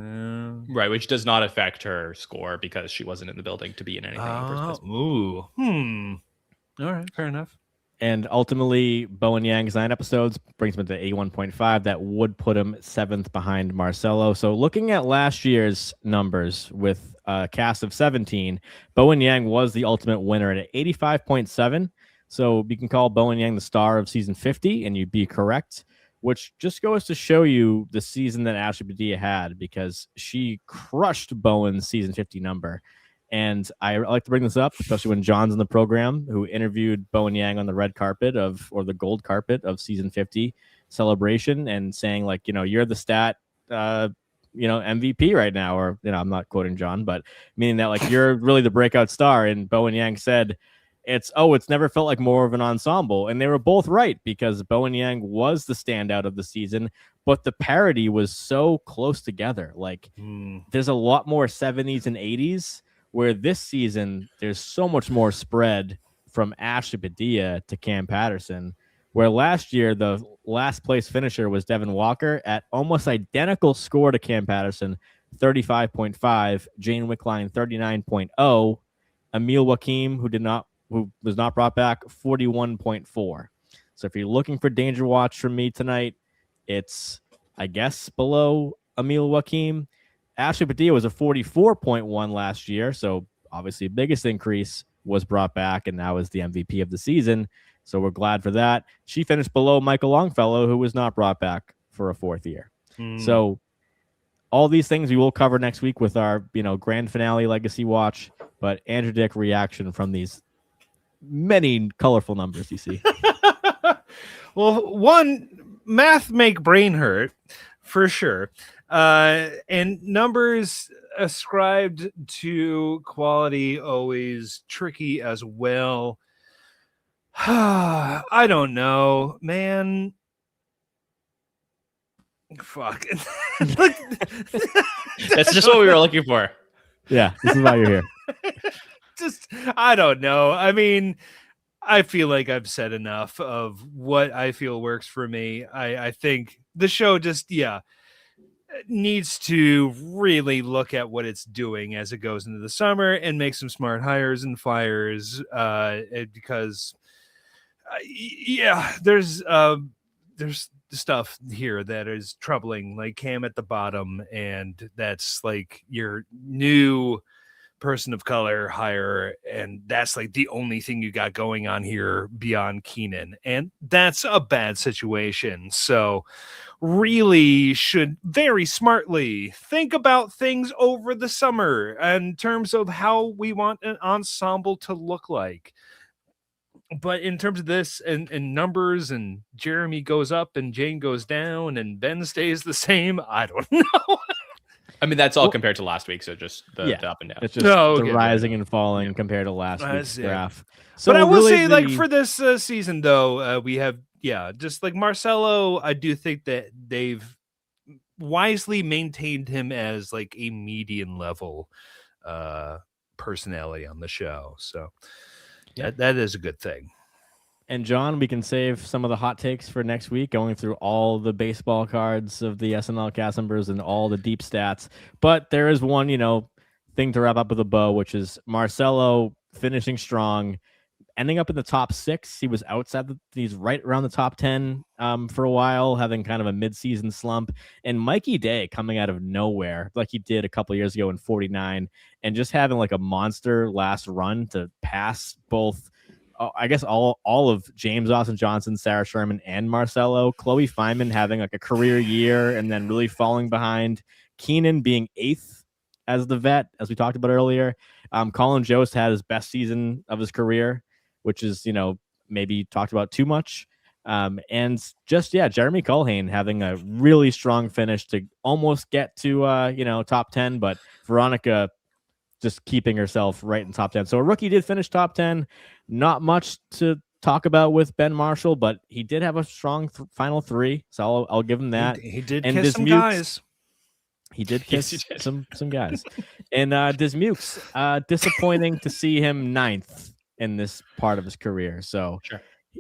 Right, which does not affect her score because she wasn't in the building to be in anything. All right, fair enough. And ultimately, Bowen Yang's 9 episodes brings him to 81.5. That would put him 7th behind Marcelo. So looking at last year's numbers with a cast of 17, Bowen Yang was the ultimate winner at 85.7. So you can call Bowen Yang the star of season 50, and you'd be correct, which just goes to show you the season that Ashley Padilla had, because she crushed Bowen's season 50 number. And I like to bring this up, especially when John's in the program, who interviewed Bowen Yang on the red carpet or the gold carpet of season 50 celebration, and saying, like, you're the stat, MVP right now, or, I'm not quoting John, but meaning that, like, you're really the breakout star. And Bowen Yang said, it's never felt like more of an ensemble. And they were both right, because Bowen Yang was the standout of the season, but the parody was so close together. Like, there's a lot more 70s and 80s, where this season there's so much more spread from Ashley Padilla to Cam Patterson, where last year the last place finisher was Devin Walker at almost identical score to Cam Patterson, 35.5, Jane Wickline 39.0, Emil Wakim, who was not brought back, 41.4. So if you're looking for Danger Watch from me tonight, it's, I guess, below Emil Wakim. Ashley Padilla was a 44.1 last year, so obviously biggest increase was brought back, and now is the MVP of the season. So we're glad for that. She finished below Michael Longfellow, who was not brought back for a 4th year. So all these things we will cover next week with our grand finale legacy watch. But Andrew Dick reaction from these many colorful numbers you see. Well, one, math make brain hurt for sure. And numbers, ascribed to quality always tricky as well. I don't know, man. Fuck. That's just what we were looking for. Yeah, this is why you're here. Just, I don't know. I mean, I feel like I've said enough of what I feel works for me. I think the show just, needs to really look at what it's doing as it goes into the summer and make some smart hires and fires, because there's stuff here that is troubling, like Cam at the bottom, and that's like your new person of color hire, and that's like the only thing you got going on here beyond Kenan, and that's a bad situation. So really should very smartly think about things over the summer in terms of how we want an ensemble to look like. But in terms of this and numbers, and Jeremy goes up and Jane goes down and Ben stays the same, I don't know. I mean, that's all compared to last week, so just the up and down. It's just the rising and falling compared to last week's graph. So, but I will say, like, for this season, though, we have, just like Marcelo, I do think that they've wisely maintained him as like a median level personality on the show. So that is a good thing. And John, we can save some of the hot takes for next week, going through all the baseball cards of the SNL cast members and all the deep stats. But there is one, thing to wrap up with a bow, which is Marcelo finishing strong, ending up in the top 6. He was outside. He's right around the top 10 for a while, having kind of a mid-season slump. And Mikey Day coming out of nowhere, like he did a couple years ago in 49, and just having like a monster last run to pass both. I guess all of James Austin Johnson, Sarah Sherman, and Marcelo. Chloe Fineman having like a career year and then really falling behind. Kenan being 8th as the vet, as we talked about earlier. Colin Jost had his best season of his career, which is, maybe talked about too much. And just, Jeremy Culhane having a really strong finish to almost get to, top 10, but Veronica just keeping herself right in top 10. So a rookie did finish top 10. Not much to talk about with Ben Marshall, but he did have a strong final 3. So I'll give him that. He did and kiss some guys. He did kiss some guys. And Dismukes, disappointing to see him 9th in this part of his career. So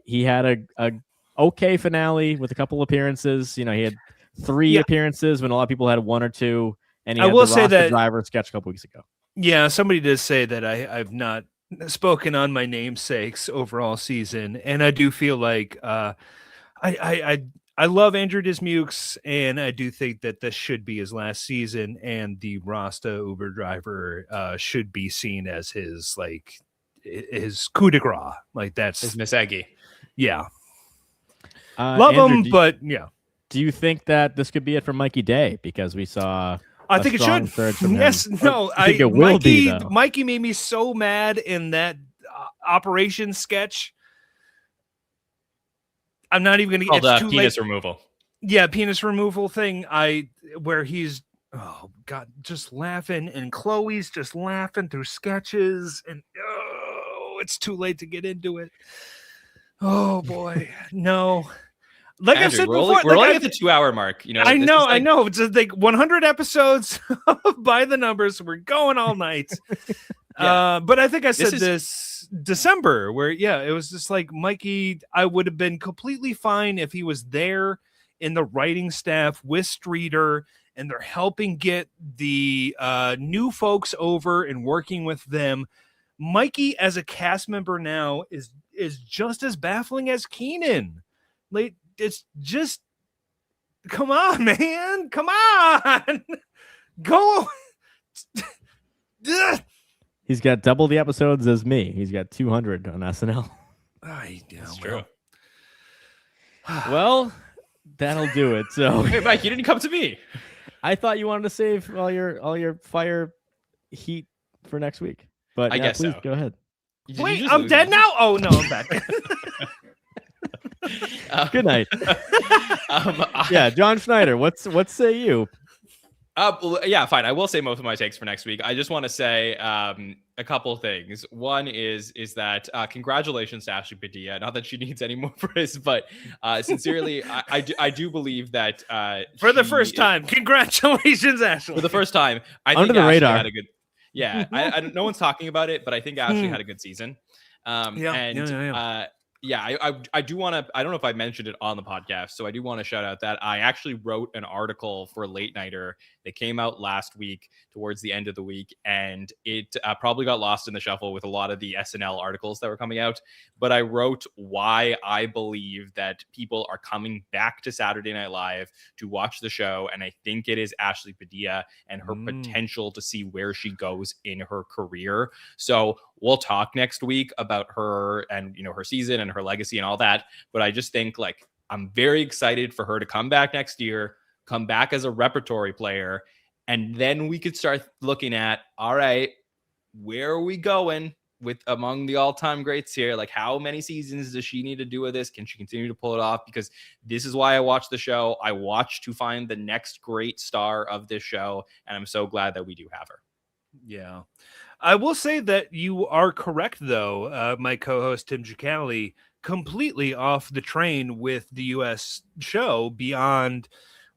he had a okay finale with a couple appearances. He had 3 appearances when a lot of people had 1 or 2. And he had the roster driver sketch a couple weeks ago. Yeah, somebody did say that I've not spoken on my namesake's overall season, and I do feel like I love Andrew Dismukes, and I do think that this should be his last season, and the Rasta Uber driver should be seen as his coup de grace. Like that's his Miss Eggy. Yeah, love Andrew, him, but yeah. Do you think that this could be it for Mikey Day? Because we saw. I think it should. Yes, no. I think it will be. Mikey made me so mad in that operation sketch. I'm not even going to get too penis removal. Yeah, penis removal thing. Where he's just laughing, and Chloe's just laughing through sketches, and it's too late to get into it. Oh boy, no. Like Andrew, I've said before, we're only at the 2-hour mark. I know. It's like 100 episodes by the numbers. We're going all night. But I think I said this December, where it was just like Mikey. I would have been completely fine if he was there in the writing staff with Streeter, and they're helping get the new folks over and working with them. Mikey as a cast member now is just as baffling as Kenan. Like. It's just, come on, man. Come on. Go. He's got double the episodes as me. He's got 200 on SNL. That's true. Well, that'll do it. So, hey, Mike, you didn't come to me. I thought you wanted to save all your fire heat for next week. But I guess please so. Go ahead. Wait, I'm dead now? Oh, no, I'm back. Good night. John Schneider, what say you? Yeah, fine. I will say most of my takes for next week. I just want to say a couple things. One is that congratulations to Ashley Padilla. Not that she needs any more praise, but sincerely, I do believe that For the first time, congratulations, Ashley. For the first time, I Under think the Ashley radar. had a good. Yeah, no one's talking about it, but I think Ashley had a good season. I do want to, I don't know if I mentioned it on the podcast, so I do want to shout out that I actually wrote an article for Late Nighter that came out last week towards the end of the week, and it probably got lost in the shuffle with a lot of the SNL articles that were coming out, but I wrote why I believe that people are coming back to Saturday Night Live to watch the show, and I think it is Ashley Padilla and her potential to see where she goes in her career. So we'll talk next week about her and, her season and her legacy and all that. But I just think I'm very excited for her to come back next year, come back as a repertory player. And then we could start looking at, all right, where are we going with among the all-time greats here? Like, how many seasons does she need to do with this? Can she continue to pull it off? Because this is why I watch the show. I watch to find the next great star of this show. And I'm so glad that we do have her. Yeah. I will say that you are correct, though. My co-host Tim Giacalli completely off the train with the U.S. show beyond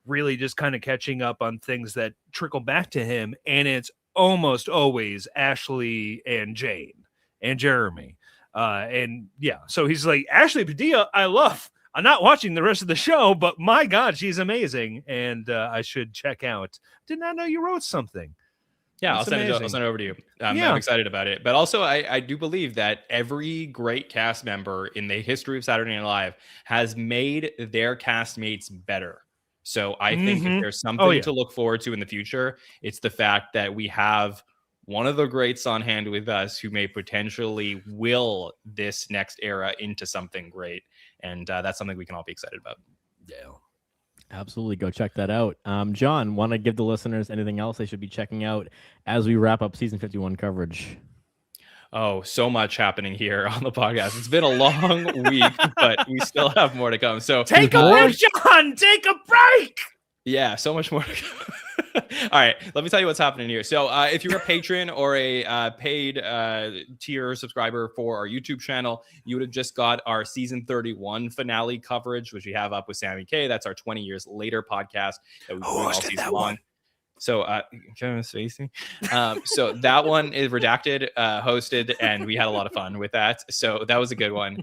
really just kind of catching up on things that trickle back to him. And it's almost always Ashley and Jane and Jeremy. So he's like, Ashley Padilla, I love. I'm not watching the rest of the show, but my God, she's amazing. And I should check out. Did not know you wrote something. Yeah, I'll send it over to you. I'm excited about it. But also, I do believe that every great cast member in the history of Saturday Night Live has made their castmates better. So I think if there's something to look forward to in the future, it's the fact that we have one of the greats on hand with us who may potentially will this next era into something great. And that's something we can all be excited about. Yeah. Absolutely. Go check that out. John, want to give the listeners anything else they should be checking out as we wrap up season 51 coverage? Oh, so much happening here on the podcast. It's been a long week, but we still have more to come. So take a break, John. Take a break. Yeah, so much more to come. All right, let me tell you what's happening here. So if you're a patron or a paid tier subscriber for our YouTube channel, you would have just got our season 31 finale coverage, which we have up with Sammy K. That's our 20 years later podcast that we've been all season long. So Kevin Spacey. So that one is redacted, hosted, and we had a lot of fun with that. So that was a good one.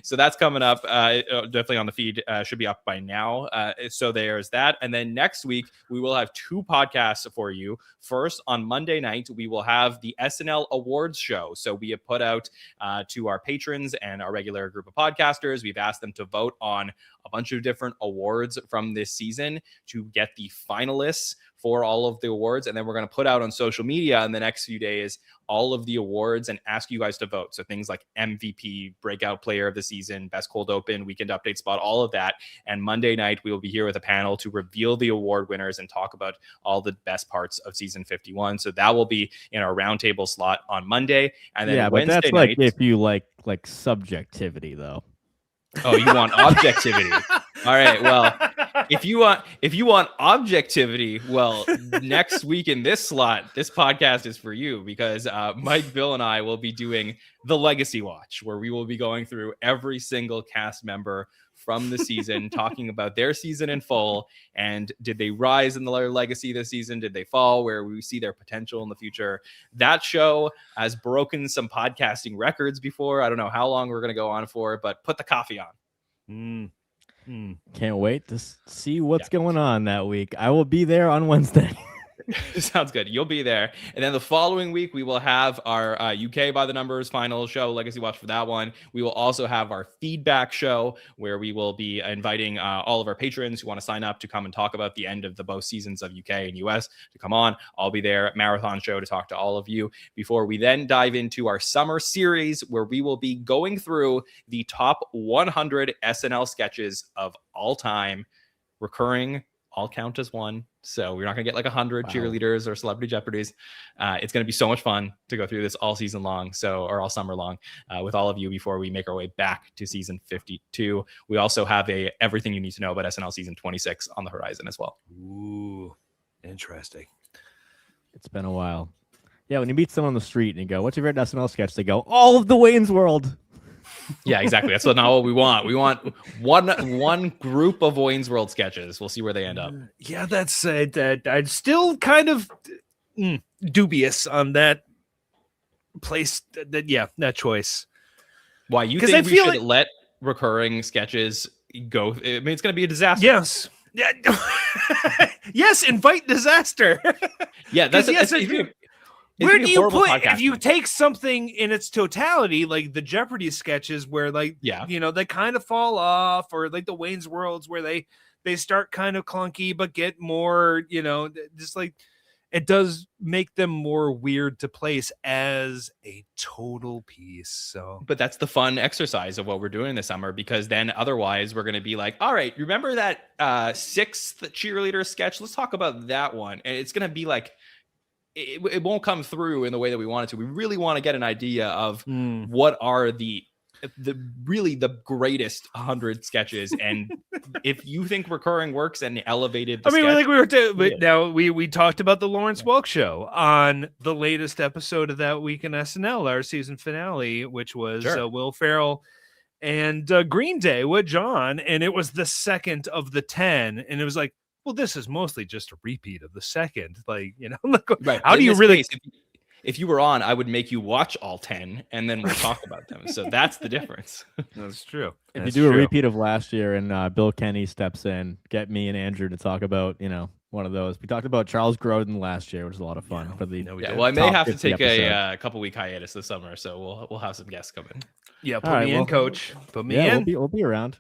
So that's coming up definitely on the feed. Should be up by now. So there's that. And then next week, we will have 2 podcasts for you. First, on Monday night, we will have the SNL Awards show. So we have put out to our patrons and our regular group of podcasters. We've asked them to vote on a bunch of different awards from this season to get the finalists for all of the awards. And then we're going to put out on social media in the next few days all of the awards and ask you guys to vote. So things like MVP, breakout player of the season, best cold open, weekend update spot, all of that. And Monday night, we will be here with a panel to reveal the award winners and talk about all the best parts of season 51. So that will be in our roundtable slot on Monday. And then Wednesday but that's night, like if you like subjectivity, though. Oh, you want objectivity? All right. Well, if you want objectivity, well, next week in this slot, this podcast is for you because Mike, Bill, and I will be doing the Legacy Watch, where we will be going through every single cast member from the season, talking about their season in full. And did they rise in the legacy this season? Did they fall? Where we see their potential in the future? That show has broken some podcasting records before. I don't know how long we're going to go on for, but put the coffee on. Can't wait to see what's going on that week. I will be there on Wednesday. Sounds good. You'll be there. And then the following week, we will have our UK By The Numbers final show, Legacy Watch for that one. We will also have our feedback show where we will be inviting all of our patrons who want to sign up to come and talk about the end of the both seasons of UK and US to come on. I'll be there at Marathon Show to talk to all of you before we then dive into our summer series where we will be going through the top 100 SNL sketches of all time, recurring, all count as one. So we're not going to get like 100 cheerleaders or Celebrity Jeopardies. It's going to be so much fun to go through this all season long, or all summer long with all of you before we make our way back to season 52. We also have a everything you need to know about SNL season 26 on the horizon as well. Ooh, Interesting. It's been a while. Yeah, when you meet someone on the street and you go, "What's your favorite SNL sketch?" They go, "All of the Wayne's World." Yeah, exactly. That's not what we want. We want one group of Wayne's World sketches. We'll see where they end up. Yeah, that's that. I'm still kind of dubious on that place. That choice. Why you 'Cause think I we feel should let recurring sketches go? I mean, it's going to be a disaster. Yes. Yeah. Yes. Invite disaster. Yeah, that's Yes, it's gonna- it's where gonna be do you horrible put if podcasting. you take something in its totality, like the Jeopardy sketches, where like they kind of fall off, or like the Wayne's Worlds where they start kind of clunky but get more, just like it does make them more weird to place as a total piece. So, But that's the fun exercise of what we're doing this summer, because then otherwise we're going to be like, all right, remember that sixth cheerleader sketch? Let's talk about that one. And it's going to be like, it won't come through in the way that we want it to. We really want to get an idea of what are the really the greatest 100 sketches. And if you think recurring works and elevated the sketch, now we talked about the Lawrence Welk show on the latest episode of That Week in SNL, our season finale, which was Will Ferrell and Green Day with John, and it was the second of the 10, and it was like, well, this is mostly just a repeat of the second. Like, right. How do you really case, if you were on, I would make you watch all 10 and then we'll talk about them. So that's the difference. That's true. If you do a repeat of last year and Bill Kenny steps in, get me and Andrew to talk about, one of those. We talked about Charles Grodin last year, which was a lot of fun. Well, I may have to take a couple week hiatus this summer, so we'll have some guests come in. Yeah, put me in, coach. Put me in. We'll be around.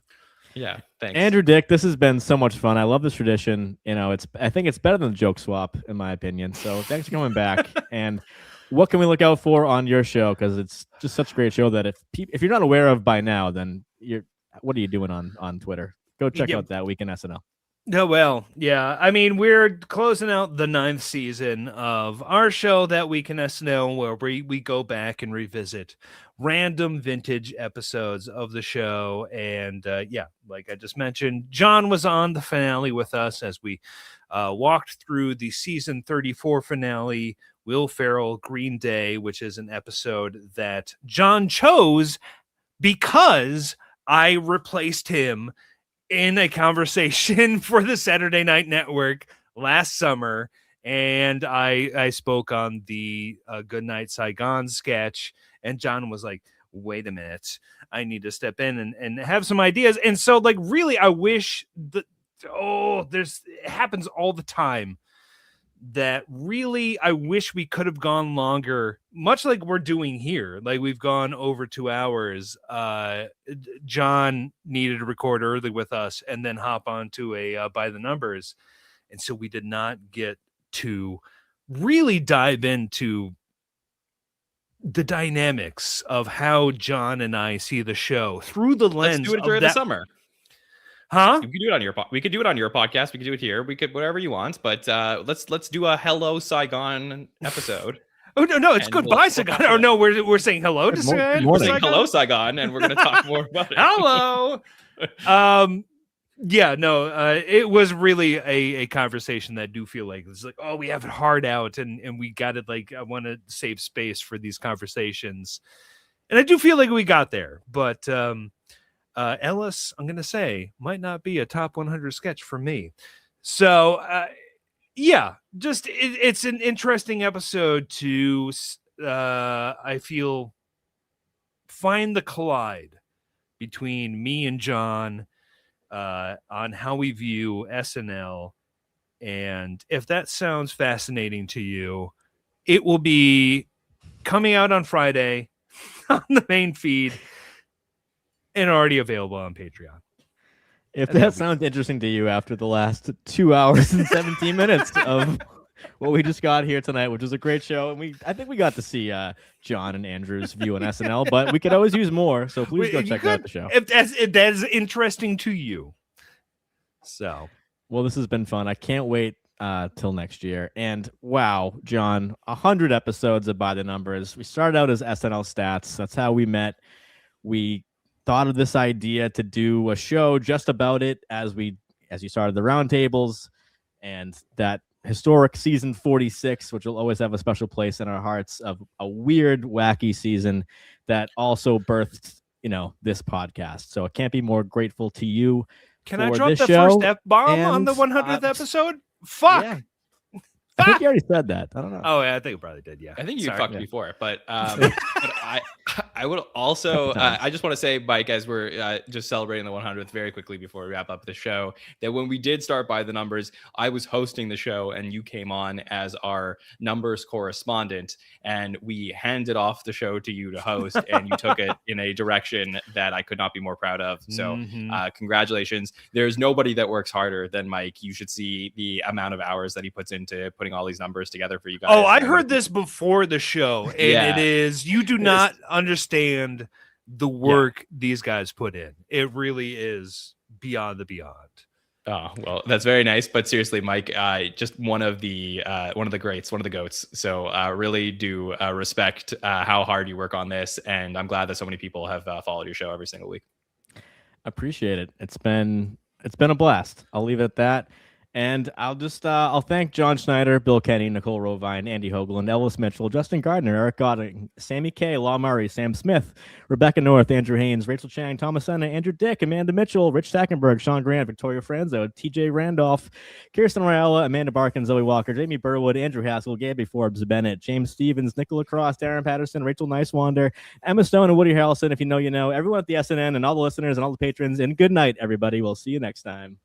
Yeah, thanks. Andrew, Dick, this has been so much fun. I love this tradition. I think it's better than the joke swap, in my opinion. So thanks for coming back. And what can we look out for on your show? Because it's just such a great show that if you're not aware of by now, then what are you doing on Twitter? Go check out That Week in SNL. No, well, yeah. I mean, we're closing out the 9th season of our show, That Week in SNL, where we go back and revisit random vintage episodes of the show. And like I just mentioned, John was on the finale with us as we walked through the season 34 finale, Will Ferrell, Green Day, which is an episode that John chose because I replaced him in a conversation for the Saturday Night Network last summer, and I spoke on the Goodnight Saigon sketch, and John was like, wait a minute, I need to step in and have some ideas. And so, like, really, I wish it happens all the time that really I wish we could have gone longer, much like we're doing here. Like, we've gone over 2 hours. John needed to record early with us and then hop onto a By the Numbers. And so we did not get to really dive into the dynamics of how John and I see the show through the lens. Let's do it during the summer. Huh? We could do it on we could do it on your podcast. We could do it here. We could whatever you want. But let's do a Hello Saigon episode. Oh no, it's Goodbye Saigon. Or no, we're saying hello to Saigon. We're saying hello Saigon, and we're going to talk more about it. Hello. It was really a conversation that I do feel like it's like, oh, we have it hard out, and we got it. Like, I want to save space for these conversations, and I do feel like we got there, but. Ellis, I'm going to say, might not be a top 100 sketch for me. So, it's an interesting episode to, I feel, find the collide between me and John on how we view SNL. And if that sounds fascinating to you, it will be coming out on Friday on the main feed. And already available on Patreon. If that sounds interesting to you after the last 2 hours and 17 minutes of what we just got here tonight, which was a great show, and I think we got to see John and Andrew's view on SNL, but we could always use more, so please go check out the show. If that is interesting to you. So, well, this has been fun. I can't wait till next year. And wow, John, 100 episodes of By the Numbers. We started out as SNL Stats. That's how we met. We thought of this idea to do a show just about it as you started the roundtables, and that historic season 46, which will always have a special place in our hearts, of a weird, wacky season that also birthed, this podcast. So I can't be more grateful to you. Can I for drop this the show, first F-bomb on the and, 100th episode? Fuck! Yeah. I think you already said that. I don't know. Oh, yeah, I think it probably did, yeah. I think you Sorry. fucked before, but I would also I just want to say, Mike, as we're just celebrating the 100th very quickly before we wrap up the show, that when we did start By the Numbers, I was hosting the show and you came on as our numbers correspondent, and we handed off the show to you to host, and you took it in a direction that I could not be more proud of. So congratulations. There's nobody that works harder than Mike. You should see the amount of hours that he puts into putting all these numbers together for you guys. Oh, I heard this before the show, and Yeah. it is, you do not understand the work these guys put in. It really is beyond the beyond. Oh, well, that's very nice. But seriously, Mike, just one of the greats, one of the goats. So really do respect how hard you work on this. And I'm glad that so many people have followed your show every single week. Appreciate it. It's been a blast. I'll leave it at that. And I'll thank John Schneider, Bill Kenny, Nicole Rovine, Andy Hoagland, Ellis Mitchell, Justin Gardner, Eric Godding, Sammy K, Law Murray, Sam Smith, Rebecca North, Andrew Haynes, Rachel Chang, Thomas Senna, Andrew Dick, Amanda Mitchell, Rich Stackenberg, Sean Grant, Victoria Franzo, TJ Randolph, Kirsten Raiola, Amanda Barkin, Zoe Walker, Jamie Burwood, Andrew Haskell, Gabby Forbes, Bennett, James Stevens, Nicola Cross, Darren Patterson, Rachel Nicewander, Emma Stone, and Woody Harrelson. If you know, you know. Everyone at the SNN and all the listeners and all the patrons. And good night, everybody. We'll see you next time.